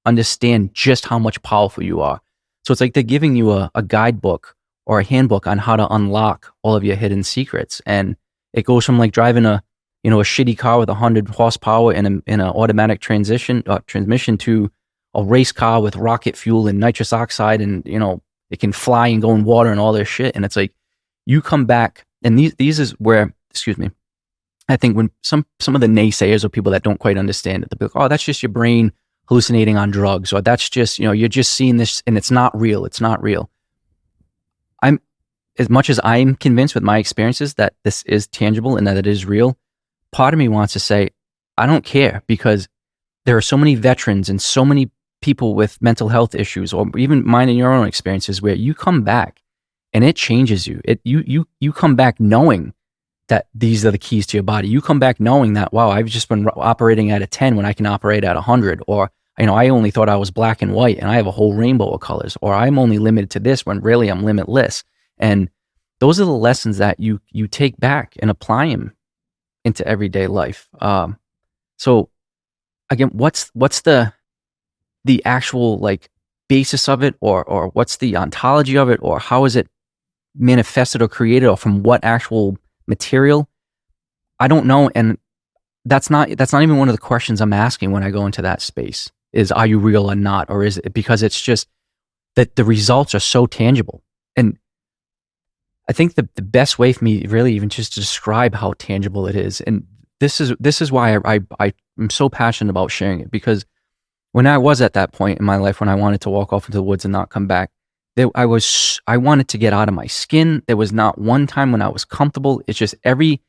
Speaker 1: understand just how much powerful you are. So it's like they're giving you a guidebook or a handbook on how to unlock all of your hidden secrets. And it goes from like driving a shitty car with 100 horsepower and an automatic transmission to a race car with rocket fuel and nitrous oxide, and it can fly and go in water and all this shit. And it's like you come back, and these is where, excuse me, I think when some of the naysayers or people that don't quite understand it, they'll be like, oh, that's just your brain hallucinating on drugs, or that's just, you're just seeing this and it's not real. It's not real. I'm, as much as I'm convinced with my experiences that this is tangible and that it is real, part of me wants to say, I don't care, because there are so many veterans and so many people with mental health issues, or even mine and your own experiences, where you come back and it changes you. You come back knowing that these are the keys to your body. You come back knowing that, wow, I've just been operating at a 10 when I can operate at 100, or, I only thought I was black and white and I have a whole rainbow of colors, or I'm only limited to this when really I'm limitless. And those are the lessons that you take back and apply them into everyday life. So again, what's the actual like basis of it, or what's the ontology of it, or how is it manifested or created, or from what actual material? I don't know. And that's not even one of the questions I'm asking when I go into that space, is are you real or not? Or is it because it's just that the results are so tangible? And I think the best way for me really even just to describe how tangible it is, and this is why I'm so passionate about sharing it, because when I was at that point in my life when I wanted to walk off into the woods and not come back, I wanted to get out of my skin. There was not one time when I was comfortable. It's just every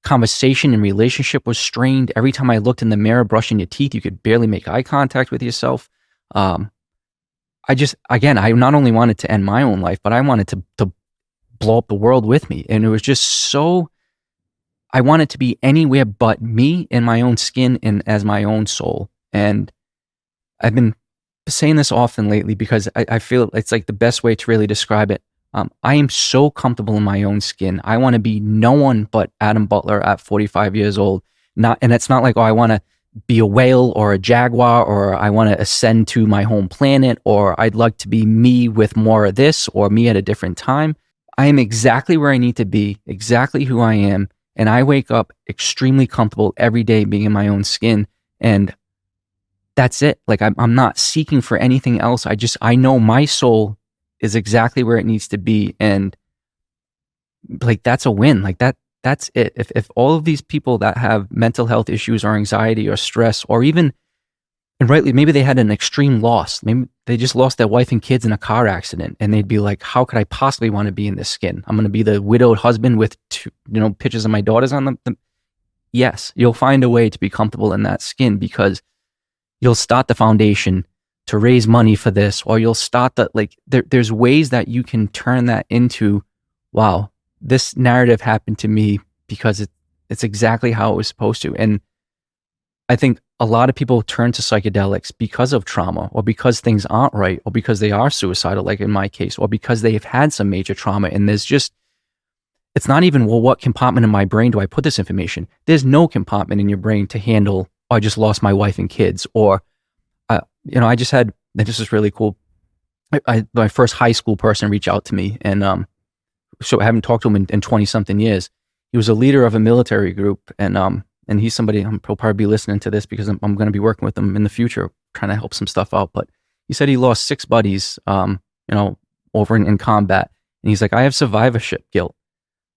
Speaker 1: conversation and relationship was strained. Every time I looked in the mirror brushing your teeth, you could barely make eye contact with yourself. I not only wanted to end my own life, but I wanted to blow up the world with me. And it was just so, I wanted to be anywhere but me in my own skin and as my own soul. And I've been saying this often lately because I feel it's like the best way to really describe it. I am so comfortable in my own skin. I want to be no one but Adam Butler at 45 years old. And it's not like, oh, I want to be a whale or a jaguar, or I want to ascend to my home planet, or I'd like to be me with more of this, or me at a different time. I am exactly where I need to be, exactly who I am. And I wake up extremely comfortable every day being in my own skin. And that's it. Like I'm not seeking for anything else. I know my soul is exactly where it needs to be. And like, that's a win. Like that's it. If all of these people that have mental health issues or anxiety or stress, or even, and rightly, maybe they had an extreme loss. Maybe they just lost their wife and kids in a car accident, and they'd be like, how could I possibly want to be in this skin? I'm going to be the widowed husband with two, pictures of my daughters on them. Yes, you'll find a way to be comfortable in that skin, because you'll start the foundation to raise money for this, or you'll start that, there's ways that you can turn that into, wow, this narrative happened to me because it's exactly how it was supposed to. And I think a lot of people turn to psychedelics because of trauma, or because things aren't right, or because they are suicidal, like in my case, or because they have had some major trauma. And there's just, it's not even, well, what compartment in my brain do I put this information? There's no compartment in your brain to handle, oh, I just lost my wife and kids, or, I just had, this is really cool. My first high school person reach out to me, and so I haven't talked to him in 20 something years. He was a leader of a military group, and he's somebody, he'll probably be listening to this because I'm going to be working with him in the future, trying to help some stuff out. But he said he lost 6 buddies, over in combat. And he's like, I have survivorship guilt.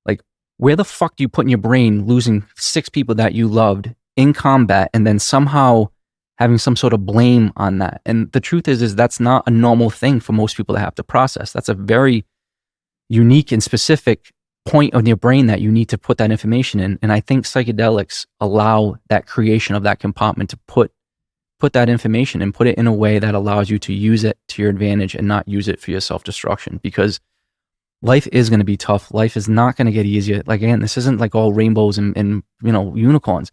Speaker 1: Like, where the fuck do you put in your brain losing 6 people that you loved in combat, and then somehow having some sort of blame on that? And the truth is that's not a normal thing for most people to have to process. That's a very unique and specific point in your brain that you need to put that information in. And I think psychedelics allow that creation of that compartment to put that information and put it in a way that allows you to use it to your advantage and not use it for your self-destruction, because life is going to be tough. Life is not going to get easier. Like, again, this isn't like all rainbows and unicorns.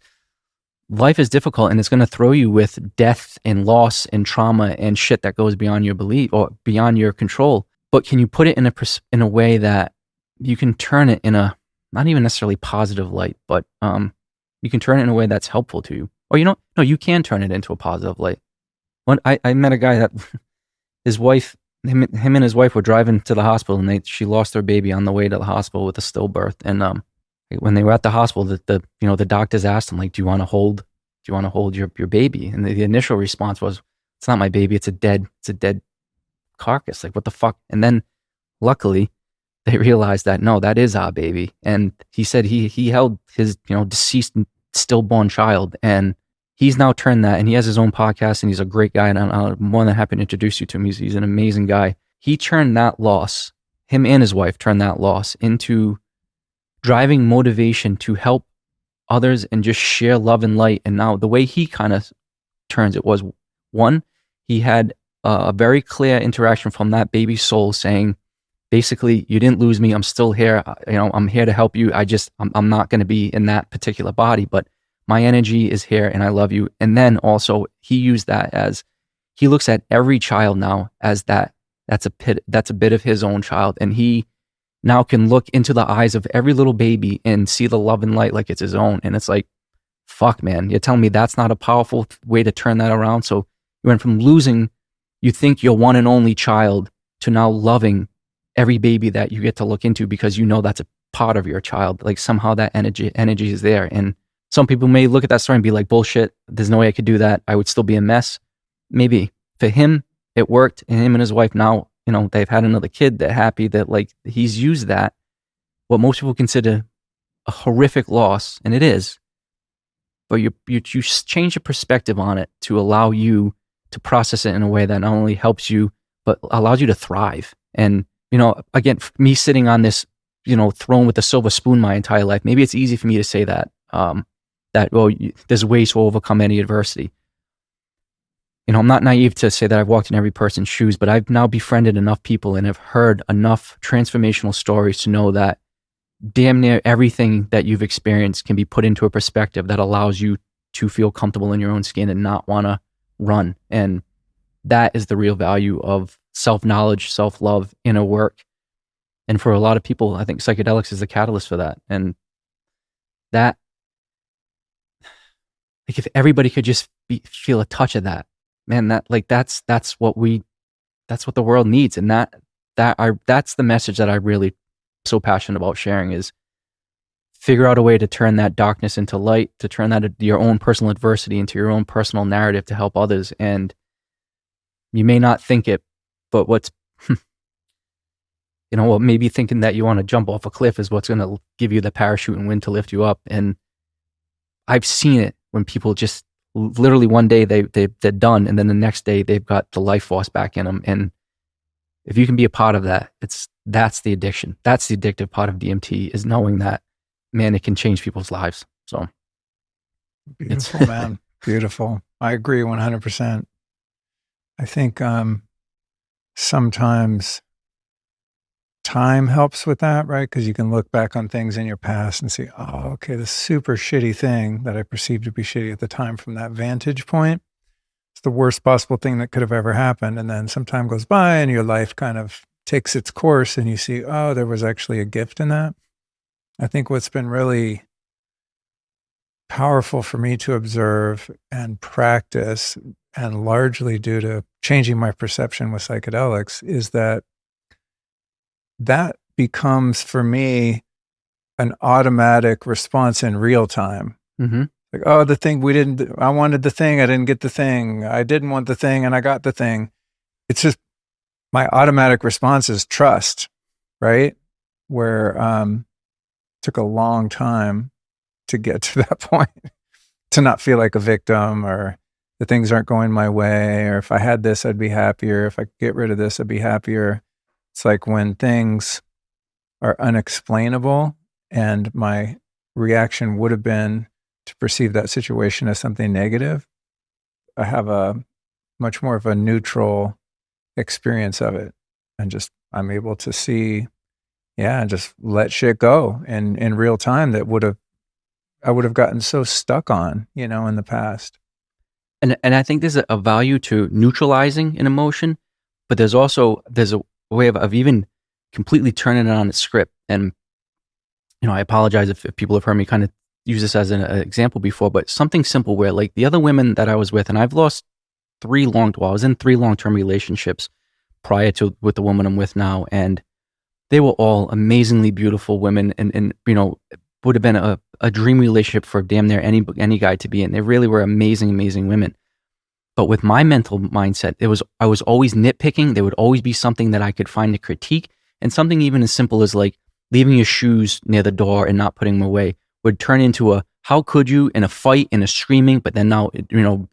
Speaker 1: Life is difficult, and it's going to throw you with death and loss and trauma and shit that goes beyond your belief or beyond your control. But can you put it in a way that you can turn it in a, not even necessarily positive light, but you can turn it in a way that's helpful to you? Or no, you can turn it into a positive light. When I met a guy that his wife, him and his wife were driving to the hospital, and she lost their baby on the way to the hospital with a stillbirth. And when they were at the hospital, the doctors asked him, like, do you want to hold your baby? And the initial response was, it's not my baby, it's a dead carcass. Like, what the fuck? And then luckily they realized that, no, that is our baby. And he said he held his, deceased stillborn child, and he's now turned that, and he has his own podcast, and he's a great guy, and I'm more than happy to introduce you to him. He's an amazing guy. He turned that loss, him and his wife turned that loss into driving motivation to help others and just share love and light. And now the way he kind of turns it was, one, he had a very clear interaction from that baby soul saying, basically, you didn't lose me. I'm still here. I'm here to help you. I'm not going to be in that particular body, but my energy is here and I love you. And then also he used that as, he looks at every child now as that's a bit of his own child. And he now can look into the eyes of every little baby and see the love and light like it's his own. And it's like, fuck, man, you're telling me that's not a powerful way to turn that around? So you went from losing, you think your one and only child, to now loving every baby that you get to look into, because you know that's a part of your child. Like somehow that energy is there. And some people may look at that story and be like, bullshit, there's no way I could do that. I would still be a mess. Maybe. For him, it worked. And him and his wife now, they've had another kid. They're happy that like he's used that, what most people consider a horrific loss, and it is, but you change your perspective on it to allow you to process it in a way that not only helps you, but allows you to thrive. And, again, me sitting on this, throne with a silver spoon my entire life, maybe it's easy for me to say that, there's ways to overcome any adversity. I'm not naive to say that I've walked in every person's shoes, but I've now befriended enough people and have heard enough transformational stories to know that damn near everything that you've experienced can be put into a perspective that allows you to feel comfortable in your own skin and not want to run. And that is the real value of self-knowledge, self-love, inner work. And for a lot of people, I think psychedelics is the catalyst for that. And that, like, if everybody could just feel a touch of that, man, that's what the world needs. And that's the message that I really so passionate about sharing, is figure out a way to turn that darkness into light, to turn that your own personal adversity into your own personal narrative to help others. And you may not think it, but what's, what maybe thinking that you want to jump off a cliff is what's going to give you the parachute and wind to lift you up. And I've seen it when people just literally one day they're done, and then the next day they've got the life force back in them. And if you can be a part of that, that's the addiction. That's the addictive part of DMT, is knowing that, man, it can change people's lives. So
Speaker 2: beautiful, man. Beautiful. I agree 100%. I think sometimes time helps with that, right? Because you can look back on things in your past and see, oh, okay, this super shitty thing that I perceived to be shitty at the time, from that vantage point, it's the worst possible thing that could have ever happened. And then some time goes by and your life kind of takes its course and you see, oh, there was actually a gift in that. I think what's been really powerful for me to observe and practice, and largely due to changing my perception with psychedelics, is that becomes for me an automatic response in real time.
Speaker 1: Mm-hmm.
Speaker 2: Like, oh, the thing I wanted the thing, I didn't get the thing. I didn't want the thing and I got the thing. It's just my automatic response is trust, right? Where it took a long time to get to that point, to not feel like a victim, or the things aren't going my way, or if I had this, I'd be happier. If I could get rid of this, I'd be happier. It's like when things are unexplainable and my reaction would have been to perceive that situation as something negative, I have a much more of a neutral experience of it. And just, I'm able to see, and just let shit go in real time that I would have gotten so stuck on, in the past.
Speaker 1: And I think there's a value to neutralizing an emotion, but there's a way of even completely turning it on its script. And, I apologize if people have heard me kind of use this as an example before, but something simple where, like, the other women that I was with, and I've lost I was in 3 long-term relationships prior to with the woman I'm with now. And they were all amazingly beautiful women, and would have been a dream relationship for damn near any guy to be in. They really were amazing, amazing women. But with my mental mindset, I was always nitpicking. There would always be something that I could find to critique. And something even as simple as like leaving your shoes near the door and not putting them away would turn into a, how could you, in a fight, in a screaming, but then now,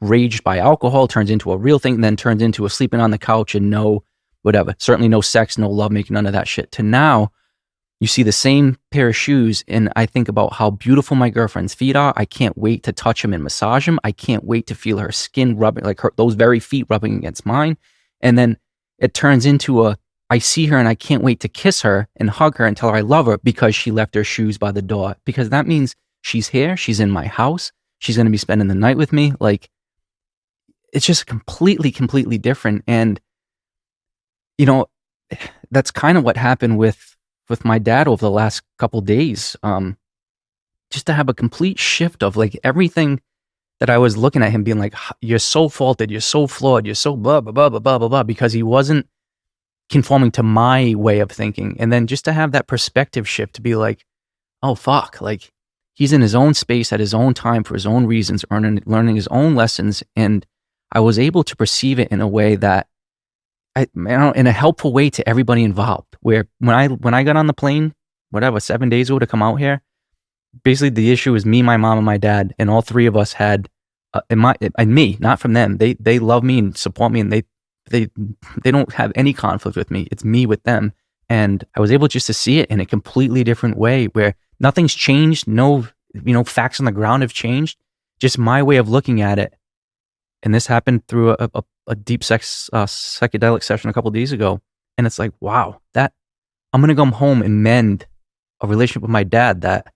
Speaker 1: raged by alcohol turns into a real thing, and then turns into a sleeping on the couch and no whatever. Certainly no sex, no love making, none of that shit. To now, you see the same pair of shoes, and I think about how beautiful my girlfriend's feet are. I can't wait to touch them and massage them. I can't wait to feel her skin rubbing, like those very feet rubbing against mine. And then it turns into I see her and I can't wait to kiss her and hug her and tell her I love her because she left her shoes by the door. Because that means she's here, she's in my house, she's going to be spending the night with me. Like, it's just completely, completely different. And, that's kind of what happened with my dad over the last couple days. Just to have a complete shift of like everything that I was looking at him being like, you're so faulted, you're so flawed, you're so blah, blah, blah, blah, blah, blah, blah, because he wasn't conforming to my way of thinking. And then just to have that perspective shift to be like, oh, fuck, like he's in his own space at his own time for his own reasons, learning his own lessons. And I was able to perceive it in a way that, in a helpful way to everybody involved, where when I got on the plane, 7 days ago to come out here, basically the issue is me, my mom, and my dad, and all three of us had, and me, not from them. They love me and support me, and they don't have any conflict with me. It's me with them. And I was able just to see it in a completely different way where nothing's changed. No, facts on the ground have changed. Just my way of looking at it. And this happened through a deep psychedelic session a couple of days ago. And it's like, wow, that I'm going to come home and mend a relationship with my dad that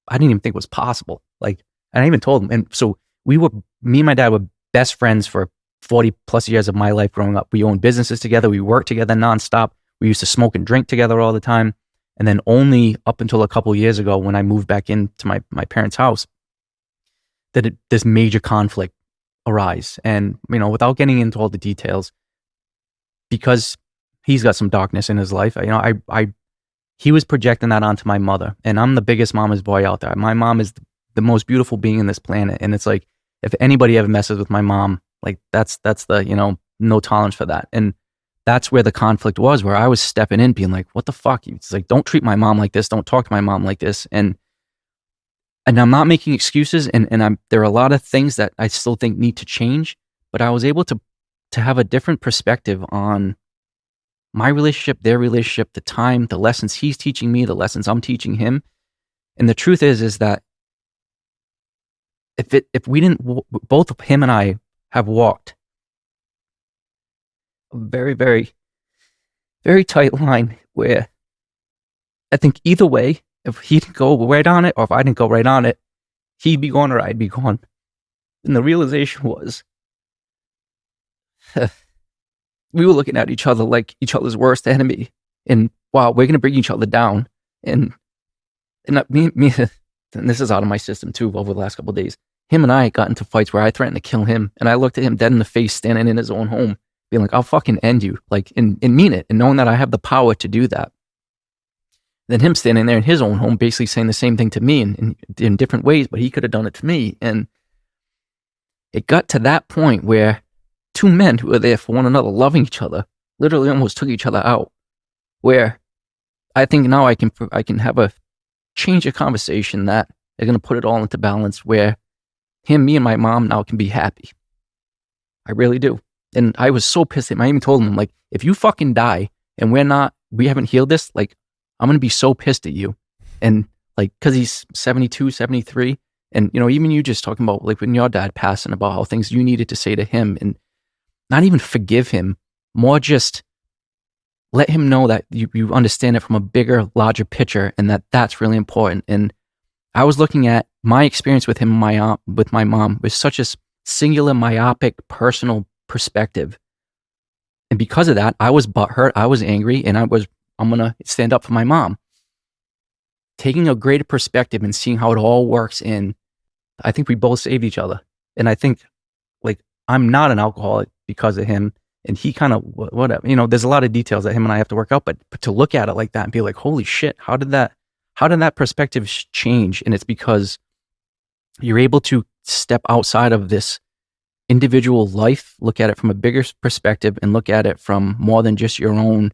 Speaker 1: I didn't even think was possible. Like, and I even told him. And so me and my dad were best friends for 40 plus years of my life growing up. We owned businesses together. We worked together nonstop. We used to smoke and drink together all the time. And then only up until a couple of years ago when I moved back into my parents' house, this major conflict arise. And, without getting into all the details, because he's got some darkness in his life, he was projecting that onto my mother. And I'm the biggest mama's boy out there. My mom is the most beautiful being in this planet. And it's like, if anybody ever messes with my mom, like that's the, no tolerance for that. And that's where the conflict was, where I was stepping in being like, what the fuck? It's like, don't treat my mom like this. Don't talk to my mom like this. And I'm not making excuses. And there are a lot of things that I still think need to change, but I was able to have a different perspective on my relationship, their relationship, the time, the lessons he's teaching me, the lessons I'm teaching him. And the truth is that if we didn't, both him and I have walked a very, very, very tight line where I think either way, if he didn't go right on it or if I didn't go right on it, he'd be gone or I'd be gone. And the realization was we were looking at each other like each other's worst enemy. And wow, we're going to bring each other down. And me, and this is out of my system too over the last couple of days. Him and I got into fights where I threatened to kill him. And I looked at him dead in the face, standing in his own home, being like, I'll fucking end you. Like, and mean it. And knowing that I have the power to do that. Then him standing there in his own home, basically saying the same thing to me in different ways, but he could have done it to me. And it got to that point where two men who were there for one another, loving each other, literally almost took each other out. Where I think now I can have a change of conversation that they're going to put it all into balance where him, me, and my mom now can be happy. I really do. And I was so pissed at him. I even told him, like, if you fucking die and we haven't healed this, like, I'm going to be so pissed at you. And like, cause he's 72, 73. And, even you just talking about like when your dad passed and about how things you needed to say to him and not even forgive him, more just let him know that you understand it from a bigger, larger picture and that's really important. And I was looking at my experience with him, with my mom with such a singular, myopic, personal perspective. And because of that, I was butthurt, I was angry, and I'm going to stand up for my mom. Taking a greater perspective and seeing how it all works I think we both saved each other. And I think, like, I'm not an alcoholic because of him, and he kind of, whatever, there's a lot of details that him and I have to work out, but to look at it like that and be like, holy shit, how did that perspective change? And it's because you're able to step outside of this individual life, look at it from a bigger perspective and look at it from more than just your own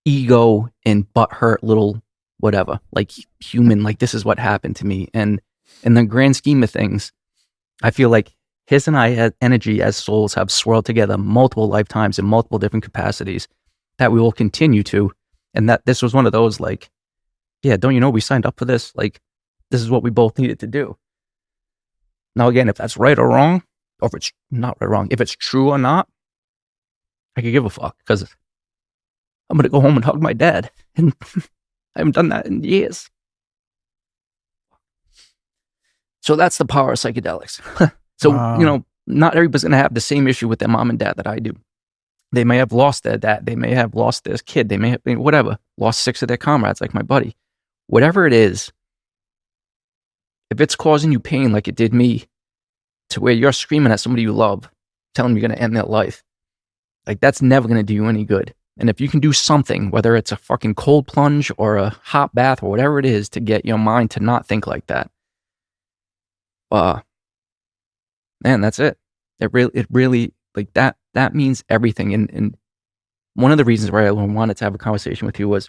Speaker 1: ego and butthurt little whatever, like human, like this is what happened to me. And in the grand scheme of things, I feel like his and I as energy as souls have swirled together multiple lifetimes in multiple different capacities that we will continue to. And that this was one of those like, yeah, don't you know we signed up for this? Like, this is what we both needed to do. Now, again, if that's right or wrong, or if it's not right or wrong, if it's true or not, I could give a fuck because I'm going to go home and hug my dad. And I haven't done that in years. So that's the power of psychedelics. So,
Speaker 2: Wow.
Speaker 1: not everybody's going to have the same issue with their mom and dad that I do. They may have lost their dad. They may have lost their kid. They may have, whatever, lost 6 of their comrades, like my buddy. Whatever it is, if it's causing you pain like it did me, to where you're screaming at somebody you love, telling them you're going to end their life, like that's never going to do you any good. And if you can do something, whether it's a fucking cold plunge or a hot bath or whatever it is to get your mind to not think like that, man, that's it. It really like that means everything. And one of the reasons why I wanted to have a conversation with you was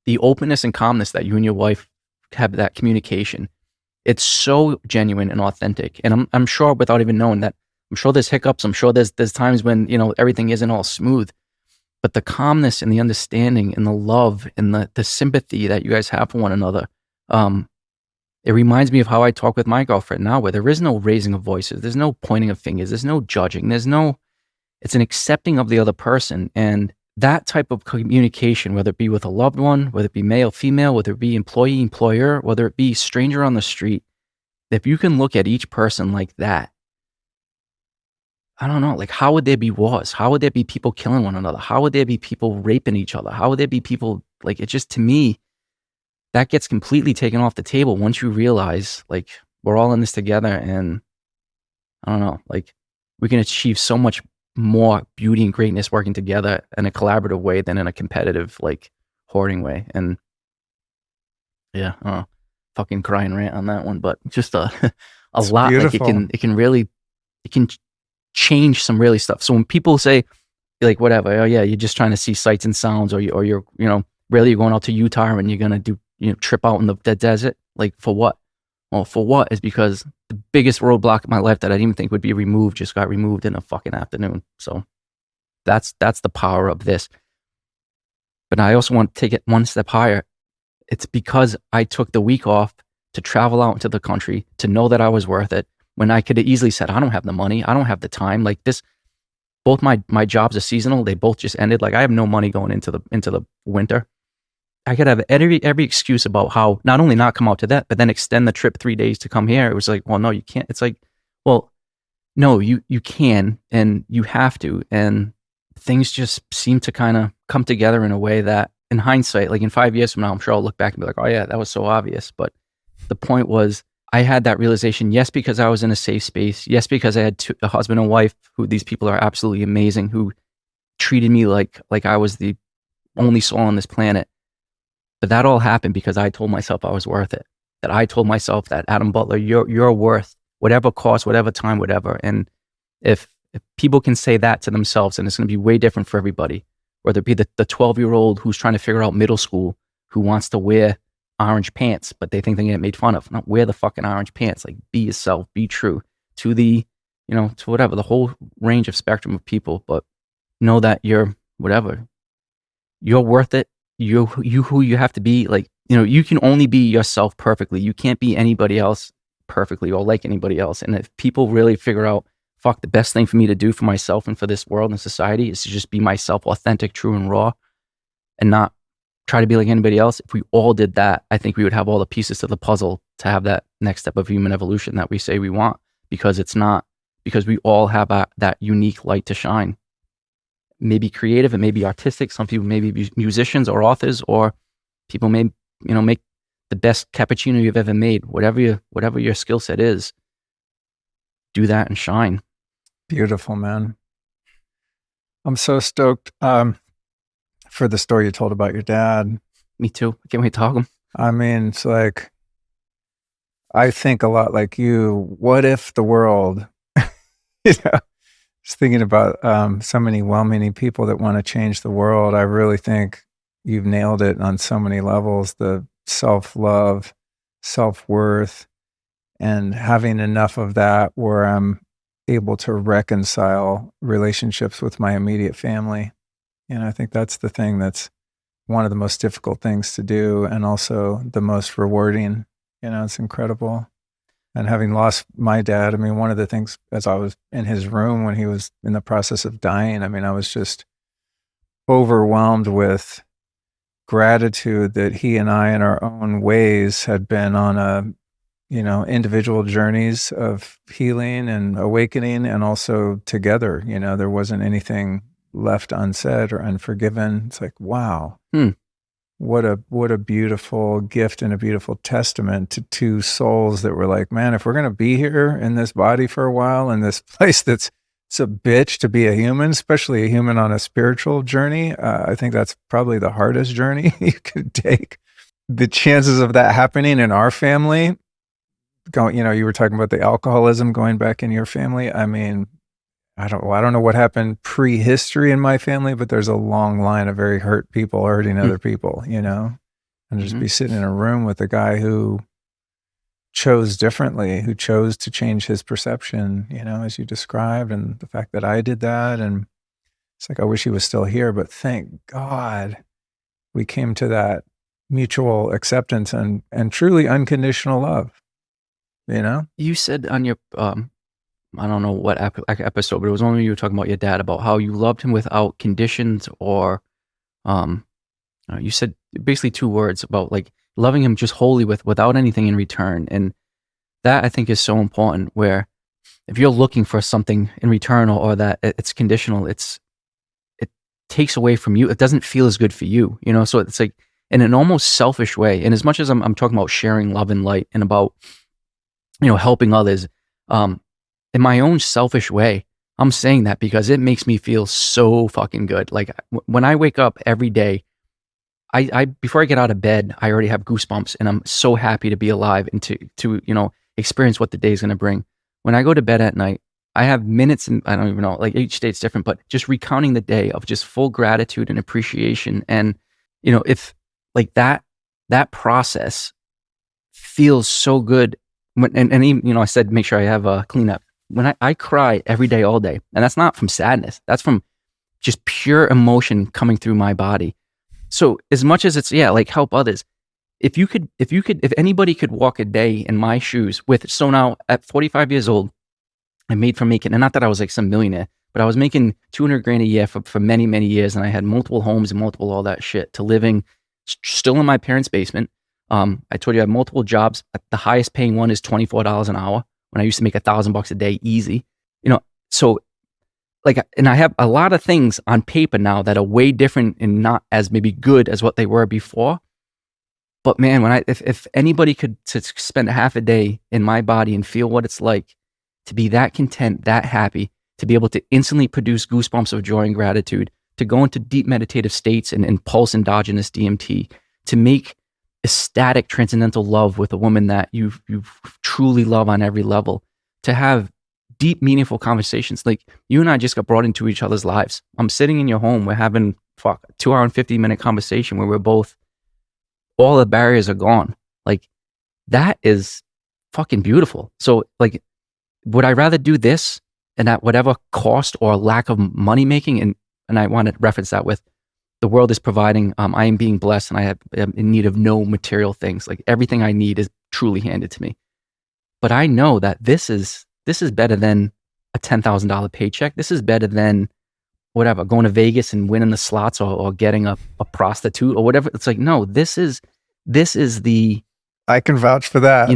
Speaker 1: the openness and calmness that you and your wife have, that communication. It's so genuine and authentic. And I'm sure, without even knowing that, I'm sure there's hiccups. I'm sure there's times when, everything isn't all smooth. But the calmness and the understanding and the love and the sympathy that you guys have for one another, it reminds me of how I talk with my girlfriend now, where there is no raising of voices. There's no pointing of fingers. There's no judging. It's an accepting of the other person. And that type of communication, whether it be with a loved one, whether it be male, female, whether it be employee, employer, whether it be stranger on the street, if you can look at each person like that, I don't know, like how would there be wars? How would there be people killing one another? How would there be people raping each other? How would there be people, like, it just, to me, that gets completely taken off the table once you realize, like, we're all in this together. And I don't know, like, we can achieve so much more beauty and greatness working together in a collaborative way than in a competitive, like, hoarding way. And yeah, I don't know, fucking crying rant on that one, but just a
Speaker 2: It's
Speaker 1: lot, like, it
Speaker 2: beautiful.
Speaker 1: can change some really stuff. So when people say, like, whatever, oh yeah, you're just trying to see sights and sounds, or you're really you're going out to Utah and you're gonna do trip out in the desert, like, for what? Well, for what is because the biggest roadblock in my life that I didn't even think would be removed just got removed in a fucking afternoon. So that's the power of this. But I also want to take it one step higher. It's because I took the week off to travel out into the country, to know that I was worth it, when I could have easily said, I don't have the money, I don't have the time. Like this, both my jobs are seasonal. They both just ended. Like I have no money going into the winter. I could have every excuse about how not only not come out to that, but then extend the trip 3 days to come here. It was like, well, no, you can't. It's like, well, no, you can and you have to. And things just seem to kind of come together in a way that, in hindsight, like in 5 years from now, I'm sure I'll look back and be like, oh yeah, that was so obvious. But the point was, I had that realization, yes, because I was in a safe space. Yes, because I had a husband and wife who, these people are absolutely amazing, who treated me like I was the only soul on this planet. But that all happened because I told myself I was worth it. That I told myself that, Adam Butler, you're worth whatever cost, whatever time, whatever. And if people can say that to themselves, and it's going to be way different for everybody, whether it be the 12-year-old who's trying to figure out middle school, who wants to wear orange pants, but they think they get made fun of. Not wear the fucking orange pants. Like, be yourself, be true to the, to whatever, the whole range of spectrum of people. But know that you're whatever. You're worth it. You who you have to be. Like, you can only be yourself perfectly. You can't be anybody else perfectly or like anybody else. And if people really figure out, fuck, the best thing for me to do for myself and for this world and society is to just be myself, authentic, true, and raw, and not try to be like anybody else. If we all did that, I think we would have all the pieces to the puzzle to have that next step of human evolution that we say we want, because we all have that unique light to shine. Maybe creative, and maybe artistic. Some people may be musicians or authors, or people may, make the best cappuccino you've ever made. Whatever your skill set is, do that and shine.
Speaker 2: Beautiful, man. I'm so stoked for the story you told about your dad.
Speaker 1: Me too. I can't wait to talk to him.
Speaker 2: I mean, it's like, I think a lot like you. What if the world, Just thinking about so many well-meaning people that want to change the world. I really think you've nailed it on so many levels. The self-love, self-worth, and having enough of that where I'm able to reconcile relationships with my immediate family. I think that's the thing that's one of the most difficult things to do, and also the most rewarding. It's incredible. And having lost my dad, I mean, one of the things, as I was in his room when he was in the process of dying, I mean, I was just overwhelmed with gratitude that he and I, in our own ways, had been on individual journeys of healing and awakening, and also together. There wasn't anything left unsaid or unforgiven. It's like, wow. What a beautiful gift and a beautiful testament to two souls that were like, man, if we're going to be here in this body for a while, in this place it's a bitch to be a human, especially a human on a spiritual journey. I think that's probably the hardest journey you could take. The chances of that happening in our family, you were talking about the alcoholism going back in your family. I mean, I don't know what happened prehistory in my family, but there's a long line of very hurt people hurting other people, and just be sitting in a room with a guy who chose differently, who chose to change his perception, as you described, and the fact that I did that. And it's like, I wish he was still here, but thank God we came to that mutual acceptance and truly unconditional love,
Speaker 1: You said on your, I don't know what episode, but it was only you were talking about your dad, about how you loved him without conditions, or you said basically two words about like loving him just wholly without anything in return. And that, I think, is so important, where if you're looking for something in return, or that it's conditional, it takes away from you. It doesn't feel as good for you, so it's like in an almost selfish way. And as much as I'm talking about sharing love and light and about, helping others, in my own selfish way, I'm saying that because it makes me feel so fucking good. Like when I wake up every day, I before I get out of bed, I already have goosebumps, and I'm so happy to be alive and to experience what the day is going to bring. When I go to bed at night, I have minutes, and I don't even know, like each day it's different, but just recounting the day of just full gratitude and appreciation. And if like that process feels so good. And even, I said make sure I have a cleanup. When I cry every day, all day, and that's not from sadness, that's from just pure emotion coming through my body. So as much as it's, like help others, if anybody could walk a day in my shoes so now at 45 years old, I made from making, and not that I was like some millionaire, but I was making 200 grand a year for many, many years. And I had multiple homes and multiple, all that shit, to living still in my parents' basement. I told you I have multiple jobs. The highest paying one is $24 an hour, when I used to make $1,000 a day easy, so like, and I have a lot of things on paper now that are way different and not as maybe good as what they were before. But man, if anybody could to spend half a day in my body and feel what it's like to be that content, that happy, to be able to instantly produce goosebumps of joy and gratitude, to go into deep meditative states and pulse endogenous DMT, to make ecstatic transcendental love with a woman that you truly love on every level, to have deep meaningful conversations. Like you and I just got brought into each other's lives. I'm sitting in your home, we're having 2 hour and 50-minute conversation where we're both, all the barriers are gone. Like that is fucking beautiful. So like, would I rather do this and at whatever cost or lack of money making? And I want to reference that with, the world is providing. I am being blessed, and I am in need of no material things. Like everything I need is truly handed to me. But I know that this is better than a $10,000 paycheck. This is better than whatever, going to Vegas and winning the slots, or getting a prostitute or whatever. It's like, no, this is the,
Speaker 2: I can vouch for that.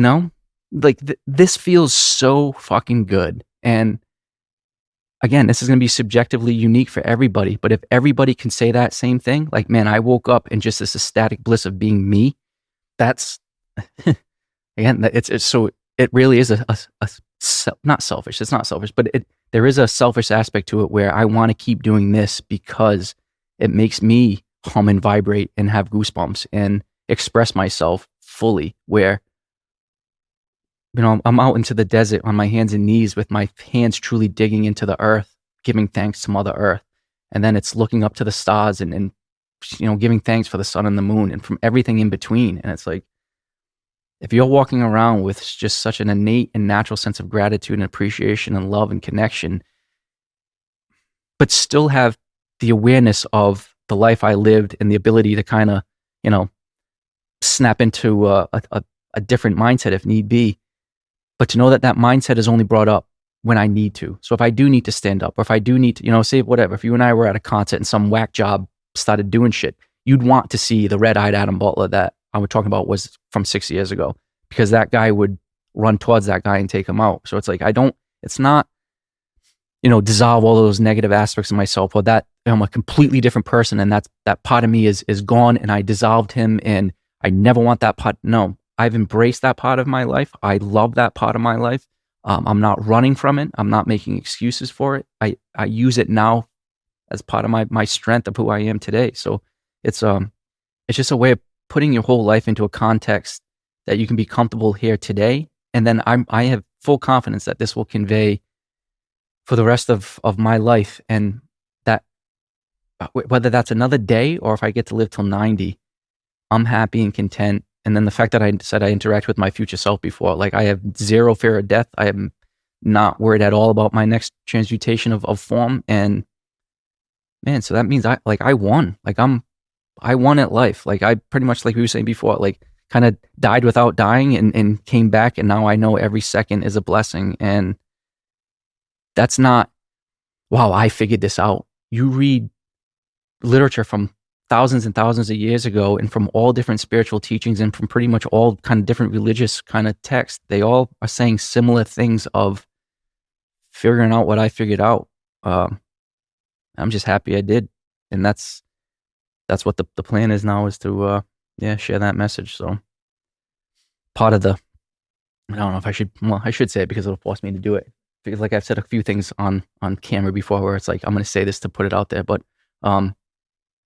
Speaker 1: Like this feels so fucking good. And again, this is going to be subjectively unique for everybody, but if everybody can say that same thing, like, man, I woke up in just this ecstatic bliss of being me, that's, again, it's so, it really is not selfish. It's not selfish, but there is a selfish aspect to it, where I want to keep doing this because it makes me hum and vibrate and have goosebumps and express myself fully, where, I'm out into the desert on my hands and knees with my hands truly digging into the earth, giving thanks to Mother Earth. And then it's looking up to the stars and giving thanks for the sun and the moon and from everything in between. And it's like, if you're walking around with just such an innate and natural sense of gratitude and appreciation and love and connection, but still have the awareness of the life I lived and the ability to kind of, snap into a different mindset if need be, but to know that that mindset is only brought up when I need to. So if I do need to stand up, or if I do need to, say whatever, if you and I were at a concert and some whack job started doing shit, you'd want to see the red-eyed Adam Butler that I was talking about was from 6 years ago, because that guy would run towards that guy and take him out. So it's like, it's not, dissolve all those negative aspects of myself, or that I'm a completely different person and that part of me is gone and I dissolved him and I never want that part. No, I've embraced that part of my life. I love that part of my life. I'm not running from it. I'm not making excuses for it. I use it now as part of my strength of who I am today. So it's just a way of putting your whole life into a context that you can be comfortable here today. And then I have full confidence that this will convey for the rest of my life. And that whether that's another day or if I get to live till 90, I'm happy and content. And then the fact that I said I interact with my future self before, like I have zero fear of death. I am not worried at all about my next transmutation of form. And man, so that means I won. I won at life. Like I pretty much, like we were saying before, like kind of died without dying and came back. And now I know every second is a blessing. And that's not, wow, I figured this out. You read literature from thousands and thousands of years ago and from all different spiritual teachings and from pretty much all kind of different religious kind of texts, they all are saying similar things of figuring out what I figured out. I'm just happy I did. And that's what the plan is now, is to, share that message. So part of I don't know if I should say it because it'll force me to do it. Because like I've said a few things on camera before where it's like, I'm going to say this to put it out there, but,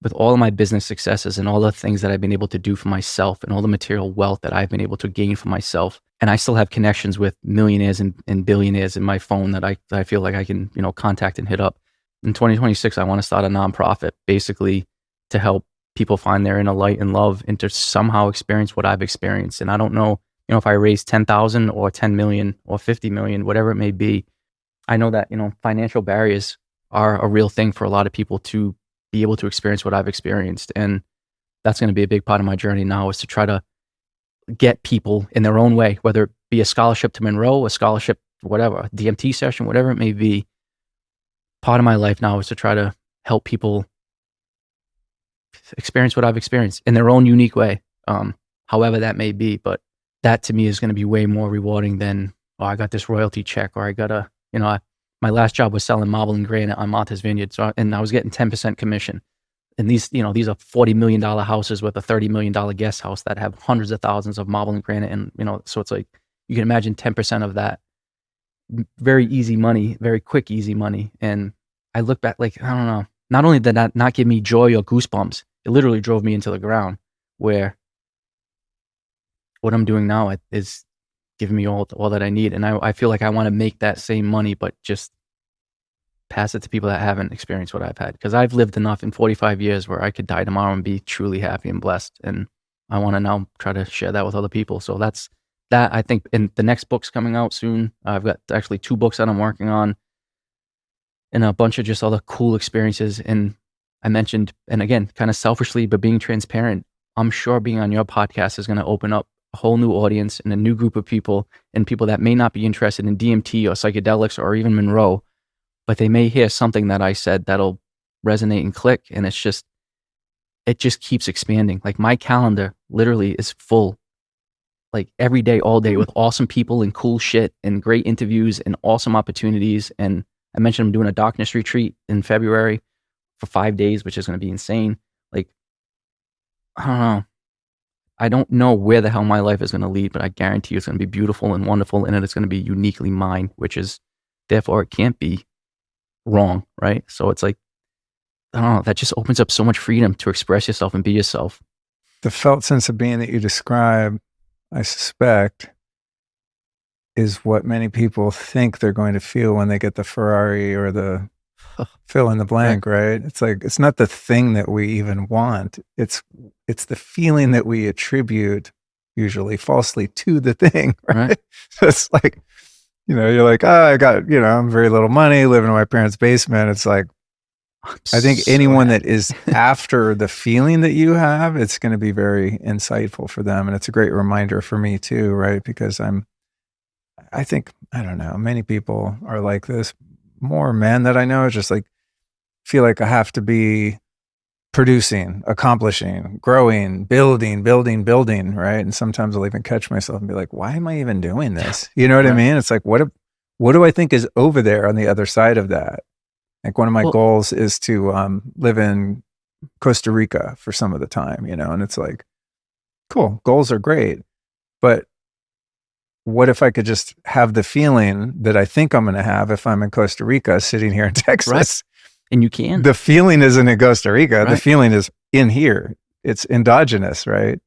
Speaker 1: with all of my business successes and all the things that I've been able to do for myself and all the material wealth that I've been able to gain for myself, and I still have connections with millionaires and billionaires in my phone that I feel like I can, contact and hit up. In 2026, I want to start a nonprofit basically to help people find their inner light and love and to somehow experience what I've experienced. And I don't know, if I raise 10,000 or 10 million or 50 million, whatever it may be, I know that, financial barriers are a real thing for a lot of people to be able to experience what I've experienced. And that's going to be a big part of my journey now, is to try to get people in their own way, whether it be a scholarship to Monroe, a scholarship, whatever, a DMT session, whatever it may be. Part of my life now is to try to help people experience what I've experienced in their own unique way, however that may be. But that to me is going to be way more rewarding than, I got this royalty check, or I got my last job was selling marble and granite on Martha's Vineyard. And I was getting 10% commission. And these are $40 million houses with a $30 million guest house that have hundreds of thousands of marble and granite. And, so it's like, you can imagine 10% of that, very easy money, very quick, easy money. And I look back, like, I don't know, not only did that not give me joy or goosebumps, it literally drove me into the ground, where what I'm doing now is giving me all that I need. And I feel like I want to make that same money, but just pass it to people that haven't experienced what I've had. Because I've lived enough in 45 years where I could die tomorrow and be truly happy and blessed. And I want to now try to share that with other people. So that's that. I think, and the next book's coming out soon. I've got actually 2 books that I'm working on and a bunch of just other cool experiences. And I mentioned, and again, kind of selfishly, but being transparent, I'm sure being on your podcast is going to open up a whole new audience and a new group of people, and people that may not be interested in DMT or psychedelics or even Monroe, but they may hear something that I said that'll resonate and click. And it just keeps expanding. Like my calendar literally is full, like every day, all day, with awesome people and cool shit and great interviews and awesome opportunities. And I mentioned I'm doing a darkness retreat in February for 5 days, which is going to be insane. Like, I don't know. I don't know where the hell my life is going to lead, but I guarantee you it's going to be beautiful and wonderful, and it's going to be uniquely mine, which is, therefore, it can't be wrong, right? So it's like, I don't know, that just opens up so much freedom to express yourself and be yourself.
Speaker 2: The felt sense of being that you describe, I suspect, is what many people think they're going to feel when they get the Ferrari or the fill in the blank, right? It's like, it's not the thing that we even want. It's the feeling that we attribute, usually falsely, to the thing, right? So it's like, you're like, oh, I got, I'm very little money, living in my parents' basement. It's like, I think anyone that is after the feeling that you have, it's going to be very insightful for them. And it's a great reminder for me too, right? Because I think, I don't know, many people are like this. More men that I know, just like, feel like I have to be producing, accomplishing, growing, building, right? And sometimes I'll even catch myself and be like, why am I even doing this? You know what I mean? It's like, what do I think is over there on the other side of that? Like, one of my goals is to live in Costa Rica for some of the time, and it's like, cool, goals are great, but what if I could just have the feeling that I think I'm going to have if I'm in Costa Rica sitting here in Texas?
Speaker 1: Right. And you can.
Speaker 2: The feeling isn't in Costa Rica. Right. The feeling is in here. It's endogenous, right?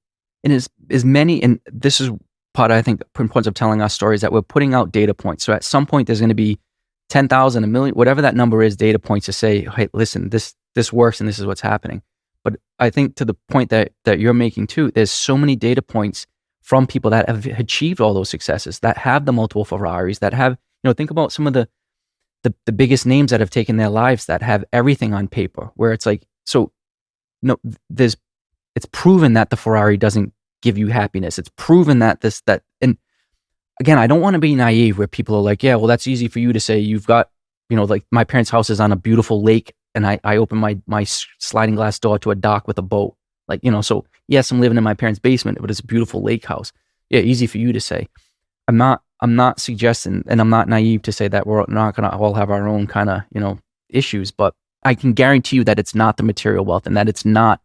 Speaker 1: And as many, and this is part, I think, importance of telling our stories, that we're putting out data points. So at some point, there's going to be 10,000, a million, whatever that number is, data points to say, hey, listen, this works and this is what's happening. But I think to the point that you're making too, there's so many data points from people that have achieved all those successes, that have the multiple Ferraris, that have, think about some of the biggest names that have taken their lives, that have everything on paper, where it's like, so no, it's proven that the Ferrari doesn't give you happiness. It's proven that and again, I don't want to be naive where people are like, yeah, well, that's easy for you to say. You've got, like my parents' house is on a beautiful lake, and I open my sliding glass door to a dock with a boat. Like, so yes, I'm living in my parents' basement, but it's a beautiful lake house. Yeah, easy for you to say. I'm not suggesting, and I'm not naive to say that we're not going to all have our own kind of, issues, but I can guarantee you that it's not the material wealth, and that it's not,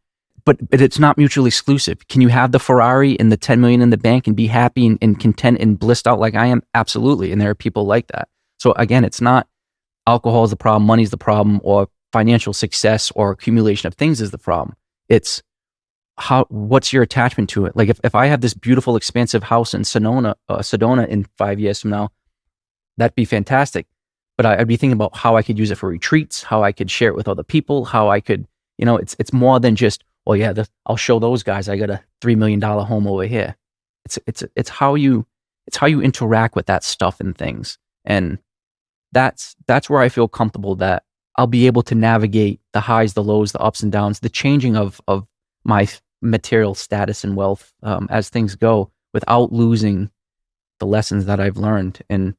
Speaker 1: but it's not mutually exclusive. Can you have the Ferrari and the 10 million in the bank and be happy and content and blissed out like I am? Absolutely. And there are people like that. So again, it's not alcohol is the problem, money's the problem, or financial success or accumulation of things is the problem. It's what's your attachment to it? Like if I have this beautiful, expansive house in Sedona in 5 years from now, that'd be fantastic. But I'd be thinking about how I could use it for retreats, how I could share it with other people, how I could, it's more than just, well, yeah, I'll show those guys I got a $3 million home over here. It's how you interact with that stuff and things. And that's where I feel comfortable that I'll be able to navigate the highs, the lows, the ups and downs, the changing of my material status and wealth as things go, without losing the lessons that I've learned. And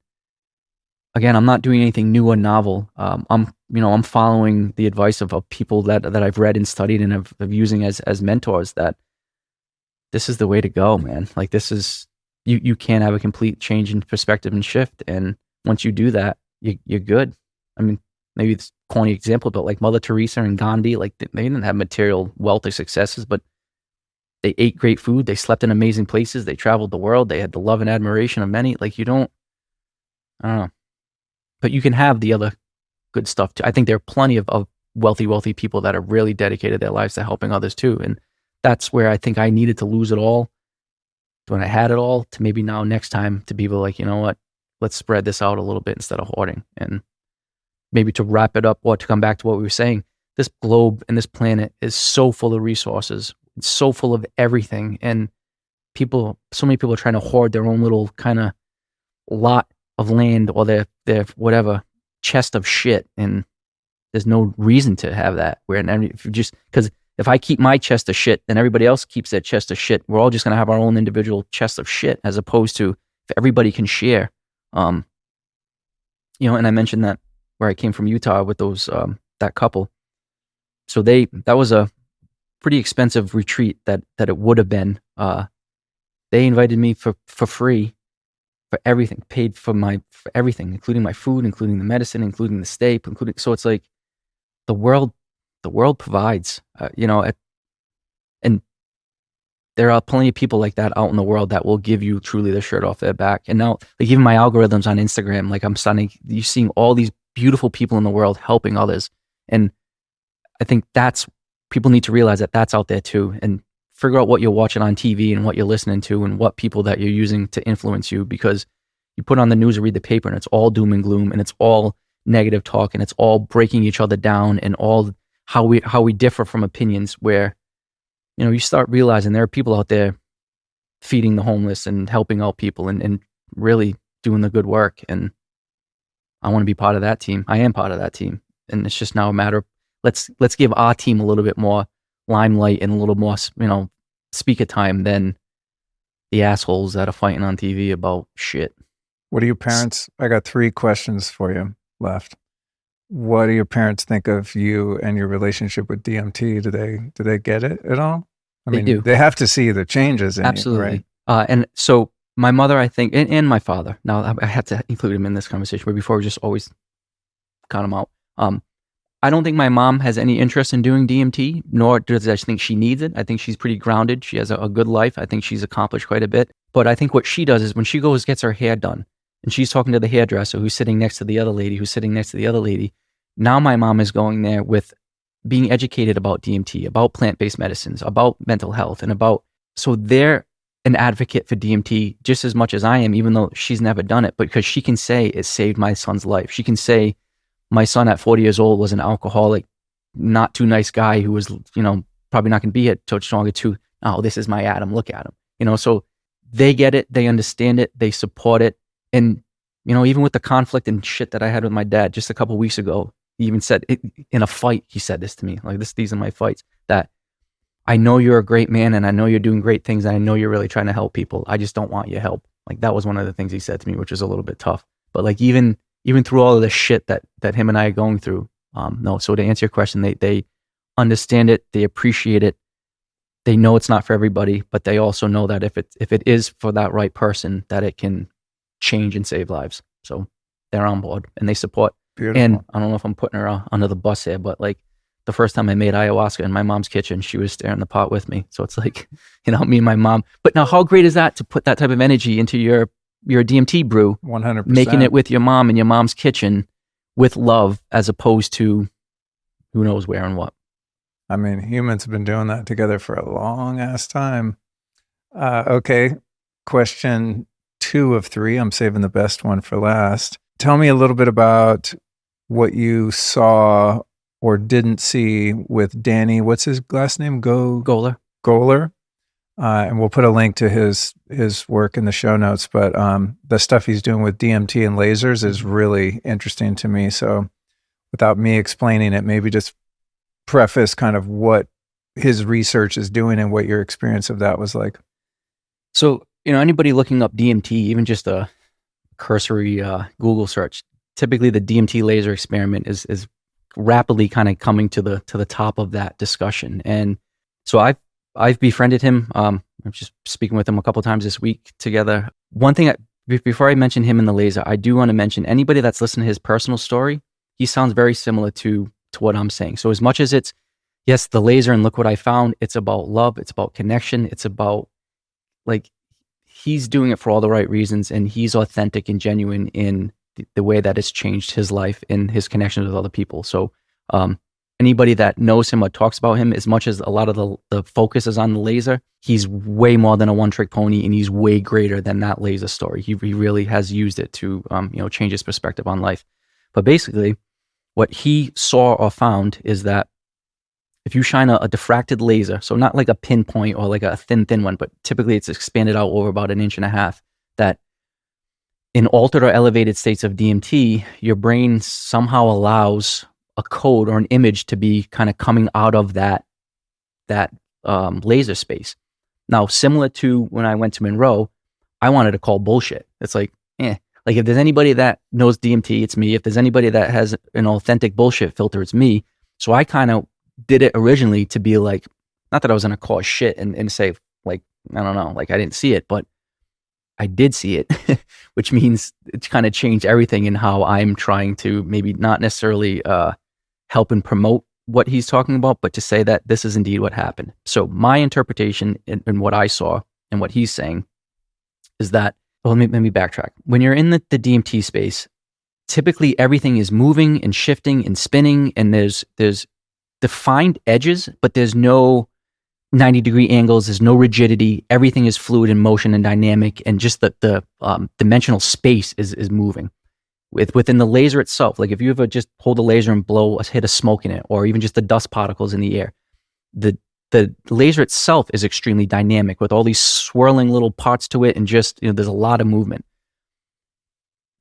Speaker 1: again, I'm not doing anything new or novel. I'm following the advice of people that I've read and studied and have using as mentors, that this is the way to go, man. Like, this is, you can have a complete change in perspective and shift. And once you do that, you're good. I mean, maybe it's a corny example, but like Mother Teresa and Gandhi, like they didn't have material wealth or successes, but they ate great food. They slept in amazing places. They traveled the world. They had the love and admiration of many. Like, I don't know, but you can have the other good stuff too. I think there are plenty of wealthy people that have really dedicated their lives to helping others too. And that's where I think I needed to lose it all when I had it all, to maybe now next time to be able, like, you know what, let's spread this out a little bit instead of hoarding. And maybe to wrap it up, or to come back to what we were saying, this globe and this planet is so full of resources. It's so full of everything. And so many people are trying to hoard their own little kind of lot of land, or their whatever chest of shit. And there's no reason to have that. Because if I keep my chest of shit, then everybody else keeps their chest of shit. We're all just going to have our own individual chest of shit, as opposed to if everybody can share. And I mentioned that where I came from, Utah, with those, that couple. So that was a pretty expensive retreat that it would have been. They invited me for free for everything, paid for everything, including my food, including the medicine, including the stay, so it's like the world provides, and there are plenty of people like that out in the world that will give you truly the shirt off their back. And now, like, even my algorithms on Instagram, like, you're seeing all these beautiful people in the world helping others. And I think people need to realize that that's out there too, and figure out what you're watching on TV and what you're listening to and what people that you're using to influence you, because you put on the news or read the paper and it's all doom and gloom, and it's all negative talk, and it's all breaking each other down, and all how we differ from opinions, where, you start realizing there are people out there feeding the homeless and helping out people and really doing the good work. And I want to be part of that team. I am part of that team. And it's just now a matter of, let's give our team a little bit more limelight and a little more, speaker time than the assholes that are fighting on TV about shit.
Speaker 2: What do your parents, I got 3 questions for you left. What do your parents think of you and your relationship with DMT? Do they get it at all?
Speaker 1: They do.
Speaker 2: They have to see the changes in
Speaker 1: Absolutely.
Speaker 2: you, right?
Speaker 1: And so my mother, I think, and my father, now I had to include him in this conversation, but before we just always count him out. I don't think my mom has any interest in doing DMT, nor does I think she needs it. I think she's pretty grounded. She has a good life. I think she's accomplished quite a bit. But I think what she does is when she gets her hair done, and she's talking to the hairdresser who's sitting next to the other lady, who's sitting next to the other lady. Now my mom is going there with being educated about DMT, about plant-based medicines, about mental health, so they're an advocate for DMT just as much as I am, even though she's never done it, because she can say it saved my son's life. She can say my son at 40 years old was an alcoholic, not too nice guy who was, probably not going to be here till stronger too. Oh, this is my Adam. Look at him. So they get it. They understand it. They support it. And, even with the conflict and shit that I had with my dad just a couple of weeks ago, he even said it, in a fight, he said this to me, like these are my fights, that I know you're a great man and I know you're doing great things and I know you're really trying to help people. I just don't want your help. Like that was one of the things he said to me, which was a little bit tough. But like even through all of the shit that him and I are going through, no. So to answer your question, they understand it, they appreciate it, they know it's not for everybody, but they also know that if it is for that right person, that it can change and save lives. So they're on board and they support.
Speaker 2: Beautiful.
Speaker 1: And I don't know if I'm putting her under the bus here, but like the first time I made ayahuasca in my mom's kitchen, she was stirring the pot with me. So it's like, me and my mom. But now how great is that to put that type of energy into your DMT brew?
Speaker 2: 100%.
Speaker 1: Making it with your mom in your mom's kitchen with love, as opposed to who knows where and what.
Speaker 2: Humans have been doing that together for a long ass time. Okay. Question 2 of 3. I'm saving the best one for last. Tell me a little bit about what you saw or didn't see with Danny. What's his last name?
Speaker 1: Goler.
Speaker 2: And we'll put a link to his work in the show notes. But the stuff he's doing with DMT and lasers is really interesting to me. So without me explaining it, maybe just preface kind of what his research is doing and what your experience of that was like.
Speaker 1: So, anybody looking up DMT, even just a cursory Google search, typically the DMT laser experiment is rapidly kind of coming to the top of that discussion. And so I've befriended him. I'm just speaking with him a couple times this week together. One thing, before I mention him and the laser, I do want to mention anybody that's listening to his personal story, he sounds very similar to what I'm saying. So as much as it's, yes, the laser and look what I found, it's about love, it's about connection, it's about like, he's doing it for all the right reasons, and he's authentic and genuine in the way that it's changed his life and his connections with other people. So anybody that knows him or talks about him, as much as a lot of the focus is on the laser, he's way more than a one-trick pony, and he's way greater than that laser story. He really has used it to change his perspective on life. But basically, what he saw or found is that if you shine a diffracted laser, so not like a pinpoint or like a thin one, but typically it's expanded out over about 1.5 inches, that in altered or elevated states of DMT, your brain somehow allows a code or an image to be kind of coming out of that laser space. Now, similar to when I went to Monroe, I wanted to call bullshit. It's like, like if there's anybody that knows DMT, it's me. If there's anybody that has an authentic bullshit filter, it's me. So I kind of did it originally to be like, not that I was going to cause shit and say like, I don't know, like I didn't see it, but I did see it, which means it's kind of changed everything in how I'm trying to maybe not necessarily help and promote what he's talking about, but to say that this is indeed what happened. So my interpretation and what I saw and what he's saying is that, well, let me backtrack. When you're in the DMT space, typically everything is moving and shifting and spinning, and there's defined edges, but there's no 90-degree angles, there's no rigidity. Everything is fluid in motion and dynamic, and just the dimensional space is moving. within the laser itself. Like if you ever just hold a laser and hit a smoke in it, or even just the dust particles in the air, the laser itself is extremely dynamic with all these swirling little parts to it, and just, there's a lot of movement.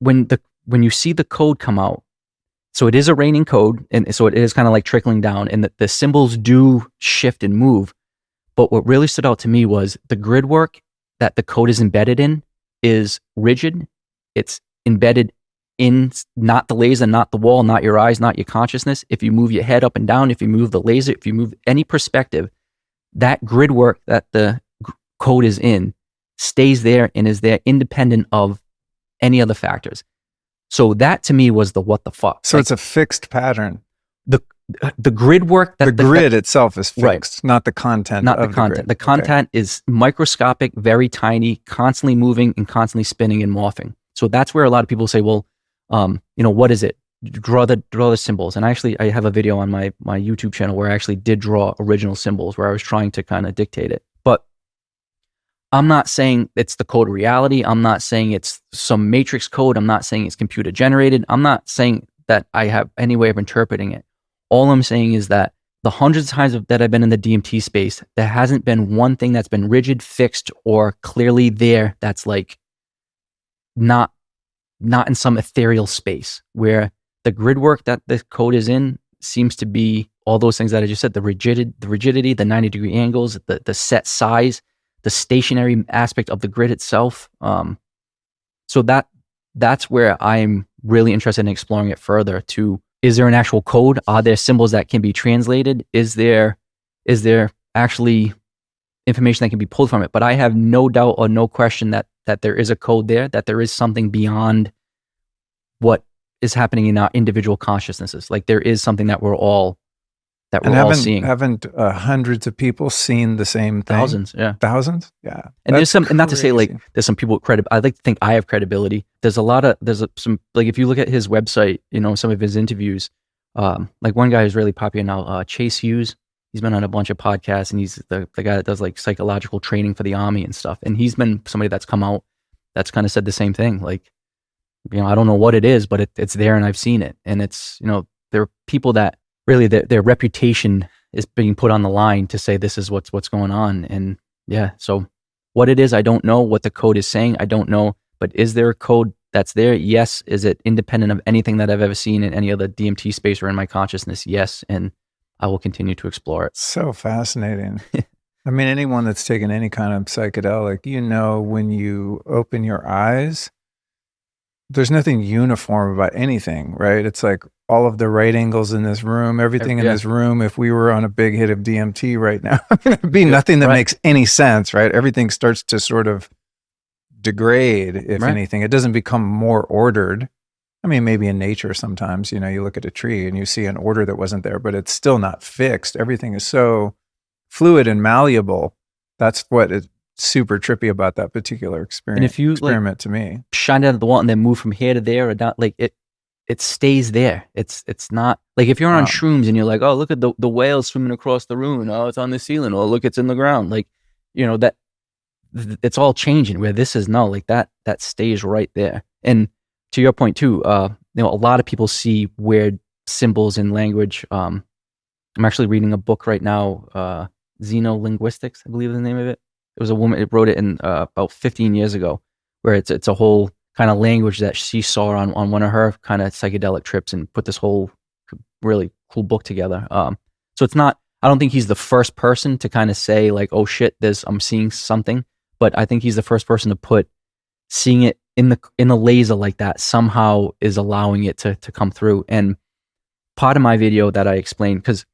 Speaker 1: When you see the code come out, so it is a raining code, and so it is kind of like trickling down, and the symbols do shift and move. But what really stood out to me was the grid work that the code is embedded in is rigid. It's embedded in not the laser, not the wall, not your eyes, not your consciousness. If you move your head up and down, if you move the laser, if you move any perspective, that grid work that the code is in stays there and is there independent of any other factors. So that to me was the what the fuck.
Speaker 2: So it's a fixed pattern.
Speaker 1: The grid work
Speaker 2: the grid itself is fixed, right, not the content.
Speaker 1: Not the content. The content is microscopic, very tiny, constantly moving and constantly spinning and morphing. So that's where a lot of people say, well, what is it? Draw the symbols. And actually, I have a video on my YouTube channel where I actually did draw original symbols, where I was trying to kind of dictate it. But I'm not saying it's the code of reality. I'm not saying it's some matrix code. I'm not saying it's computer generated. I'm not saying that I have any way of interpreting it. All I'm saying is that the hundreds of times that I've been in the DMT space, there hasn't been one thing that's been rigid, fixed, or clearly there that's like not in some ethereal space, where the grid work that the code is in seems to be all those things that I just said: the rigidity, the 90-degree angles, the set size, the stationary aspect of the grid itself. So that's where I'm really interested in exploring it further. Is there an actual code? Are there symbols that can be translated? Is there actually information that can be pulled from it? But I have no doubt or no question that there is a code there, that there is something beyond what is happening in our individual consciousnesses. Like there is something that we're all seeing.
Speaker 2: Haven't hundreds of people seen the same thing?
Speaker 1: Thousands, yeah.
Speaker 2: Thousands? Yeah.
Speaker 1: And there's some, and not to say like there's some people with I like to think I have credibility. There's some, like if you look at his website, some of his interviews, like one guy who's really popular now, Chase Hughes. He's been on a bunch of podcasts, and he's the guy that does like psychological training for the army and stuff. And he's been somebody that's come out that's kind of said the same thing. Like, I don't know what it is, but it's there and I've seen it. And it's, there are people that really their reputation is being put on the line to say this is what's going on. And yeah, so what it is, I don't know. What the code is saying, I don't know. But is there a code that's there? Yes. Is it independent of anything that I've ever seen in any other DMT space or in my consciousness? Yes. And I will continue to explore it.
Speaker 2: So fascinating. I mean, anyone that's taken any kind of psychedelic, when you open your eyes, there's nothing uniform about anything, right? It's like all of the right angles in this room, everything in this room. If we were on a big hit of DMT right now, it'd be nothing that makes any sense, right? Everything starts to sort of degrade, if anything. It doesn't become more ordered. I mean, maybe in nature sometimes, you look at a tree and you see an order that wasn't there, but it's still not fixed. Everything is so fluid and malleable. That's what is super trippy about that particular experience.
Speaker 1: And if you
Speaker 2: experiment to me,
Speaker 1: shine down the wall and then move from here to there or down, like it stays there. It's not like if you're on shrooms and you're like, oh, look at the whale swimming across the room. Oh, it's on the ceiling. Oh, look, it's in the ground. Like, that it's all changing. Where this is like that stays right there. And to your point too, a lot of people see weird symbols in language. I'm actually reading a book right now, Xenolinguistics, I believe is the name of it. It was a woman, it wrote it in about 15 years ago, where it's a whole kind of language that she saw on one of her kind of psychedelic trips, and put this whole really cool book together. So it's not, I don't think he's the first person to kind of say like, oh shit, I'm seeing something, but I think he's the first person to put seeing it in the laser like that somehow is allowing it to come through. And part of my video that I explained, because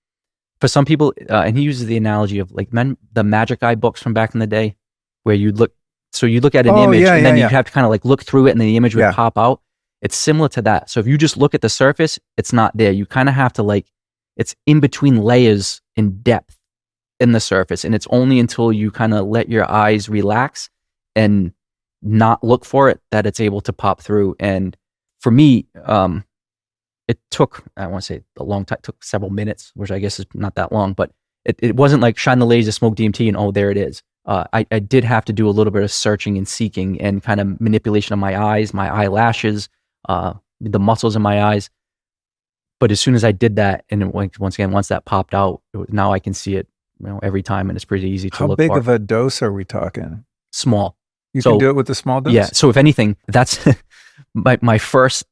Speaker 1: for some people, and he uses the analogy of like the Magic Eye books from back in the day, where you look at an image and then you'd have to kind of like look through it and then the image would pop out. It's similar to that. So if you just look at the surface, it's not there. You kind of have to it's in between layers in depth in the surface. And it's only until you kind of let your eyes relax and not look for it that it's able to pop through. And for me, it took, I want to say a long time, it took several minutes, which I guess is not that long, but it wasn't like shine the laser, smoke DMT, and oh, there it is. I did have to do a little bit of searching and seeking and kind of manipulation of my eyes, my eyelashes, the muscles in my eyes. But as soon as I did that, and once that popped out, now I can see it, every time, and it's pretty easy to
Speaker 2: How
Speaker 1: look
Speaker 2: big
Speaker 1: for.
Speaker 2: of a dose are we talking?
Speaker 1: Small.
Speaker 2: You can do it with the small dose?
Speaker 1: Yeah. So if anything, that's my first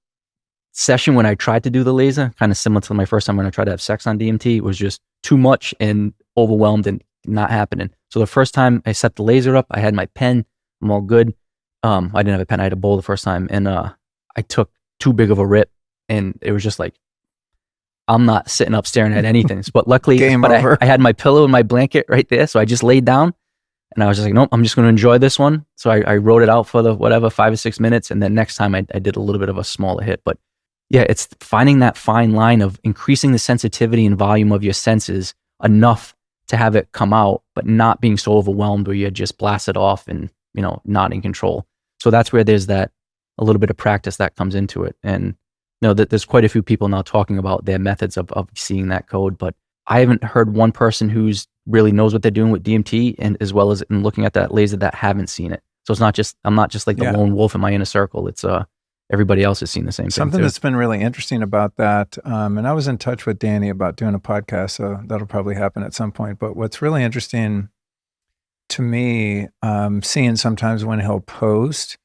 Speaker 1: session when I tried to do the laser, kind of similar to my first time when I tried to have sex on DMT, was just too much and overwhelmed and not happening. So the first time I set the laser up, I had my pen, I'm all good. I didn't have a pen, I had a bowl the first time, and I took too big of a rip, and it was just like, I'm not sitting up staring at anything. But luckily, I had my pillow and my blanket right there, so I just laid down, and I was just like, nope, I'm just going to enjoy this one. So I wrote it out for the 5 or 6 minutes, and then next time I did a little bit of a smaller hit. But yeah, it's finding that fine line of increasing the sensitivity and volume of your senses enough to have it come out, but not being so overwhelmed where you just blast it off and, not in control. So that's where there's that a little bit of practice that comes into it. And that there's quite a few people now talking about their methods of seeing that code, but I haven't heard one person who's really knows what they're doing with DMT, and as well as in looking at that laser, that haven't seen it. So I'm not just like the lone wolf in my inner circle. It's everybody else has seen the same thing.
Speaker 2: Something that's been really interesting about that, and I was in touch with Danny about doing a podcast, so that'll probably happen at some point. But what's really interesting to me, seeing sometimes when he'll post,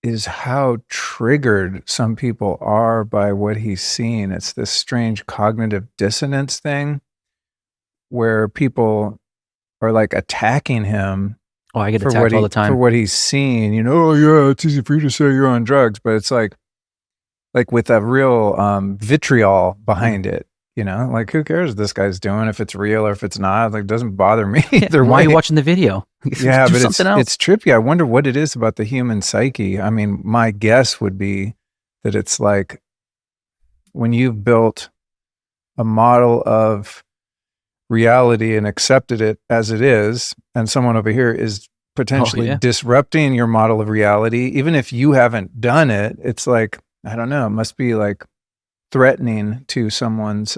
Speaker 2: is how triggered some people are by what he's seeing. It's this strange cognitive dissonance thing where people are like attacking him.
Speaker 1: Oh, I get attacked all the time
Speaker 2: for what he's seeing. Oh yeah, it's easy for you to say you're on drugs, but it's like with a real vitriol behind it. Like, who cares what this guy's doing, if it's real or if it's not? Like, it doesn't bother me either way.
Speaker 1: Why are you watching the video?
Speaker 2: Yeah, but it's trippy. I wonder what it is about the human psyche. I mean, my guess would be that it's like when you've built a model of reality and accepted it as it is, and someone over here is potentially disrupting your model of reality, even if you haven't done it, it's like, I don't know, it must be like threatening to someone's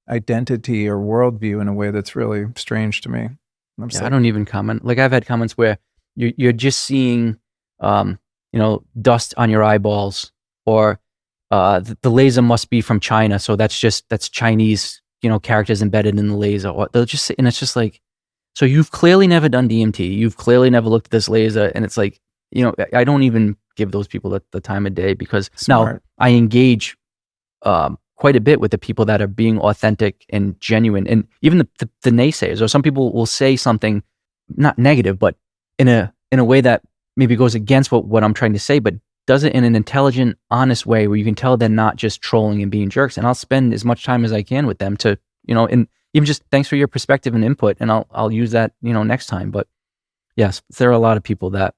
Speaker 2: identity or worldview in a way that's really strange to me.
Speaker 1: I don't even comment. Like, I've had comments where you're just seeing, dust on your eyeballs, or the laser must be from China, so that's Chinese, characters embedded in the laser. Or they'll just say, and it's just like, so you've clearly never done DMT, you've clearly never looked at this laser, and it's like, I don't even give those people the time of day, because now I engage quite a bit with the people that are being authentic and genuine, and even the naysayers, or some people will say something not negative, but in a way that maybe goes against what I'm trying to say, but does it in an intelligent, honest way where you can tell they're not just trolling and being jerks. And I'll spend as much time as I can with them to, and even just thanks for your perspective and input, and I'll use that, next time. But yes, there are a lot of people that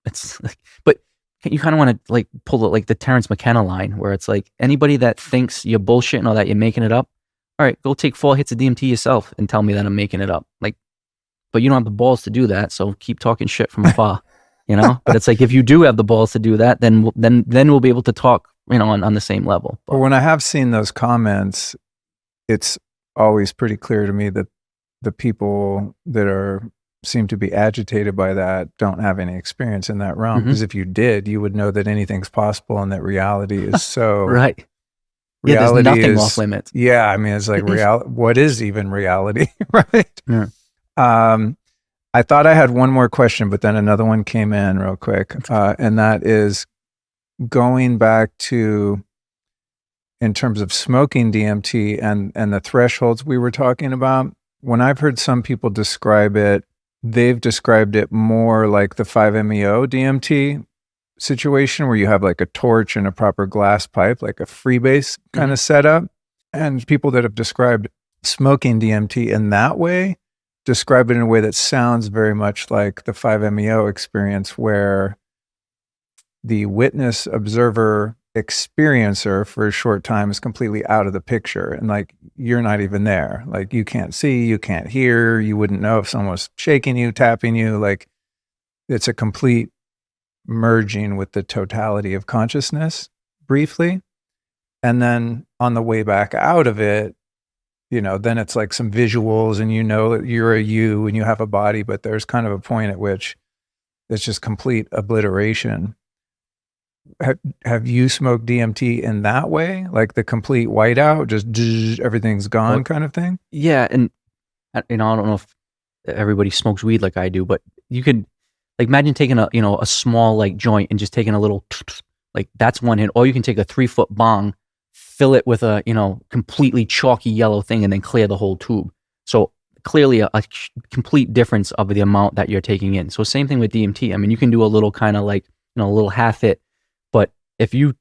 Speaker 1: it's like, but you kind of want to like pull it like the Terrence McKenna line, where it's like, anybody that thinks you're bullshitting or that you're making it up, all right, go take 4 hits of DMT yourself and tell me that I'm making it up. Like, but you don't have the balls to do that, so keep talking shit from afar, But it's like, if you do have the balls to do that, then we'll be able to talk, on the same level.
Speaker 2: But when I have seen those comments, it's always pretty clear to me that the people that seem to be agitated by that don't have any experience in that realm. Because if you did, you would know that anything's possible and that reality is so
Speaker 1: right.
Speaker 2: Reality
Speaker 1: there's nothing off limits.
Speaker 2: Yeah, I mean, it's like what is even reality, right?
Speaker 1: Yeah.
Speaker 2: I thought I had one more question, but then another one came in real quick, and that is going back to, in terms of smoking DMT and the thresholds we were talking about. When I've heard some people describe it, they've described it more like the 5-MeO DMT situation, where you have like a torch and a proper glass pipe, like a freebase kind of setup. And people that have described smoking DMT in that way describe it in a way that sounds very much like the 5-MeO experience, where the witness, observer, experiencer for a short time is completely out of the picture, and like you're not even there. Like, you can't see, you can't hear, you wouldn't know if someone was shaking you, tapping you. Like, it's a complete merging with the totality of consciousness briefly, and then on the way back out of it, then it's like some visuals, and you're a you and you have a body, but there's kind of a point at which it's just complete obliteration. Have you smoked DMT in that way? Like the complete whiteout, just everything's gone
Speaker 1: Well,
Speaker 2: kind of thing?
Speaker 1: yeah, and I don't know if everybody smokes weed like I do, but you could like imagine taking a small like joint and just taking a little like that's one hit. Or you can take a 3-foot bong, fill it with a completely chalky yellow thing, and then clear the whole tube. So clearly a complete difference of the amount that you're taking in. So same thing with DMT. I mean, you can do a little kind of like a little half hit, but if you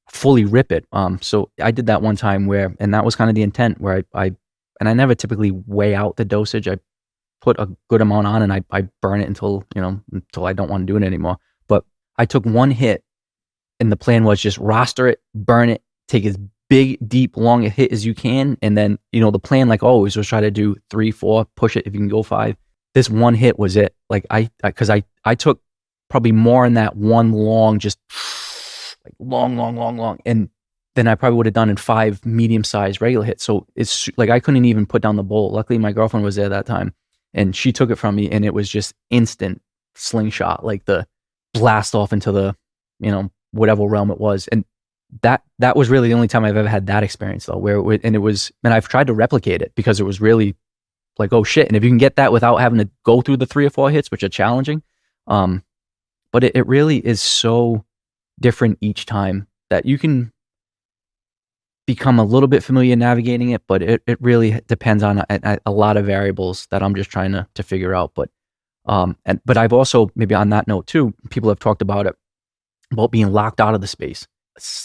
Speaker 1: fully rip it, so I did that one time and that was kind of the intent where I never typically weigh out the dosage. I put a good amount on and I burn it until I don't want to do it anymore. But I took one hit and the plan was just roster it, burn it, take as big, deep, long a hit as you can. And then, the plan, like always, was try to do 3, 4, push it if you can go 5. This one hit was it. Like because I took probably more in that one long, just like long. And then I probably would have done in 5 medium-sized regular hits. So it's like I couldn't even put down the bowl. Luckily, my girlfriend was there that time. And she took it from me, and it was just instant slingshot, like the blast off into the, whatever realm it was. And that was really the only time I've ever had that experience, though, and I've tried to replicate it because it was really like, oh shit. And if you can get that without having to go through the 3 or 4 hits, which are challenging, but it really is so different each time that you can become a little bit familiar navigating it, but it really depends on a lot of variables that I'm just trying to figure out. But but I've also, maybe on that note too, people have talked about it, about being locked out of the space.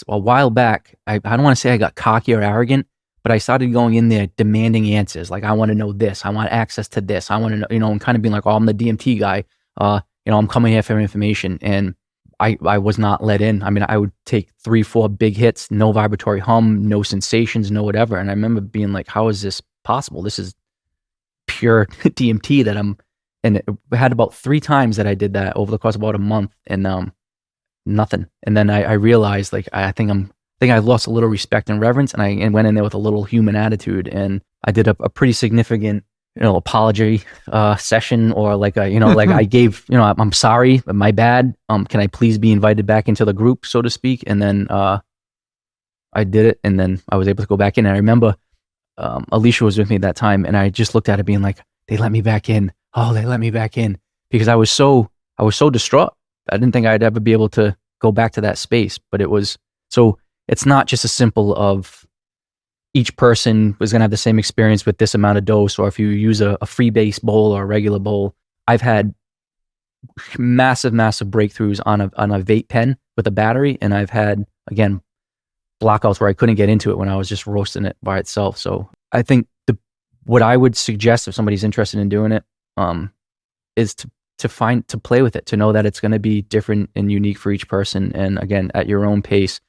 Speaker 1: A while back, I don't want to say I got cocky or arrogant, but I started going in there demanding answers. Like, I want to know this, I want access to this, I want to know, and kind of being like, oh, I'm the DMT guy, I'm coming here for information. And I was not let in. I mean, I would take 3, 4 big hits, no vibratory hum, no sensations, no whatever. And I remember being like, how is this possible? This is pure DMT and it had about 3 times that I did that over the course of about a month, and nothing. And then I realized, like, I think I lost a little respect and reverence, and I went in there with a little human attitude, and I did a pretty significant apology session, or like like I gave, I'm sorry, my bad. Can I please be invited back into the group, so to speak? And then I did it, and then I was able to go back in. And I remember Alicia was with me at that time, and I just looked at it being like, they let me back in. Oh, they let me back in, because I was so distraught. I didn't think I'd ever be able to go back to that space. But it's not just as simple of each person was going to have the same experience with this amount of dose, or if you use a free base bowl or a regular bowl. I've had massive breakthroughs on a vape pen with a battery, and I've had, again, blackouts where I couldn't get into it when I was just roasting it by itself. So I think what I would suggest if somebody's interested in doing it is to play with it, to know that it's going to be different and unique for each person, and again, at your own pace.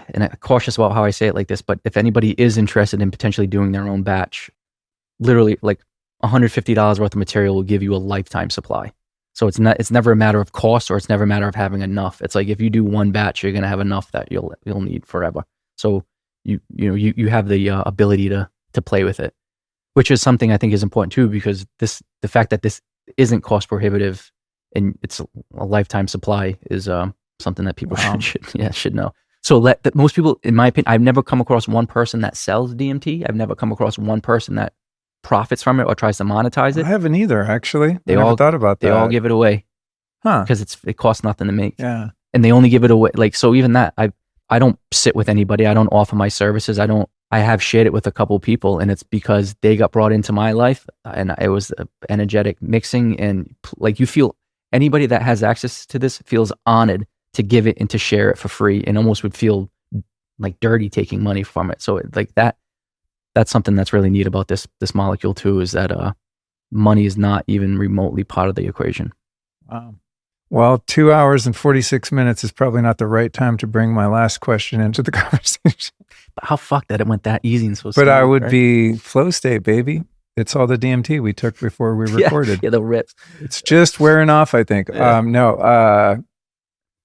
Speaker 1: And I'm cautious about how I say it like this, but if anybody is interested in potentially doing their own batch, literally like $150 worth of material will give you a lifetime supply. So it's never a matter of cost, or it's never a matter of having enough. It's like, if you do one batch, you're going to have enough that you'll need forever. So you have the ability to play with it, which is something I think is important too, because the fact that this isn't cost prohibitive and it's a lifetime supply is something that people should know. So that most people, in my opinion, I've never come across one person that sells DMT. I've never come across one person that profits from it or tries to monetize it.
Speaker 2: I haven't either, actually. I never thought about that.
Speaker 1: They all give it away.
Speaker 2: Huh.
Speaker 1: Because it costs nothing to make.
Speaker 2: Yeah.
Speaker 1: And they only give it away. Like, so even that, I don't sit with anybody. I don't offer my services. I have shared it with a couple people, and it's because they got brought into my life, and it was energetic mixing, and like, you feel, anybody that has access to this feels honored to give it and to share it for free, and almost would feel like dirty taking money from it. So like that's something that's really neat about this molecule too, is that money is not even remotely part of the equation.
Speaker 2: Wow. Well, 2 hours and 46 minutes is probably not the right time to bring my last question into the conversation.
Speaker 1: But how fucked that it went that easy and so
Speaker 2: But I would be flow state, baby. It's all the DMT we took before we recorded.
Speaker 1: Yeah, the rips.
Speaker 2: It's just wearing off, I think. Yeah.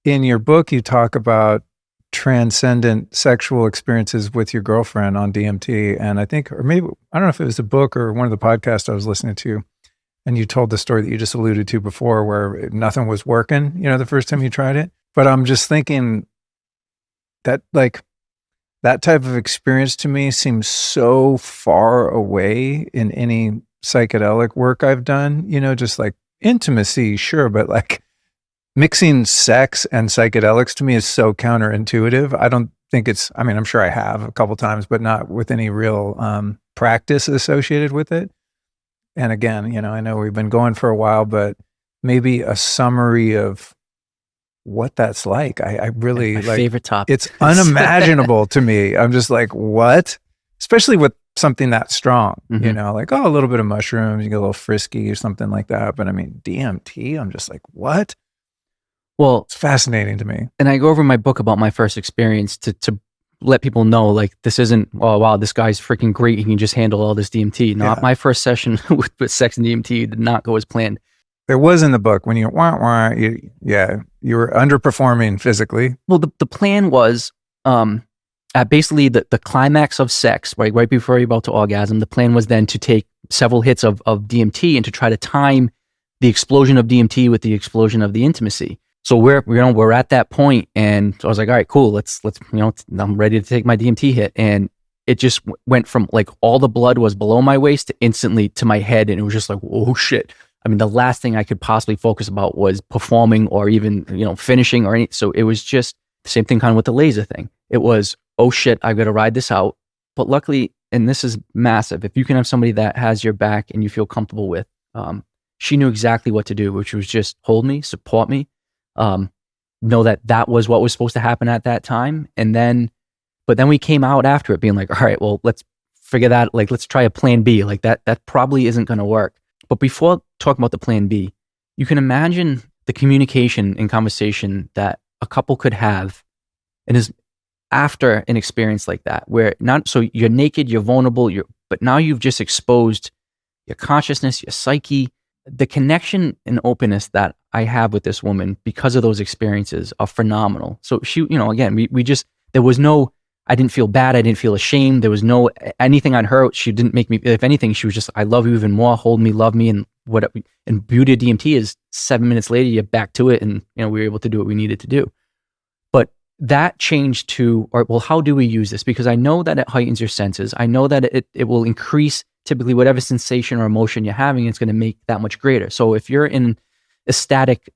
Speaker 2: In your book, you talk about transcendent sexual experiences with your girlfriend on DMT. And I think, or maybe, I don't know if it was a book or one of the podcasts I was listening to, and you told the story that you just alluded to before, where nothing was working, the first time you tried it. But I'm just thinking that like that type of experience to me seems so far away in any psychedelic work I've done, just like intimacy, sure, but like mixing sex and psychedelics to me is so counterintuitive. I don't think I'm sure I have a couple times, but not with any real practice associated with it. And again, I know we've been going for a while, but maybe a summary of what that's like. I really
Speaker 1: My
Speaker 2: like
Speaker 1: favorite topic.
Speaker 2: It's unimaginable to me. I'm just like, what? Especially with something that strong, like, a little bit of mushrooms, you get a little frisky or something like that. But I mean, DMT, I'm just like, what?
Speaker 1: Well,
Speaker 2: it's fascinating to me.
Speaker 1: And I go over in my book about my first experience to let people know, like, this isn't, oh, wow, this guy's freaking great. He can just handle all this DMT. No, my first session with sex and DMT did not go as planned.
Speaker 2: There was in the book when you you were underperforming physically.
Speaker 1: Well, the plan was at basically the climax of sex, right before you're about to orgasm. The plan was then to take several hits of DMT and to try to time the explosion of DMT with the explosion of the intimacy. So we're at that point, and I was like, all right, cool. Let's I'm ready to take my DMT hit, and it just went from like all the blood was below my waist to instantly to my head, and it was just like, oh shit. I mean, the last thing I could possibly focus about was performing or even, finishing or anything. So it was just the same thing kind of with the laser thing. It was, oh shit, I've got to ride this out. But luckily, and this is massive, if you can have somebody that has your back and you feel comfortable with, she knew exactly what to do, which was just hold me, support me, know that was what was supposed to happen at that time. But then we came out after it being like, all right, well, let's figure that, like, let's try a plan B. Like that probably isn't going to work. But before talking about the plan B, you can imagine the communication and conversation that a couple could have and is after an experience like that, where so you're naked, you're vulnerable, but now you've just exposed your consciousness, your psyche. The connection and openness that I have with this woman because of those experiences are phenomenal. So she, again, we just, there was no, I didn't feel bad. I didn't feel ashamed. There was no anything on her. She didn't make me, if anything, she was just, I love you even more, hold me, love me. And and beauty of DMT is 7 minutes later, you're back to it. And, we were able to do what we needed to do. But that changed to, well, how do we use this? Because I know that it heightens your senses. I know that it will increase typically whatever sensation or emotion you're having, it's going to make that much greater. So if you're in ecstatic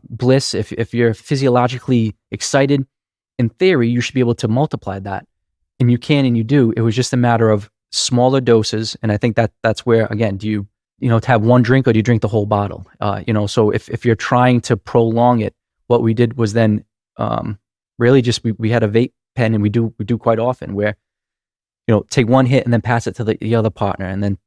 Speaker 1: bliss, if you're physiologically excited, in theory, you should be able to multiply that. And you can and you do. It was just a matter of smaller doses. And I think that's where, again, do you, to have one drink or do you drink the whole bottle? So if you're trying to prolong it, what we did was then really just, we had a vape pen, and we do quite often where, take one hit and then pass it to the other partner. And then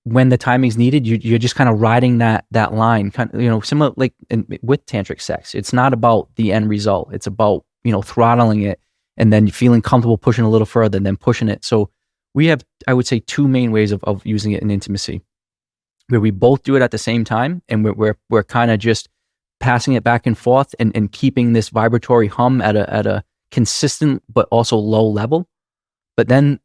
Speaker 1: when the timing's needed, you're just kind of riding that line, kind of, similar like with tantric sex. It's not about the end result. It's about, throttling it and then feeling comfortable pushing a little further and then pushing it. So we have, I would say, two main ways of using it in intimacy, where we both do it at the same time, and we're kind of just passing it back and forth and keeping this vibratory hum at a consistent but also low level. But then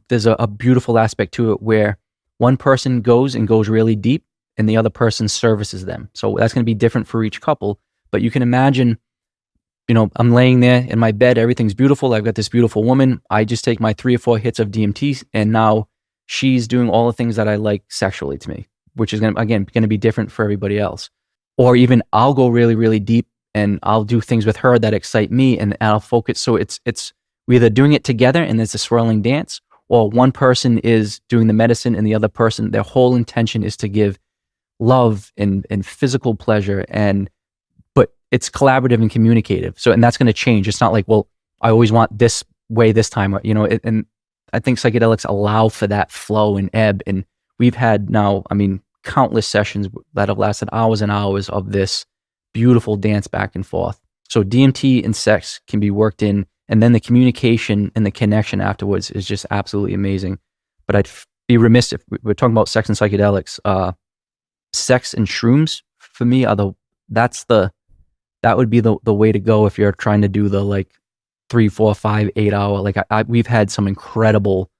Speaker 1: there's a beautiful aspect to it where one person goes really deep and the other person services them. So that's going to be different for each couple. But you can imagine, I'm laying there in my bed, everything's beautiful. I've got this beautiful woman. I just take my 3 or 4 hits of DMT, and now she's doing all the things that I like sexually to me, which is going to be different for everybody else. Or even I'll go really, really deep and I'll do things with her that excite me, and I'll focus. So it's we're either doing it together and there's a swirling dance, or one person is doing the medicine and the other person, their whole intention is to give love and physical pleasure, but it's collaborative and communicative. So, and that's going to change. It's not like, well, I always want this way this time, and I think psychedelics allow for that flow and ebb. And we've had now, countless sessions that have lasted hours and hours of this beautiful dance back and forth. So DMT and sex can be worked in, and then the communication and the connection afterwards is just absolutely amazing. But I'd be remiss if we're talking about sex and psychedelics. Sex and shrooms for me that would be the way to go if you're trying to do the like 3, 4, 5, 8 hour. Like we've had some incredible,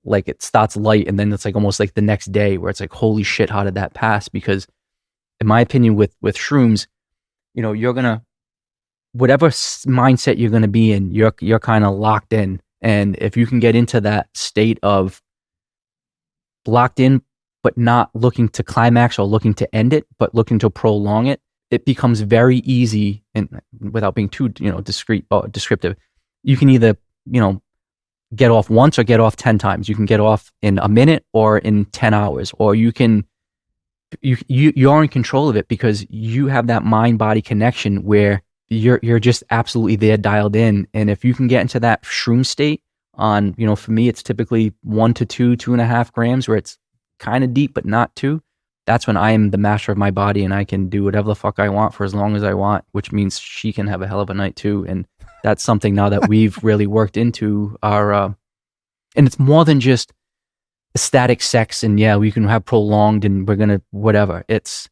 Speaker 1: like it starts light and then it's like almost like the next day where it's like, holy shit, how did that pass? Because in my opinion with shrooms, you're gonna whatever mindset you're going to be in, you're kind of locked in. And if you can get into that state of locked in, but not looking to climax or looking to end it, but looking to prolong it, it becomes very easy, and without being too, discreet or descriptive, you can either, get off once or get off 10 times. You can get off in a minute or in 10 hours, or you're in control of it because you have that mind-body connection where you're just absolutely there, dialed in. And if you can get into that shroom state on, for me, it's typically 1 to 2.5 grams, where it's kind of deep, but not too. That's when I am the master of my body and I can do whatever the fuck I want for as long as I want, which means she can have a hell of a night too. And that's something now that we've really worked into our, and it's more than just static sex and we can have prolonged and we're going to whatever. It's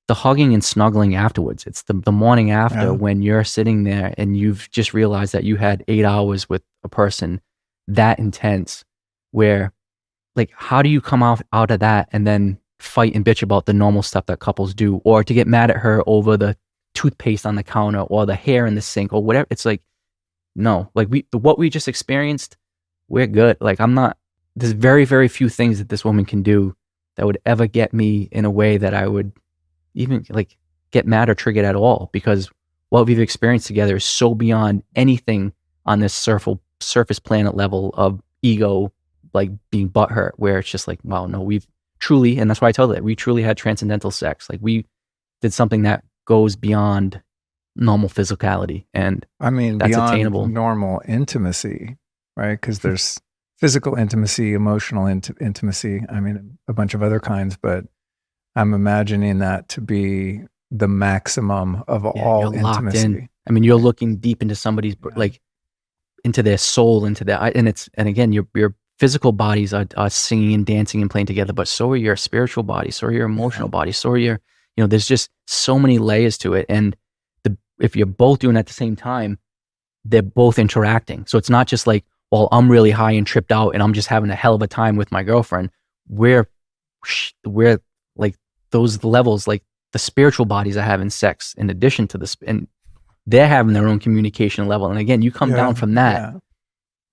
Speaker 1: the hugging and snuggling afterwards. It's the morning after when you're sitting there and you've just realized that you had 8 hours with a person that intense, where like, how do you come out of that and then fight and bitch about the normal stuff that couples do, or to get mad at her over the toothpaste on the counter or the hair in the sink or whatever? It's like, no, like what we just experienced, we're good. Like there's very, very few things that this woman can do that would ever get me in a way that I would even like get mad or triggered at all, because what we've experienced together is so beyond anything on this surface planet level of ego, like being butthurt, where it's just like, wow, no, we've truly, and that's why I tell that we truly had transcendental sex. Like we did something that goes beyond normal physicality, and
Speaker 2: I mean,
Speaker 1: that's
Speaker 2: beyond
Speaker 1: attainable.
Speaker 2: Normal intimacy, right? Because there's physical intimacy, emotional intimacy. I mean, a bunch of other kinds, but I'm imagining that to be the maximum of all
Speaker 1: you're locked
Speaker 2: intimacy.
Speaker 1: in. I mean, you're looking deep into somebody's like into their soul, into their, and again, your physical bodies are singing and dancing and playing together, but so are your spiritual bodies, so are your emotional bodies, so are your, there's just so many layers to it. And if you're both doing it at the same time, they're both interacting. So it's not just like, well, I'm really high and tripped out and I'm just having a hell of a time with my girlfriend. We're like those levels, like the spiritual bodies are having sex in addition to this, and they're having their own communication level. And again, you come down from that,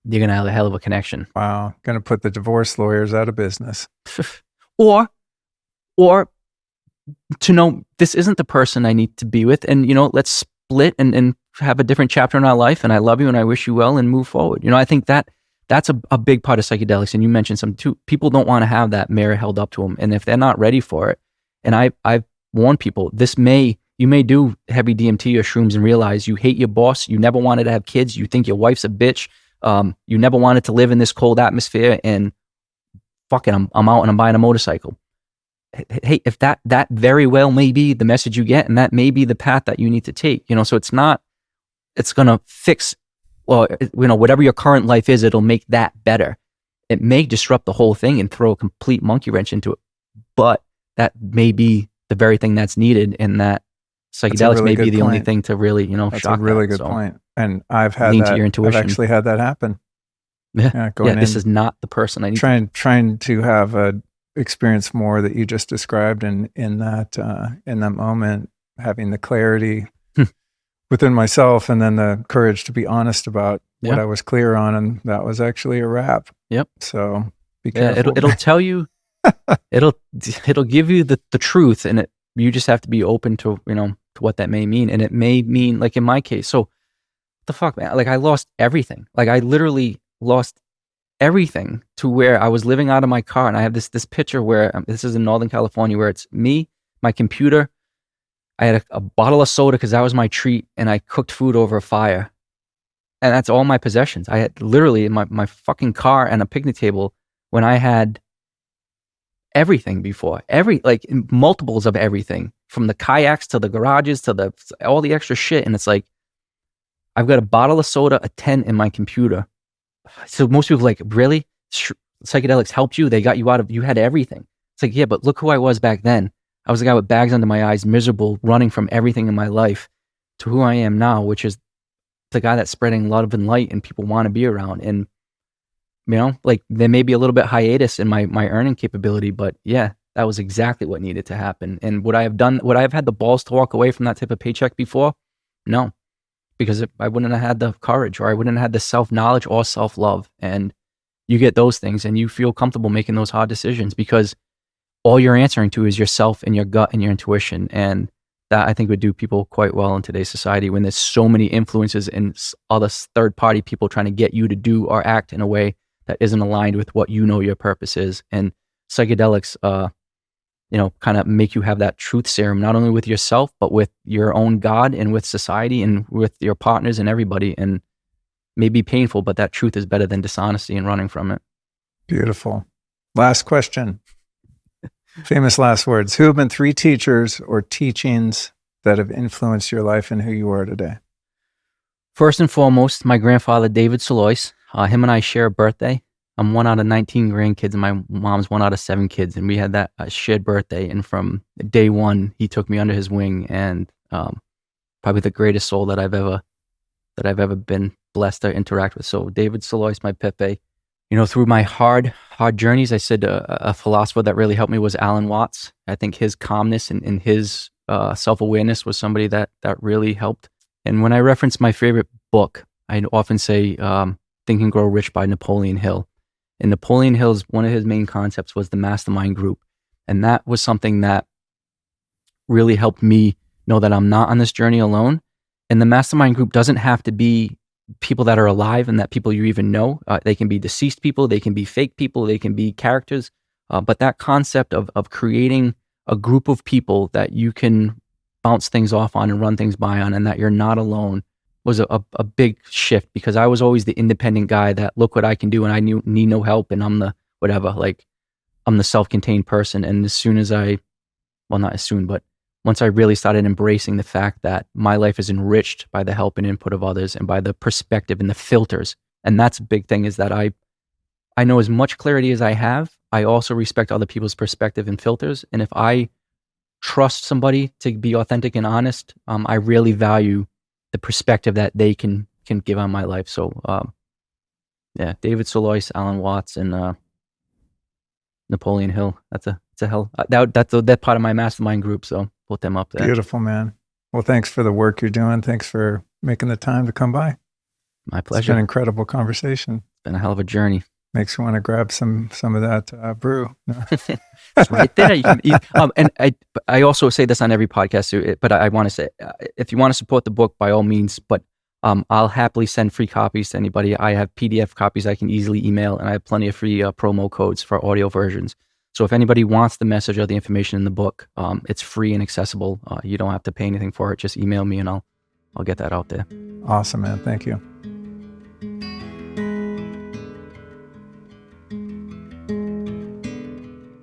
Speaker 1: you're going to have a hell of a connection.
Speaker 2: Wow. Going to put the divorce lawyers out of business.
Speaker 1: or to know this isn't the person I need to be with. And, let's split and have a different chapter in our life. And I love you and I wish you well and move forward. I think that's a big part of psychedelics. And you mentioned something too. People don't want to have that mirror held up to them. And if they're not ready for it, and I've warned people, you may do heavy DMT or shrooms and realize you hate your boss. You never wanted to have kids. You think your wife's a bitch. You never wanted to live in this cold atmosphere, and fuck it, I'm out and I'm buying a motorcycle. Hey, if that very well may be the message you get, and that may be the path that you need to take, so it's going to fix, well, whatever your current life is, it'll make that better. It may disrupt the whole thing and throw a complete monkey wrench into it, but that may be the very thing that's needed, and that psychedelics may be the only thing to really,
Speaker 2: that's
Speaker 1: shock
Speaker 2: a really
Speaker 1: that.
Speaker 2: good point. And I've had
Speaker 1: lean
Speaker 2: that.
Speaker 1: To your intuition.
Speaker 2: I've actually had that happen.
Speaker 1: This is not the person I need.
Speaker 2: Trying to have a experience more that you just described, and in that moment, having the clarity within myself, and then the courage to be honest about what I was clear on, and that was actually a wrap. Yep. So be careful.
Speaker 1: It'll tell you. It'll give you the truth, and you just have to be open to to what that may mean. And it may mean, like in my case, so the fuck, man, like I lost everything. Like I literally lost everything, to where I was living out of my car, and I have this picture where this is in Northern California, where it's me, my computer. I had a bottle of soda because that was my treat, and I cooked food over a fire, and that's all my possessions. I had literally in my fucking car and a picnic table, when I had everything before, like multiples of everything, from the kayaks to the garages to all the extra shit. And it's like, I've got a bottle of soda, a tent, in my computer. So most people are like, really? Psychedelics helped you? They got you out of, you had everything. It's like, yeah, but look who I was back then. I was a guy with bags under my eyes, miserable, running from everything in my life, to who I am now, which is the guy that's spreading love and light and people want to be around. And like there may be a little bit hiatus in my earning capability, but yeah, that was exactly what needed to happen. And would I have had the balls to walk away from that type of paycheck before? No. because I wouldn't have had the courage, or I wouldn't have had the self-knowledge or self-love. And you get those things and you feel comfortable making those hard decisions because all you're answering to is yourself and your gut and your intuition. And that, I think, would do people quite well in today's society when there's so many influences and other third-party people trying to get you to do or act in a way that isn't aligned with what you know your purpose is. And psychedelics, kind of make you have that truth serum, not only with yourself, but with your own God and with society and with your partners and everybody. And may be painful, but that truth is better than dishonesty and running from it.
Speaker 2: Beautiful. Last question. Famous last words. Who have been 3 teachers or teachings that have influenced your life and who you are today?
Speaker 1: First and foremost, my grandfather, David Solois. Him and I share a birthday. I'm 1 out of 19 grandkids, and my mom's 1 out of 7 kids, and we had that shared birthday. And from day one, he took me under his wing, and probably the greatest soul that I've ever been blessed to interact with. So David Solois, my Pepe. Through my hard journeys, I said a philosopher that really helped me was Alan Watts. I think his calmness and his self-awareness was somebody that really helped. And when I reference my favorite book, I often say Think and Grow Rich by Napoleon Hill. And Napoleon Hill's, one of his main concepts was the mastermind group. And that was something that really helped me know that I'm not on this journey alone. And the mastermind group doesn't have to be people that are alive and that people you even know. They can be deceased people, they can be fake people, they can be characters. But that concept of creating a group of people that you can bounce things off on and run things by on, and that you're not alone, was a big shift, because I was always the independent guy that, look what I can do, and I need no help, and I'm the whatever, like I'm the self-contained person. And as soon as not as soon, but once I really started embracing the fact that my life is enriched by the help and input of others and by the perspective and the filters. And that's a big thing, is that I know as much clarity as I have. I also respect other people's perspective and filters. And if I trust somebody to be authentic and honest, I really value the perspective that they can give on my life. So, David Solois, Alan Watts, and Napoleon Hill. That's a hell. That's part of my mastermind group. So put them up there.
Speaker 2: Beautiful, man. Well, thanks for the work you're doing. Thanks for making the time to come by.
Speaker 1: My pleasure.
Speaker 2: It's been an incredible conversation.
Speaker 1: It's been a hell of a journey.
Speaker 2: Makes you want to grab some of that brew. No.
Speaker 1: It's right there. And I also say this on every podcast, but I want to say, if you want to support the book, by all means, but I'll happily send free copies to anybody. I have PDF copies I can easily email, and I have plenty of free promo codes for audio versions. So if anybody wants the message or the information in the book, it's free and accessible. You don't have to pay anything for it. Just email me and I'll get that out there.
Speaker 2: Awesome, man. Thank you.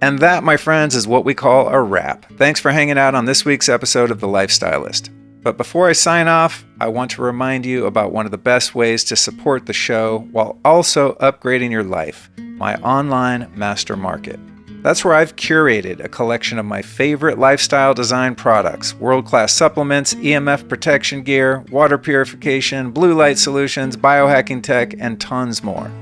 Speaker 2: And that, my friends, is what we call a wrap. Thanks for hanging out on this week's episode of The Lifestylist. But before I sign off, I want to remind you about one of the best ways to support the show while also upgrading your life, my online master market. That's where I've curated a collection of my favorite lifestyle design products, world-class supplements, EMF protection gear, water purification, blue light solutions, biohacking tech, and tons more.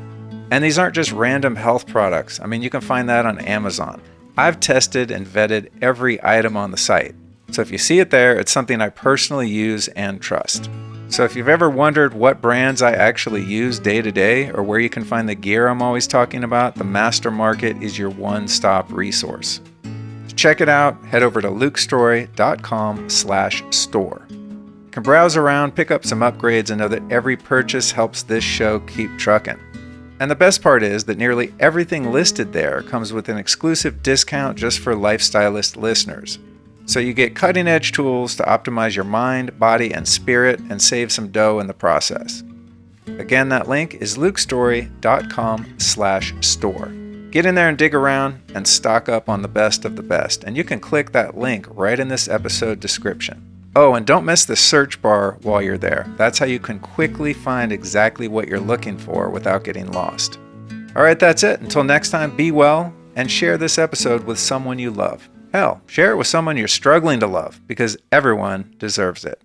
Speaker 2: And these aren't just random health products. I mean, you can find that on Amazon. I've tested and vetted every item on the site. So if you see it there, it's something I personally use and trust. So if you've ever wondered what brands I actually use day to day, or where you can find the gear I'm always talking about, the Master Market is your one-stop resource. To check it out, head over to lukestory.com/store. You can browse around, pick up some upgrades, and know that every purchase helps this show keep trucking. And the best part is that nearly everything listed there comes with an exclusive discount just for Lifestylist listeners. So you get cutting-edge tools to optimize your mind, body, and spirit, and save some dough in the process. Again, that link is lukestory.com/store. Get in there and dig around and stock up on the best of the best. And you can click that link right in this episode description. Oh, and don't miss the search bar while you're there. That's how you can quickly find exactly what you're looking for without getting lost. All right, that's it. Until next time, be well and share this episode with someone you love. Hell, share it with someone you're struggling to love, because everyone deserves it.